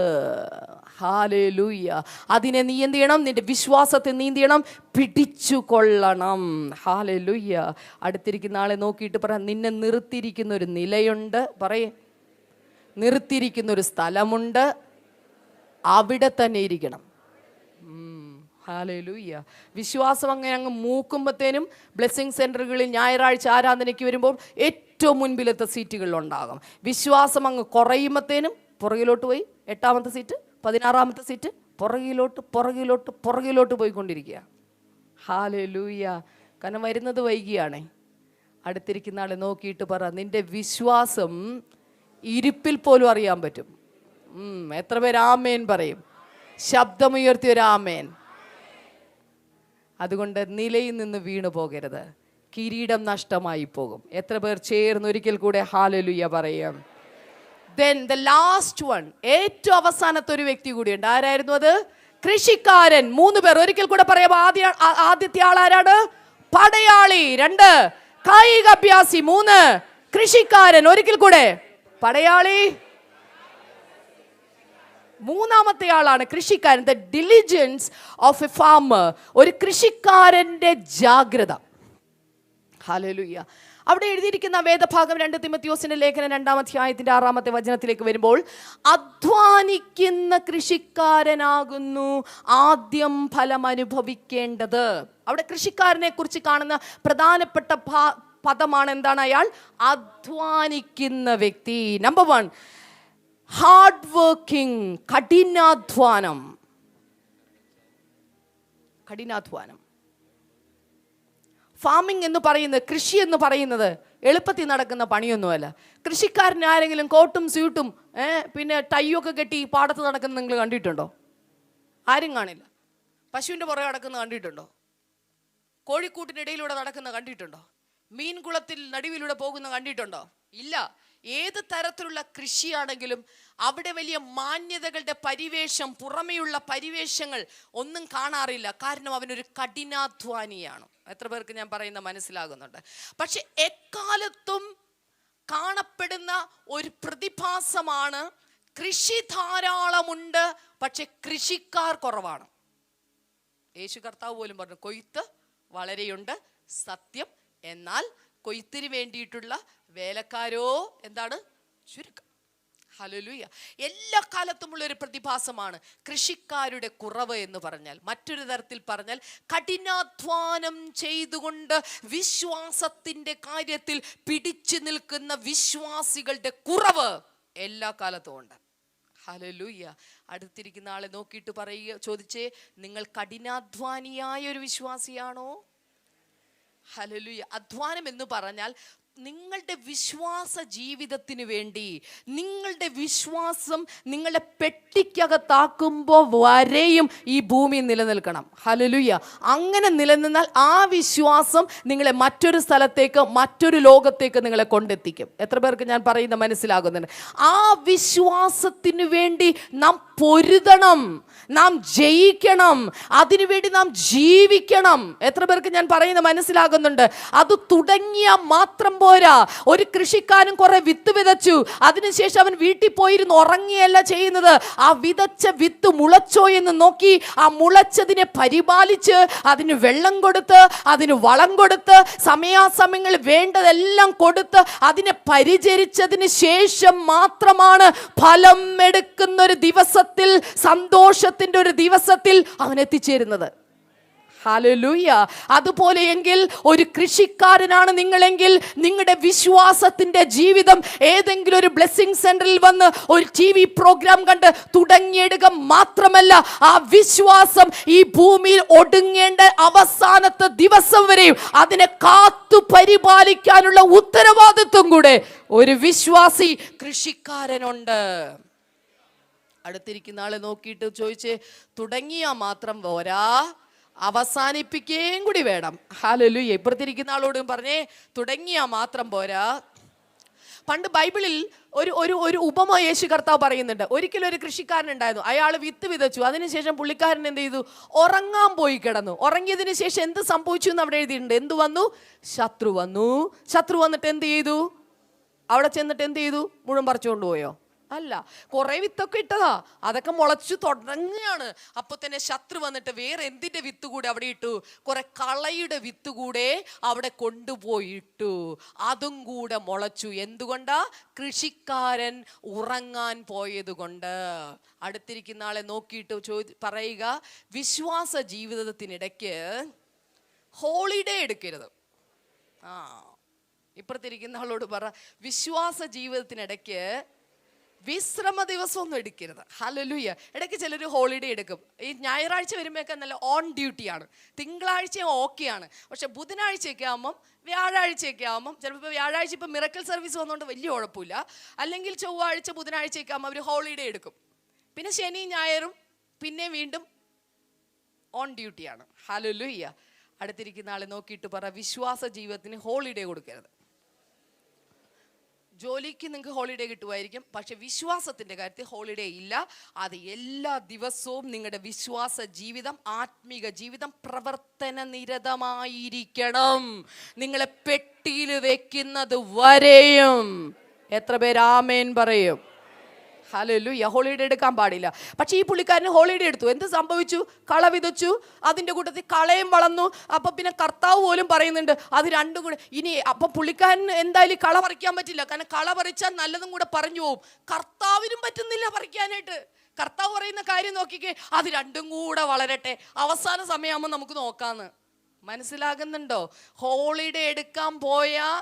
ഹല്ലേലൂയ. അതിനെ നീ എന്ത് ചെയ്യണം? നിന്റെ വിശ്വാസത്തെ നീ എന്ത് ചെയ്യണം? പിടിച്ചു കൊള്ളണം. ഹല്ലേലൂയ. അടുത്തിരിക്കുന്ന ആളെ നോക്കിയിട്ട് പറ, നിന്നെ നിർത്തിയിരിക്കുന്ന ഒരു നിലയുണ്ട്. പറയേ, നിർത്തിയിരിക്കുന്ന ഒരു സ്ഥലമുണ്ട്, അവിടെ തന്നെ ഇരിക്കണം. ഹല്ലേലൂയ. വിശ്വാസം അങ്ങ് മൂക്കുമ്പത്തേനും ബ്ലെസ്സിങ് സെന്ററുകളിൽ ഞായറാഴ്ച ആരാധനയ്ക്ക് വരുമ്പോൾ ഏറ്റവും മുൻപിലത്തെ സീറ്റുകളിലുണ്ടാകും. വിശ്വാസം അങ്ങ് കുറയുമ്പത്തേനും പുറകിലോട്ട് പോയി 8ാമത്തെ സീറ്റ്, 16ാമത്തെ സീറ്റ്, പുറകിലോട്ട് പോയിക്കൊണ്ടിരിക്കുക. ഹല്ലേലൂയ. കാരണം വരുന്നത് വൈകിയാണേ. അടുത്തിരിക്കുന്ന ആളെ നോക്കിയിട്ട് പറ, നിന്റെ വിശ്വാസം ഇരിപ്പിൽ പോലും അറിയാൻ പറ്റും. എത്ര പേര് ആമേൻ പറയും? ശബ്ദമുയർത്തി ഒരു ആമേൻ. അതുകൊണ്ട് നിലയിൽ നിന്ന് വീണു പോകരുത്, കിരീടം നഷ്ടമായി പോകും. എത്ര പേർ ചേർന്ന് ഒരിക്കൽ കൂടെ ഹല്ലേലൂയ പറയാം? Then the last one, ഏറ്റവും അവസാനത്തെ ഒരു വ്യക്തി കൂടിയുണ്ട്. ആരായിരുന്നു അത്? കൃഷിക്കാരൻ. 3 പേർ. ഒരിക്കൽ കൂടെ പറയാം. ആദ്യത്തെ ആൾ ആരാണ്? പടയാളി. 2 കായിക അഭ്യാസി. 3 കൃഷിക്കാരൻ. ഒരിക്കൽ കൂടെ പടയാളി. മൂന്നാമത്തെ ആളാണ് കൃഷിക്കാരൻ. The diligence of a farmer. ഒരു കൃഷിക്കാരന്റെ ജാഗ്രത. ഹല്ലേലൂയ. അവിടെ എഴുതിയിരിക്കുന്ന വേദഭാഗം 2 തിമോഥെയോസിന്റെ ലേഖനം 2-ാം അധ്യായത്തിന്റെ 6-ാമത്തെ വചനത്തിലേക്ക് വരുമ്പോൾ, അധ്വാനിക്കുന്ന കൃഷിക്കാരനാകുന്നു ആദ്യം ഫലം അനുഭവിക്കേണ്ടത്. അവിടെ കൃഷിക്കാരനെ കുറിച്ച് കാണുന്ന പ്രധാനപ്പെട്ട പദമാണ് എന്താണ്? അയാൾ അധ്വാനിക്കുന്ന വ്യക്തി. നമ്പർ 1, ഹാർഡ് വർക്കിംഗ്, കഠിനാധ്വാനം. ഫാമിംഗ് എന്ന് പറയുന്നത്, കൃഷി എന്ന് പറയുന്നത് എളുപ്പത്തിൽ നടക്കുന്ന പണിയൊന്നുമല്ല. കൃഷിക്കാരന് ആരെങ്കിലും കോട്ടും സ്യൂട്ടും പിന്നെ ടൈയൊക്കെ കെട്ടി പാടത്ത് നടക്കുന്നത് നിങ്ങൾ കണ്ടിട്ടുണ്ടോ? ആരും കാണില്ല. പശുവിൻ്റെ പുറകെ നടക്കുന്നത് കണ്ടിട്ടുണ്ടോ? കോഴിക്കൂട്ടിനിടയിലൂടെ നടക്കുന്ന കണ്ടിട്ടുണ്ടോ? മീൻകുളത്തിൽ നടുവിലൂടെ പോകുന്ന കണ്ടിട്ടുണ്ടോ? ഇല്ല. ഏത് തരത്തിലുള്ള കൃഷിയാണെങ്കിലും അവിടെ വലിയ മാന്യതകളുടെ പരിവേഷം, പുറമെയുള്ള പരിവേഷങ്ങൾ ഒന്നും കാണാറില്ല. കാരണം അവനൊരു കഠിനാധ്വാനിയാണ്. എത്ര പേർക്ക് ഞാൻ പറയുന്ന മനസ്സിലാകുന്നുണ്ട്? പക്ഷെ എക്കാലത്തും കാണപ്പെടുന്ന ഒരു പ്രതിഭാസമാണ്, കൃഷി ധാരാളമുണ്ട്, പക്ഷെ കൃഷിക്കാർ കുറവാണ്. യേശു കർത്താവ് പോലും പറഞ്ഞു, കൊയ്ത്ത് വളരെയുണ്ട് സത്യം, എന്നാൽ കൊയ്ത്തിന് വേണ്ടിയിട്ടുള്ള വേലക്കാരോ എന്താണ്? ചുരുക്കം. ഹല്ലേലൂയ. എല്ലാ കാലത്തുമുള്ള ഒരു പ്രതിഭാസമാണ് കൃഷിക്കാരുടെ കുറവ് എന്ന് പറഞ്ഞാൽ. മറ്റൊരു തരത്തിൽ പറഞ്ഞാൽ, കഠിനാധ്വാനം ചെയ്തുകൊണ്ട് വിശ്വാസത്തിന്റെ കാര്യത്തിൽ പിടിച്ചു നിൽക്കുന്ന വിശ്വാസികളുടെ കുറവ് എല്ലാ കാലത്തും ഉണ്ട്. ഹല്ലേലൂയ. അടുത്തിരിക്കുന്ന ആളെ നോക്കിയിട്ട് ചോദിച്ചേ, നിങ്ങൾ കഠിനാധ്വാനിയായ ഒരു വിശ്വാസിയാണോ? ഹല്ലേലൂയ. അധ്വാനം എന്ന് പറഞ്ഞാൽ നിങ്ങളുടെ വിശ്വാസ ജീവിതത്തിന് വേണ്ടി, നിങ്ങളുടെ വിശ്വാസം നിങ്ങളുടെ പെട്ടിക്കകത്താക്കുമ്പോൾ വരെയും ഈ ഭൂമി നിലനിൽക്കണം. ഹല്ലേലൂയ. അങ്ങനെ നിലനിന്നാൽ ആ വിശ്വാസം നിങ്ങളെ മറ്റൊരു സ്ഥലത്തേക്ക്, മറ്റൊരു ലോകത്തേക്ക് നിങ്ങളെ കൊണ്ടെത്തിക്കും. എത്ര പേർക്ക് ഞാൻ പറയുന്ന മനസ്സിലാകുന്നുണ്ട്? ആ വിശ്വാസത്തിന് വേണ്ടി നാം പൊരുതണം, നാം ജയിക്കണം, അതിനുവേണ്ടി നാം ജീവിക്കണം. എത്ര പേർക്ക് ഞാൻ പറയുന്ന മനസ്സിലാകുന്നുണ്ട്? അത് തുടങ്ങിയ മാത്രം പോരാ. ഒരു കൃഷിക്കാരൻ കുറെ വിത്ത് വിതച്ചു, അതിനുശേഷം അവൻ വീട്ടിൽ പോയിരുന്ന് ഉറങ്ങിയല്ല ചെയ്യുന്നത്. ആ വിതച്ച വിത്ത് മുളച്ചോ എന്ന് നോക്കി, ആ മുളച്ചതിനെ പരിപാലിച്ച്, അതിന് വെള്ളം കൊടുത്ത്, അതിന് വളം കൊടുത്ത്, സമയാസമയങ്ങളിൽ വേണ്ടതെല്ലാം കൊടുത്ത് അതിനെ പരിചരിച്ചതിന് ശേഷം മാത്രമാണ് ഫലം എടുക്കുന്ന ഒരു ദിവസത്തിൽ, സന്തോഷത്തിന്റെ ഒരു ദിവസത്തിൽ അവൻ എത്തിച്ചേരുന്നത്. ഹല്ലേലൂയ. അതുപോലെയെങ്കിൽ ഒരു കൃഷിക്കാരനാണ് നിങ്ങളെങ്കിൽ, നിങ്ങളുടെ വിശ്വാസത്തിന്റെ ജീവിതം ഏതെങ്കിലും ഒരു ബ്ലെസ്സിംഗ് സെന്ററിൽ വന്ന് ഒരു TV പ്രോഗ്രാം കണ്ട് തുടങ്ങിയെടുക്കുക മാത്രമല്ല, ആ വിശ്വാസം ഈ ഭൂമിയിൽ ഒടുങ്ങേണ്ട അവസാനത്തെ ദിവസം വരെയും അതിനെ കാത്തു പരിപാലിക്കാനുള്ള ഉത്തരവാദിത്വം കൂടെ ഒരു വിശ്വാസി കൃഷിക്കാരനുണ്ട്. അടുത്തിരിക്കുന്ന ആളെ നോക്കിയിട്ട് ചോദിച്ചേ, തുടങ്ങിയാ മാത്രം പോരാ, അവസാനിപ്പിക്കുകയും കൂടി വേണം. ഹല്ലേലൂയ. ഇപ്പുറത്തിരിക്കുന്ന ആളോടും പറഞ്ഞേ, തുടങ്ങിയാ മാത്രം പോരാ. പണ്ട് ബൈബിളിൽ ഒരു ഉപമ യേശു കർത്താവ് പറയുന്നുണ്ട്. ഒരിക്കലും ഒരു കൃഷിക്കാരൻ ഉണ്ടായിരുന്നു. അയാൾ വിത്ത് വിതച്ചു, അതിനുശേഷം പുള്ളിക്കാരൻ എന്ത് ചെയ്തു? ഉറങ്ങാൻ പോയി കിടന്നു. ഉറങ്ങിയതിന് ശേഷം എന്ത് സംഭവിച്ചു എന്ന് അവിടെ എഴുതിയിട്ടുണ്ട്. എന്ത് വന്നു? ശത്രു വന്നു. ശത്രു വന്നിട്ട് എന്ത് ചെയ്തു? അവിടെ ചെന്നിട്ട് എന്ത് ചെയ്തു? മുഴുവൻ പറിച്ചുകൊണ്ട് പോയോ? അല്ല, കുറെ വിത്തൊക്കെ ഇട്ടതാ, അതൊക്കെ മുളച്ചു തുടങ്ങുകയാണ്. അപ്പൊ തന്നെ ശത്രു വന്നിട്ട് വേറെ എന്തിന്റെ വിത്ത് കൂടെ അവിടെ ഇട്ടു? കുറെ കളയുടെ വിത്ത് കൂടെ അവിടെ കൊണ്ടുപോയിട്ടു. അതും കൂടെ മുളച്ചു. എന്തുകൊണ്ടാ? കൃഷിക്കാരൻ ഉറങ്ങാൻ പോയത് കൊണ്ട്. അടുത്തിരിക്കുന്ന ആളെ നോക്കിയിട്ട് പറയുക, വിശ്വാസ ജീവിതത്തിനിടയ്ക്ക് ഹോളിഡേ എടുക്കരുത്. ഇപ്പുറത്തിരിക്കുന്ന ആളോട് പറ, വിശ്വാസ ജീവിതത്തിനിടയ്ക്ക് വിശ്രമ ദിവസമൊന്നും എടുക്കരുത്. ഹല്ലേലൂയ. ഇടയ്ക്ക് ചിലർ ഹോളിഡേ എടുക്കും. ഈ ഞായറാഴ്ച വരുമ്പോഴൊക്കെ നല്ല ഓൺ ഡ്യൂട്ടിയാണ്, തിങ്കളാഴ്ചയും ഓക്കെയാണ്. പക്ഷെ ബുധനാഴ്ചയൊക്കെ ആകുമ്പം, വ്യാഴാഴ്ചയൊക്കെ ആകുമ്പം, ചിലപ്പോൾ വ്യാഴാഴ്ച ഇപ്പം മിറക്കൽ സർവീസ് വന്നുകൊണ്ട് വലിയ കുഴപ്പമില്ല, അല്ലെങ്കിൽ ചൊവ്വാഴ്ച ബുധനാഴ്ചയൊക്കെ ആകുമ്പോൾ അവർ ഹോളിഡേ എടുക്കും. പിന്നെ ശനി ഞായറും പിന്നെ വീണ്ടും ഓൺ ഡ്യൂട്ടിയാണ്. ഹല്ലേലൂയ. അടുത്തിരിക്കുന്ന ആളെ നോക്കിയിട്ട് പറ, വിശ്വാസ ജീവിതത്തിന് ഹോളിഡേ കൊടുക്കരുത്. ജോലിക്ക് നിങ്ങൾക്ക് ഹോളിഡേ കിട്ടുമായിരിക്കും, പക്ഷെ വിശ്വാസത്തിൻ്റെ കാര്യത്തിൽ ഹോളിഡേ ഇല്ല. അത് എല്ലാ ദിവസവും നിങ്ങളുടെ വിശ്വാസ ജീവിതം, ആത്മീക ജീവിതം പ്രവർത്തന നിരതമായിരിക്കണം. നിങ്ങളെ പെട്ടിയിൽ വെക്കുന്നത് വരെയും. എത്ര പേര് ആമേൻ പറയും? ഹല്ലേലൂയ. ഹോളിഡേ എടുക്കാൻ പാടില്ല. പക്ഷേ ഈ പുള്ളിക്കാരന് ഹോളിഡേ എടുത്തു. എന്ത് സംഭവിച്ചു? കള വിതച്ചു, അതിൻ്റെ കൂട്ടത്തിൽ കളയും വളർന്നു. അപ്പം പിന്നെ കർത്താവ് പോലും പറയുന്നുണ്ട് അത് രണ്ടും കൂടെ ഇനി. അപ്പം പുള്ളിക്കാരന് എന്തായാലും കള പറിക്കാൻ പറ്റില്ല, കാരണം കള പറിച്ചാൽ നല്ലതും കൂടെ പറഞ്ഞു പോവും. കർത്താവിനും പറ്റുന്നില്ല പറിക്കാനായിട്ട്. കർത്താവ് പറയുന്ന കാര്യം നോക്കിക്കേ, അത് രണ്ടും കൂടെ വളരട്ടെ, അവസാന സമയമാകുമ്പോൾ നമുക്ക് നോക്കാന്ന്. മനസ്സിലാകുന്നുണ്ടോ? ഹോളിഡേ എടുക്കാൻ പോയാൽ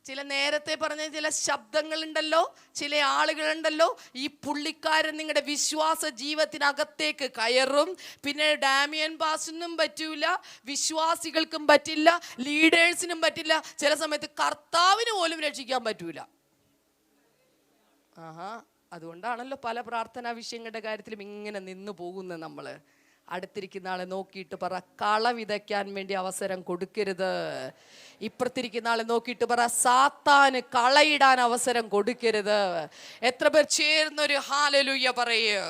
ചില നേരത്തെ പറഞ്ഞ ചില ശബ്ദങ്ങളുണ്ടല്ലോ, ചില ആളുകളുണ്ടല്ലോ, ഈ പുള്ളിക്കാരൻ നിങ്ങളുടെ വിശ്വാസ ജീവിതത്തിനകത്തേക്ക് കയറും. പിന്നെ ഡാമിയൻ പാസിനും പറ്റൂല, വിശ്വാസികൾക്കും പറ്റില്ല, ലീഡേഴ്സിനും പറ്റില്ല, ചില സമയത്ത് കർത്താവിന് പോലും രക്ഷിക്കാൻ പറ്റൂല. അതുകൊണ്ടാണല്ലോ പല പ്രാർത്ഥനാ വിഷയങ്ങളുടെ കാര്യത്തിലും ഇങ്ങനെ നിന്നു പോകുന്നത് നമ്മൾ. അടുത്തിരിക്കുന്ന ആളെ നോക്കിയിട്ട് പറ, കള വിതയ്ക്കാൻ വേണ്ടി അവസരം കൊടുക്കരുത്. ഇപ്പുറത്തിരിക്കുന്ന ആളെ നോക്കിയിട്ട് പറ, സാത്താന് കളയിടാൻ അവസരം കൊടുക്കരുത്. എത്ര പേർ ചേർന്നൊരു ഹല്ലേലൂയ പറയൂ?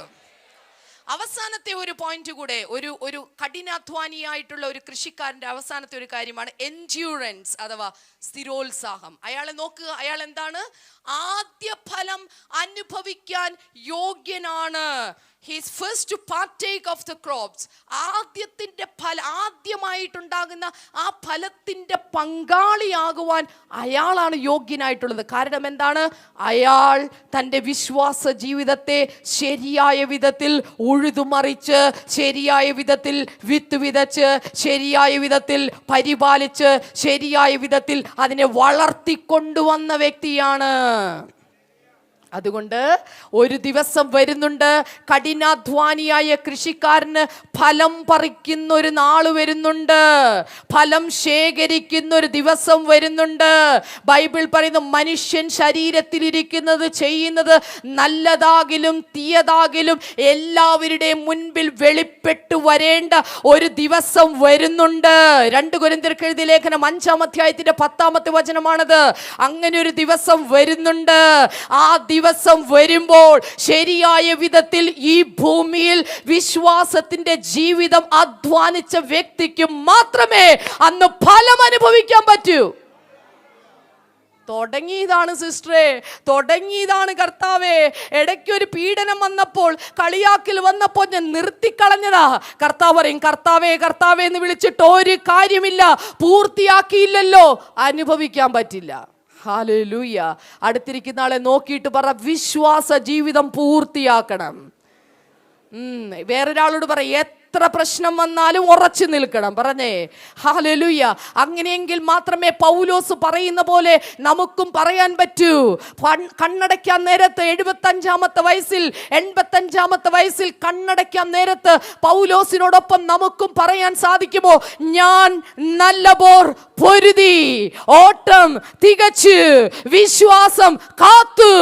അവസാനത്തെ ഒരു പോയിന്റ് കൂടെ, ഒരു കഠിനാധ്വാനിയായിട്ടുള്ള ഒരു കൃഷിക്കാരൻ്റെ അവസാനത്തെ ഒരു കാര്യമാണ് എൻഡ്യൂറൻസ് അഥവാ സ്ഥിരോത്സാഹം. അയാളെ നോക്കുക, അയാൾ എന്താണ്? ആദ്യ ഫലം അനുഭവിക്കാൻ യോഗ്യനാണ്. He is first to partake of the crops. ആദ്യത്തിൻ്റെ ആദ്യമായിട്ടുണ്ടാകുന്ന ആ ഫലത്തിൻ്റെ പങ്കാളിയാകുവാൻ അയാളാണ് യോഗ്യനായിട്ടുള്ളത്. കാരണം എന്താണ്? അയാൾ തൻ്റെ വിശ്വാസ ജീവിതത്തെ ശരിയായ വിധത്തിൽ ഉഴുതുമറിച്ച്, ശരിയായ വിധത്തിൽ വിത്ത് വിതച്ച്, ശരിയായ വിധത്തിൽ പരിപാലിച്ച്, ശരിയായ വിധത്തിൽ അതിനെ വളർത്തിക്കൊണ്ടുവന്ന വ്യക്തിയാണ്. അതുകൊണ്ട് ഒരു ദിവസം വരുന്നുണ്ട്, കഠിനാധ്വാനിയായ കൃഷിക്കാരന് ഫലം പറിക്കുന്ന ഒരു നാൾ വരുന്നുണ്ട്, ഫലം ശേഖരിക്കുന്ന ഒരു ദിവസം വരുന്നുണ്ട്. ബൈബിൾ പറയുന്നു, മനുഷ്യൻ ശരീരത്തിലിരിക്കുന്നത് ചെയ്യുന്നത് നല്ലതാകിലും തീയതാകിലും എല്ലാവരുടെയും മുൻപിൽ വെളിപ്പെട്ടു വരേണ്ട ഒരു ദിവസം വരുന്നുണ്ട്. 2 കൊരിന്ത്യർക്ക് എഴുതിയ ലേഖനം 5-ാം അധ്യായത്തിന്റെ 10-ാമത്തെ വചനമാണത്. അങ്ങനെ ഒരു ദിവസം വരുന്നുണ്ട്. ആ ദിവസം വരുമ്പോൾ ശരിയായ വിധത്തിൽ ഈ ഭൂമിയിൽ വിശ്വാസത്തിന്റെ ജീവിതം അധ്വാനിച്ച വ്യക്തിക്ക് മാത്രമേ അന്ന് ഫലം അനുഭവിക്കാൻ പറ്റൂ. തുടങ്ങിയതാണ് സിസ്റ്ററെ, തുടങ്ങിയതാണ് കർത്താവേ. ഇടയ്ക്കൊരു പീഡനം വന്നപ്പോൾ, കളിയാക്കൽ വന്നപ്പോൾ ഞാൻ നിർത്തിക്കളഞ്ഞതാ. കർത്താവ് പറയും, കർത്താവേ കർത്താവേ എന്ന് വിളിച്ചിട്ട് ഒരു കാര്യമില്ല, പൂർത്തിയാക്കിയില്ലല്ലോ, അനുഭവിക്കാൻ പറ്റില്ല. ഹല്ലേലൂയ. അടുത്തിരിക്കുന്ന ആളെ നോക്കിയിട്ട് പറ, വിശ്വാസ ജീവിതം പൂർത്തിയാക്കണം. വേറൊരാളോട് പറ, എത്ര പ്രശ്നം വന്നാലും ഉറച്ചു നിൽക്കണം. പറഞ്ഞേ ഹല്ലേലൂയ. അങ്ങനെയെങ്കിൽ മാത്രമേ പൗലോസ് പറയുന്ന പോലെ നമുക്കും പറയാൻ പറ്റൂ. കണ്ണടയ്ക്കാൻ നേരത്ത് 75-ാമത്തെ വയസ്സിൽ 85-ാമത്തെ വയസ്സിൽ കണ്ണടയ്ക്കാൻ നേരത്ത് പൗലോസിനോടൊപ്പം നമുക്കും പറയാൻ സാധിക്കുമോ? ഞാൻ നല്ല പോർ പൊരുതി, ഓട്ടം തികച്ച്, വിശ്വാസം കാത്തു,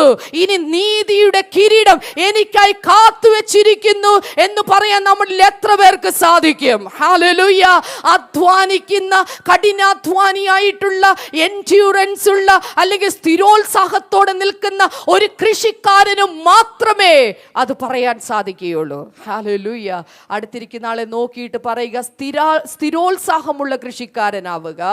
ഇനി നീതിയുടെ കിരീടം എനിക്കായി കാത്തു വെച്ചിരിക്കുന്നു എന്ന് പറയാൻ നമ്മളിൽ എത്ര പേർക്ക് സാധിക്കും? ഹല്ലേലൂയ. അധ്വാനിക്കുന്ന, കഠിനാധ്വാനിയായിട്ടുള്ള, എൻഡ്യൂറൻസ് ഉള്ള അല്ലെങ്കിൽ സ്ഥിരോത്സാഹത്തോടെ നിൽക്കുന്ന ഒരു കൃഷിക്കാരന് മാത്രമേ അത് പറയാൻ സാധിക്കുകയുള്ളൂ. ഹല്ലേലൂയ. അടുത്തിരിക്കുന്ന ആളെ നോക്കിയിട്ട് പറയുക, സ്ഥിരോത്സാഹമുള്ള കൃഷിക്കാരനാവുക.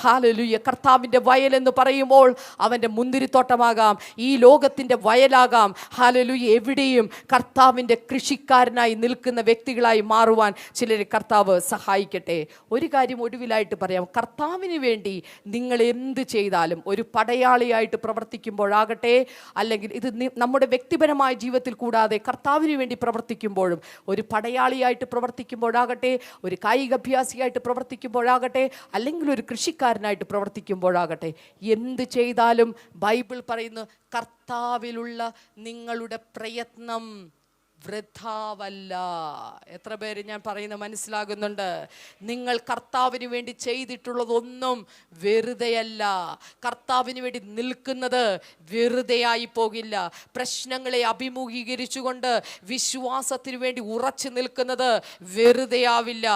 ഹല്ലേലൂയ. കർത്താവിൻ്റെ വയൽ എന്ന് പറയുമ്പോൾ അവൻ്റെ മുന്തിരിത്തോട്ടമാകാം, ഈ ലോകത്തിൻ്റെ വയലാകാം. ഹല്ലേലൂയ. എവിടെയും കർത്താവിൻ്റെ കൃഷിക്കാരനായി നിൽക്കുന്ന വ്യക്തികളായി മാറുവാൻ ചിലരെ കർത്താവ് സഹായിക്കട്ടെ. ഒരു കാര്യം ഒടുവിലായിട്ട് പറയാം, കർത്താവിന് വേണ്ടി നിങ്ങൾ എന്ത് ചെയ്താലും, ഒരു പടയാളിയായിട്ട് പ്രവർത്തിക്കുമ്പോഴാകട്ടെ, അല്ലെങ്കിൽ ഇത് നമ്മുടെ വ്യക്തിപരമായ ജീവിതത്തിൽ കൂടാതെ കർത്താവിന് വേണ്ടി പ്രവർത്തിക്കുമ്പോഴും, ഒരു പടയാളിയായിട്ട് പ്രവർത്തിക്കുമ്പോഴാകട്ടെ, ഒരു കായികാഭ്യാസിയായിട്ട് പ്രവർത്തിക്കുമ്പോഴാകട്ടെ, അല്ലെങ്കിൽ ഒരു കൃഷിക്കാരനായിട്ട് പ്രവർത്തിക്കുമ്പോഴാകട്ടെ, എന്ത് ചെയ്താലും ബൈബിൾ പറയുന്നു, കർത്താവിലുള്ള നിങ്ങളുടെ പ്രയത്നം വൃഥാവല്ല. എത്ര പേര് ഞാൻ പറയുന്നത് മനസ്സിലാകുന്നുണ്ട്? നിങ്ങൾ കർത്താവിന് വേണ്ടി ചെയ്തിട്ടുള്ളതൊന്നും വെറുതെയല്ല. കർത്താവിന് വേണ്ടി നിൽക്കുന്നത് വെറുതെയായി പോകില്ല. പ്രശ്നങ്ങളെ അഭിമുഖീകരിച്ചുകൊണ്ട് വിശ്വാസത്തിന് വേണ്ടി ഉറച്ചു നിൽക്കുന്നത് വെറുതെയാവില്ല.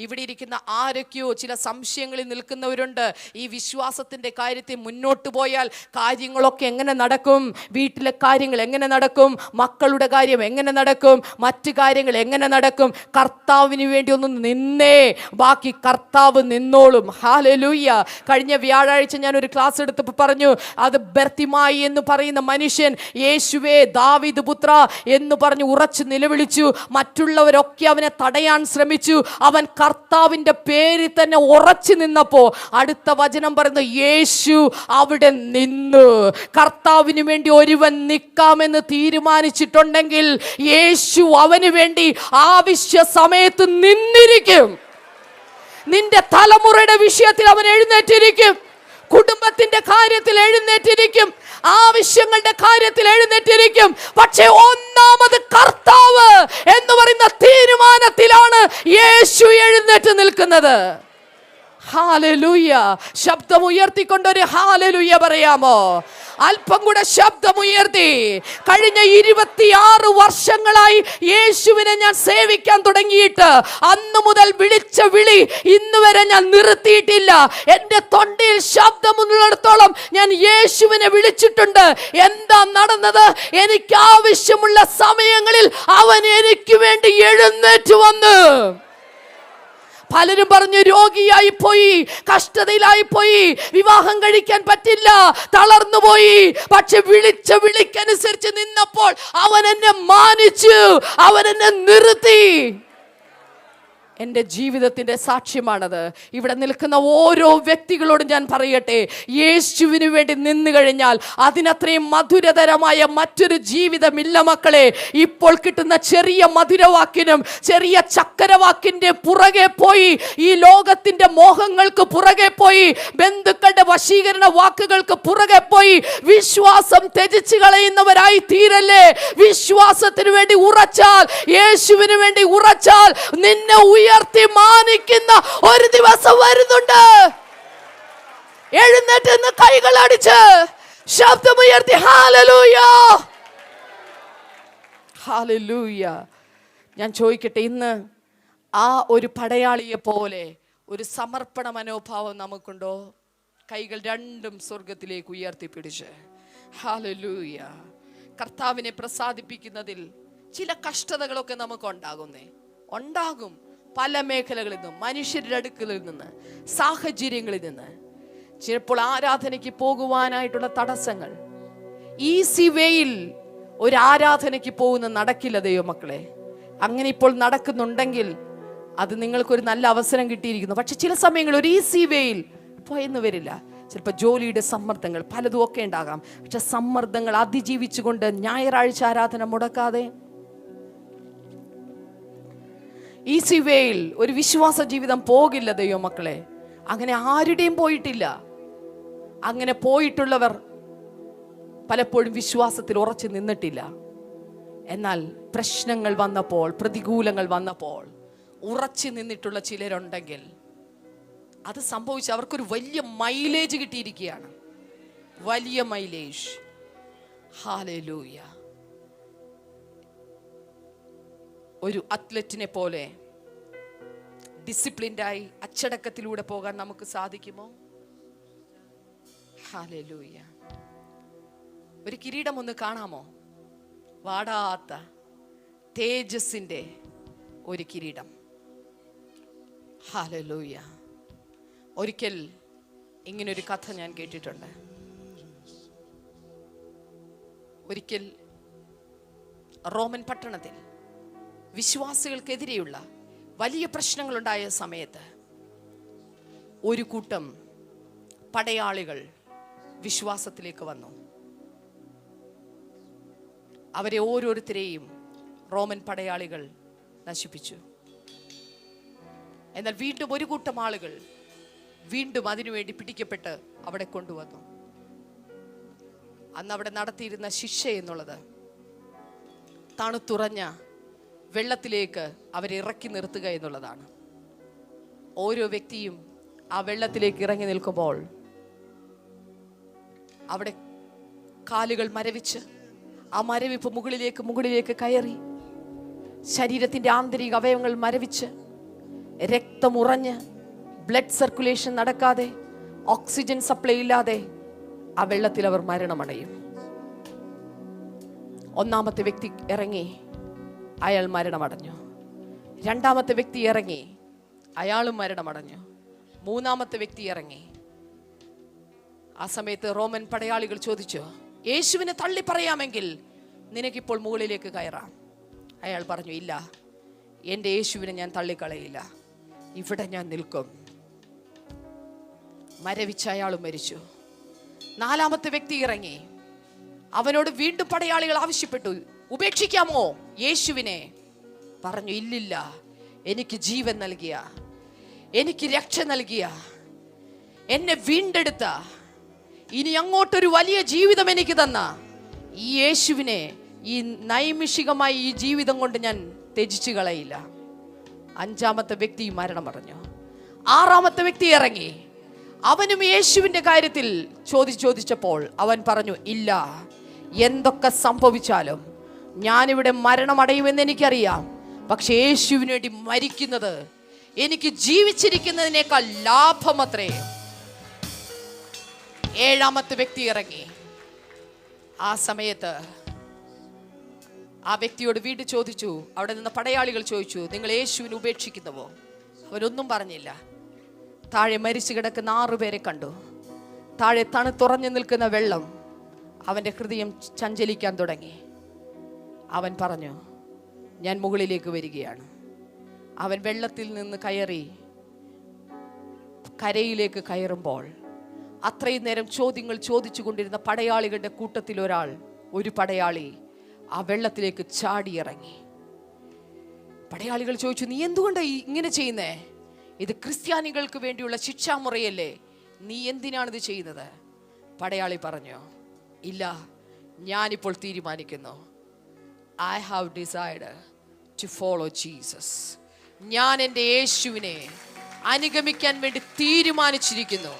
ഇവിടെ ഇരിക്കുന്ന ആരൊക്കെയോ ചില സംശയങ്ങളിൽ നിൽക്കുന്നവരുണ്ട്. ഈ വിശ്വാസത്തിൻ്റെ കാര്യത്തിൽ മുന്നോട്ട് പോയാൽ കാര്യങ്ങളൊക്കെ എങ്ങനെ നടക്കും? വീട്ടിലെ കാര്യങ്ങൾ എങ്ങനെ നടക്കും? മക്കളുടെ കാര്യം എങ്ങനെ നടക്കും? മറ്റു കാര്യങ്ങൾ എങ്ങനെ നടക്കും? കർത്താവിന് വേണ്ടി ഒന്ന് നിന്നേ, ബാക്കി കർത്താവ് നിന്നോളും. ഹല്ലേലൂയ. കഴിഞ്ഞ വ്യാഴാഴ്ച ഞാൻ ഒരു ക്ലാസ് എടുത്തപ്പോൾ പറഞ്ഞു, അത് ബർത്തിമായി എന്ന് പറയുന്ന മനുഷ്യൻ യേശുവേ ദാവീദ് പുത്ര എന്ന് പറഞ്ഞ് ഉറച്ചു നിലവിളിച്ചു. മറ്റുള്ളവരൊക്കെ അവനെ തടയാൻ ശ്രമിച്ചു. അവൻ കർത്താവിൻ്റെ പേരിൽ തന്നെ ഉറച്ചു നിന്നപ്പോ അടുത്ത വചനം പറയുന്നത്, യേശു അവിടെ നിന്നു. കർത്താവിന് വേണ്ടി ഒരുവൻ നിൽക്കാമെന്ന് തീരുമാനിച്ചിട്ടുണ്ടെങ്കിൽ യേശു അവന് വേണ്ടി ആവശ്യ സമയത്ത് നിന്നിരിക്കും. നിന്റെ തലമുറയുടെ വിഷയത്തിൽ അവൻ എഴുന്നേറ്റിരിക്കും. കുടുംബത്തിന്റെ കാര്യത്തിൽ എഴുന്നേറ്റിരിക്കും. ആവശ്യങ്ങളുടെ കാര്യത്തിൽ എഴുന്നേറ്റിരിക്കും. പക്ഷേ ഒന്നാമത് കർത്താവ് എന്ന് പറയുന്ന തീരുമാനത്തിലാണ് യേശു എഴുന്നേറ്റ് നിൽക്കുന്നത്. ഹല്ലേലൂയ. ശബ്ദം ഉയർത്തിക്കൊണ്ടൊരു ഹല്ലേലൂയ പറയാമോ? അല്പം കൂടെ ശബ്ദമുയർത്തി. കഴിഞ്ഞ 26 വർഷങ്ങളായി യേശുവിനെ ഞാൻ സേവിക്കാൻ തുടങ്ങിയിട്ട് അന്നു മുതൽ വിളിച്ച വിളി ഇന്ന് വരെ ഞാൻ നിർത്തിയിട്ടില്ല. എൻ്റെ തൊണ്ടയിൽ ശബ്ദമുള്ളിടത്തോളം ഞാൻ യേശുവിനെ വിളിച്ചിട്ടുണ്ട്. എന്താ നടന്നത്? എനിക്ക് ആവശ്യമുള്ള സമയങ്ങളിൽ അവൻ എനിക്ക് വേണ്ടി എഴുന്നേറ്റ് വന്നു. പലരും പറഞ്ഞു രോഗിയായി പോയി, കഷ്ടതയിലായി പോയി, വിവാഹം കഴിക്കാൻ പറ്റില്ല, തളർന്നു പോയി. പക്ഷെ വിളിച്ച വിളിക്കനുസരിച്ച് നിന്നപ്പോൾ അവൻ എന്നെ മാനിച്ചു, അവൻ എന്നെ നിർത്തി. എൻ്റെ ജീവിതത്തിൻ്റെ സാക്ഷ്യമാണത്. ഇവിടെ നിൽക്കുന്ന ഓരോ വ്യക്തികളോടും ഞാൻ പറയട്ടെ, യേശുവിന് വേണ്ടി നിന്നു കഴിഞ്ഞാൽ അതിനത്രയും മധുരതരമായ മറ്റൊരു ജീവിതമില്ല മക്കളെ. ഇപ്പോൾ കിട്ടുന്ന ചെറിയ മധുരവാക്കിനും ചെറിയ ചക്കരവാക്കിൻ്റെ പുറകെ പോയി, ഈ ലോകത്തിൻ്റെ മോഹങ്ങൾക്ക് പുറകെ പോയി, ബന്ധുക്കളുടെ വശീകരണ വാക്കുകൾക്ക് പുറകെ പോയി വിശ്വാസം ത്യജിച്ചു കളയുന്നവരായി തീരല്ലേ. വിശ്വാസത്തിന് വേണ്ടി ഉറച്ചാൽ, യേശുവിന് വേണ്ടി ഉറച്ചാൽ നിന്നെ ഉയർത്തി മാനിക്കുന്ന ഒരു ദിവസം വരുന്നുണ്ട്. എഴുന്നേറ്റ് നിന്ന് കൈകൾ അടിച്ച് ശബ്ദമുയർത്തി ഹല്ലേലൂയ, ഹല്ലേലൂയ. ഞാൻ ചോദിക്കട്ടെ, ഇന്ന് ആ ഒരു പടയാളിയെ പോലെ ഒരു സമർപ്പണ മനോഭാവം നമുക്കുണ്ടോ? കൈകൾ രണ്ടും സ്വർഗത്തിലേക്ക് ഉയർത്തിപ്പിടിച്ച് ഹല്ലേലൂയ. കർത്താവിനെ പ്രസാദിപ്പിക്കുന്നതിൽ ചില കഷ്ടതകളൊക്കെ നമുക്ക് ഉണ്ടാകും. പല മേഖലകളിൽ നിന്നും, മനുഷ്യരുടെ അടുക്കലിൽ നിന്ന്, സാഹചര്യങ്ങളിൽ നിന്ന്, ചിലപ്പോൾ ആരാധനയ്ക്ക് പോകുവാനായിട്ടുള്ള തടസ്സങ്ങൾ. ഈസി വേയിൽ ഒരു ആരാധനയ്ക്ക് പോകുന്ന നടക്കില്ല ദൈവമക്കളെ. അങ്ങനെ ഇപ്പോൾ നടക്കുന്നുണ്ടെങ്കിൽ അത് നിങ്ങൾക്കൊരു നല്ല അവസരം കിട്ടിയിരിക്കുന്നു. പക്ഷെ ചില സമയങ്ങളിൽ ഒരു ഈസി വേയിൽ പോയെന്ന് വരില്ല. ചിലപ്പോൾ ജോലിയുടെ സമ്മർദ്ദങ്ങൾ പലതും ഒക്കെ ഉണ്ടാകാം. പക്ഷെ സമ്മർദ്ദങ്ങൾ അതിജീവിച്ചുകൊണ്ട് ഞായറാഴ്ച ആരാധന മുടക്കാതെ ഈസി വേയിൽ ഒരു വിശ്വാസ ജീവിതം പോകില്ല ദൈവമക്കളെ. അങ്ങനെ ആരുടെയും പോയിട്ടില്ല. അങ്ങനെ പോയിട്ടുള്ളവർ പലപ്പോഴും വിശ്വാസത്തിൽ ഉറച്ചു നിന്നിട്ടില്ല. എന്നാൽ പ്രശ്നങ്ങൾ വന്നപ്പോൾ, പ്രതികൂലങ്ങൾ വന്നപ്പോൾ ഉറച്ചു നിന്നിട്ടുള്ള ചിലരുണ്ടെങ്കിൽ അത് സംഭവിച്ച് അവർക്കൊരു വലിയ മൈലേജ് കിട്ടിയിരിക്കുകയാണ്. വലിയ മൈലേജ്. ഹല്ലേലൂയ. ഒരു അത്ലറ്റിനെ പോലെ ഡിസിപ്ലിൻഡായി അച്ചടക്കത്തിലൂടെ പോകാൻ നമുക്ക് സാധിക്കുമോ? ഹല്ലേലൂയ. ഒരു കിരീടം ഒന്ന് കാണാമോ? വാടാത്ത തേജസ്സിന്റെ ഒരു കിരീടം. ഹല്ലേലൂയ. ഒരിക്കൽ ഇങ്ങനൊരു കഥ ഞാൻ കേട്ടിട്ടുണ്ട്. ഒരിക്കൽ റോമൻ പട്ടണത്തിൽ വിശ്വാസികൾക്കെതിരെയുള്ള വലിയ പ്രശ്നങ്ങളുണ്ടായ സമയത്ത് ഒരു കൂട്ടം പടയാളികൾ വിശ്വാസത്തിലേക്ക് വന്നു. അവരെ ഓരോരുത്തരെയും റോമൻ പടയാളികൾ നശിപ്പിച്ചു. എന്നാൽ വീണ്ടും ഒരു കൂട്ടം ആളുകൾ വീണ്ടും അതിനുവേണ്ടി പിടിക്കപ്പെട്ട് അവിടെ കൊണ്ടുവന്നു. അന്ന് അവിടെ നടത്തിയിരുന്ന ശിക്ഷ എന്നുള്ളത് തണുത്തുറഞ്ഞ വെള്ളത്തിലേക്ക് അവരെ ഇറക്കി നിർത്തുക എന്നുള്ളതാണ്. ഓരോ വ്യക്തിയും ആ വെള്ളത്തിലേക്ക് ഇറങ്ങി നിൽക്കുമ്പോൾ അവിടെ കാലുകൾ മരവിച്ച് ആ മരവിപ്പ് മുകളിലേക്ക് കയറി ശരീരത്തിന്റെ ആന്തരിക അവയവങ്ങൾ മരവിച്ച് രക്തം ഉറഞ്ഞ് ബ്ലഡ് സർക്കുലേഷൻ നടക്കാതെ ഓക്സിജൻ സപ്ലൈ ഇല്ലാതെ ആ വെള്ളത്തിൽ അവർ മരണമടയും. ഒന്നാമത്തെ വ്യക്തി ഇറങ്ങി, അയാൾ മരണമടഞ്ഞു. രണ്ടാമത്തെ വ്യക്തി ഇറങ്ങി, അയാളും മരണമടഞ്ഞു. മൂന്നാമത്തെ വ്യക്തി ഇറങ്ങി. ആ സമയത്ത് റോമൻ പടയാളികൾ ചോദിച്ചു, യേശുവിനെ തള്ളി പറയാമെങ്കിൽ നിനക്കിപ്പോൾ മുകളിലേക്ക് കയറാം. അയാൾ പറഞ്ഞു, ഇല്ല, എൻ്റെ യേശുവിനെ ഞാൻ തള്ളിക്കളയില്ല, ഇവിടെ ഞാൻ നിൽക്കും. മരവിച്ച അയാളും മരിച്ചു. നാലാമത്തെ വ്യക്തി ഇറങ്ങി. അവനോട് വീണ്ടും പടയാളികൾ ആവശ്യപ്പെട്ടു, ഉപേക്ഷിക്കാമോ യേശുവിനെ? പറഞ്ഞു, ഇല്ലില്ല, എനിക്ക് ജീവൻ നൽകിയ, എനിക്ക് രക്ഷ നൽകിയ, എന്നെ വീണ്ടെടുത്ത, ഇനി അങ്ങോട്ടൊരു വലിയ ജീവിതം എനിക്ക് തന്ന ഈ യേശുവിനെ ഈ നൈമിഷികമായി ഈ ജീവിതം കൊണ്ട് ഞാൻ ത്യജിച്ചു കളയില്ല. അഞ്ചാമത്തെ വ്യക്തി മരണമടഞ്ഞു. ആറാമത്തെ വ്യക്തി ഇറങ്ങി. അവനും യേശുവിന്റെ കാര്യത്തിൽ ചോദിച്ചപ്പോൾ അവൻ പറഞ്ഞു, ഇല്ല, എന്തൊക്കെ സംഭവിച്ചാലും ഞാനിവിടെ മരണമടയുമെന്ന് എനിക്കറിയാം, പക്ഷെ യേശുവിന് വേണ്ടി മരിക്കുന്നത് എനിക്ക് ജീവിച്ചിരിക്കുന്നതിനേക്കാൾ ലാഭമത്രേ. ഏഴാമത്തെ വ്യക്തി ഇറങ്ങി. ആ സമയത്ത് ആ വ്യക്തിയോട് വീണ്ടും ചോദിച്ചു, അവിടെ നിന്ന് പടയാളികൾ ചോദിച്ചു, നിങ്ങൾ യേശുവിനെ ഉപേക്ഷിക്കുന്നുവോ? അവരൊന്നും പറഞ്ഞില്ല. താഴെ മരിച്ചു കിടക്കുന്ന 6 പേരെ കണ്ടു. താഴെ തണുത്തുറഞ്ഞു നിൽക്കുന്ന വെള്ളം അവൻ്റെ ഹൃദയം ചഞ്ചലിക്കാൻ തുടങ്ങി. അവൻ പറഞ്ഞു, ഞാൻ മുകളിലേക്ക് വരികയാണ്. അവൻ വെള്ളത്തിൽ നിന്ന് കയറി കരയിലേക്ക് കയറുമ്പോൾ അത്രയും നേരം ചോദ്യങ്ങൾ ചോദിച്ചു കൊണ്ടിരുന്ന പടയാളികളുടെ കൂട്ടത്തിൽ ഒരു പടയാളി ആ വെള്ളത്തിലേക്ക് ചാടിയിറങ്ങി. പടയാളികൾ ചോദിച്ചു, നീ എന്തുകൊണ്ടാണ് ഇങ്ങനെ ചെയ്യുന്നേ? ഇത് ക്രിസ്ത്യാനികൾക്ക് വേണ്ടിയുള്ള ശിക്ഷാമുറയല്ലേ, നീ എന്തിനാണിത് ചെയ്യുന്നത്? പടയാളി പറഞ്ഞു, ഇല്ല, ഞാനിപ്പോൾ തീരുമാനിക്കുന്നു, I have decided to follow Jesus. ഞാൻ എൻ്റെ യേശുവിനെ അനുഗമിക്കാൻ വേണ്ടി തീരുമാനിച്ചിരിക്കുന്നു.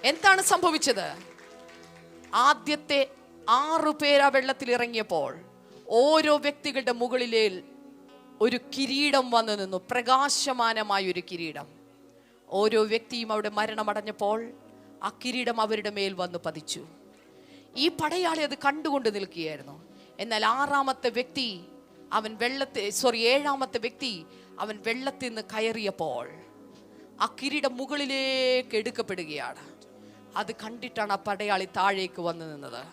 എന്താണ് സംഭവിച്ചത്? ആദ്യത്തെ 6 പേർ ആ വെള്ളത്തിൽ ഇറങ്ങിയപ്പോൾ ഓരോ വ്യക്തികളുടെ മുകളിലേ ഒരു കിരീടം വന്നു നിന്നു, പ്രകാശമാനമായ ഒരു കിരീടം. ഓരോ വ്യക്തിയും അവിടെ മരണമടഞ്ഞപ്പോൾ ആ കിരീടം അവരുടെ മേൽ വന്ന് പതിച്ചു. ഈ പടയാളി അത് കണ്ടുകൊണ്ട് നിൽക്കുകയായിരുന്നു. എന്നാൽ ഏഴാമത്തെ വ്യക്തി അവൻ വെള്ളത്തിൽ നിന്ന് കയറിയപ്പോൾ ആ കിരീടം മുകളിലേക്ക് എടുക്കപ്പെടുകയാണ്. അത് കണ്ടിട്ടാണ് ആ പടയാളി താഴേക്ക് വന്നു നിന്നത്.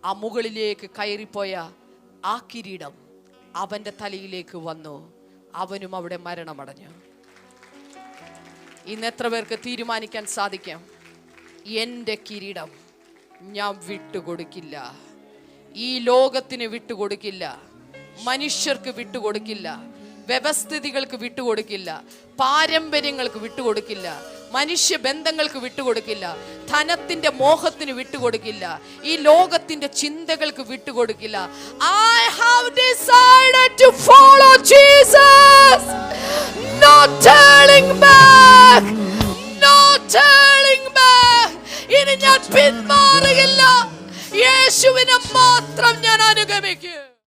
ആ മുകളിലേക്ക് കയറിപ്പോയ ആ കിരീടം അവൻ്റെ തലയിലേക്ക് വന്നു. അവനും അവിടെ മരണമടഞ്ഞു. ഇന്ന് എത്ര പേർക്ക് തീരുമാനിക്കാൻ സാധിക്കും, എൻ്റെ കിരീടം ഞാൻ വിട്ടുകൊടുക്കില്ല, ഈ ലോകത്തിന് വിട്ടുകൊടുക്കില്ല, മനുഷ്യർക്ക് വിട്ടുകൊടുക്കില്ല, വ്യവസ്ഥിതികൾക്ക് വിട്ടുകൊടുക്കില്ല, പാരമ്പര്യങ്ങൾക്ക് വിട്ടുകൊടുക്കില്ല, മനുഷ്യബന്ധങ്ങൾക്ക് വിട്ടുകൊടുക്കില്ല, ധനത്തിന്റെ മോഹത്തിന് വിട്ടുകൊടുക്കില്ല, ഈ ലോകത്തിന്റെ ചിന്തകൾക്ക് വിട്ടുകൊടുക്കില്ല. I have decided to follow Jesus. No turning back. No turning back. ഇനി ഞാൻ പിന്മാറുകയില്ല. യേശുവിനെ മാത്രം ഞാൻ അനുഗമിക്കും.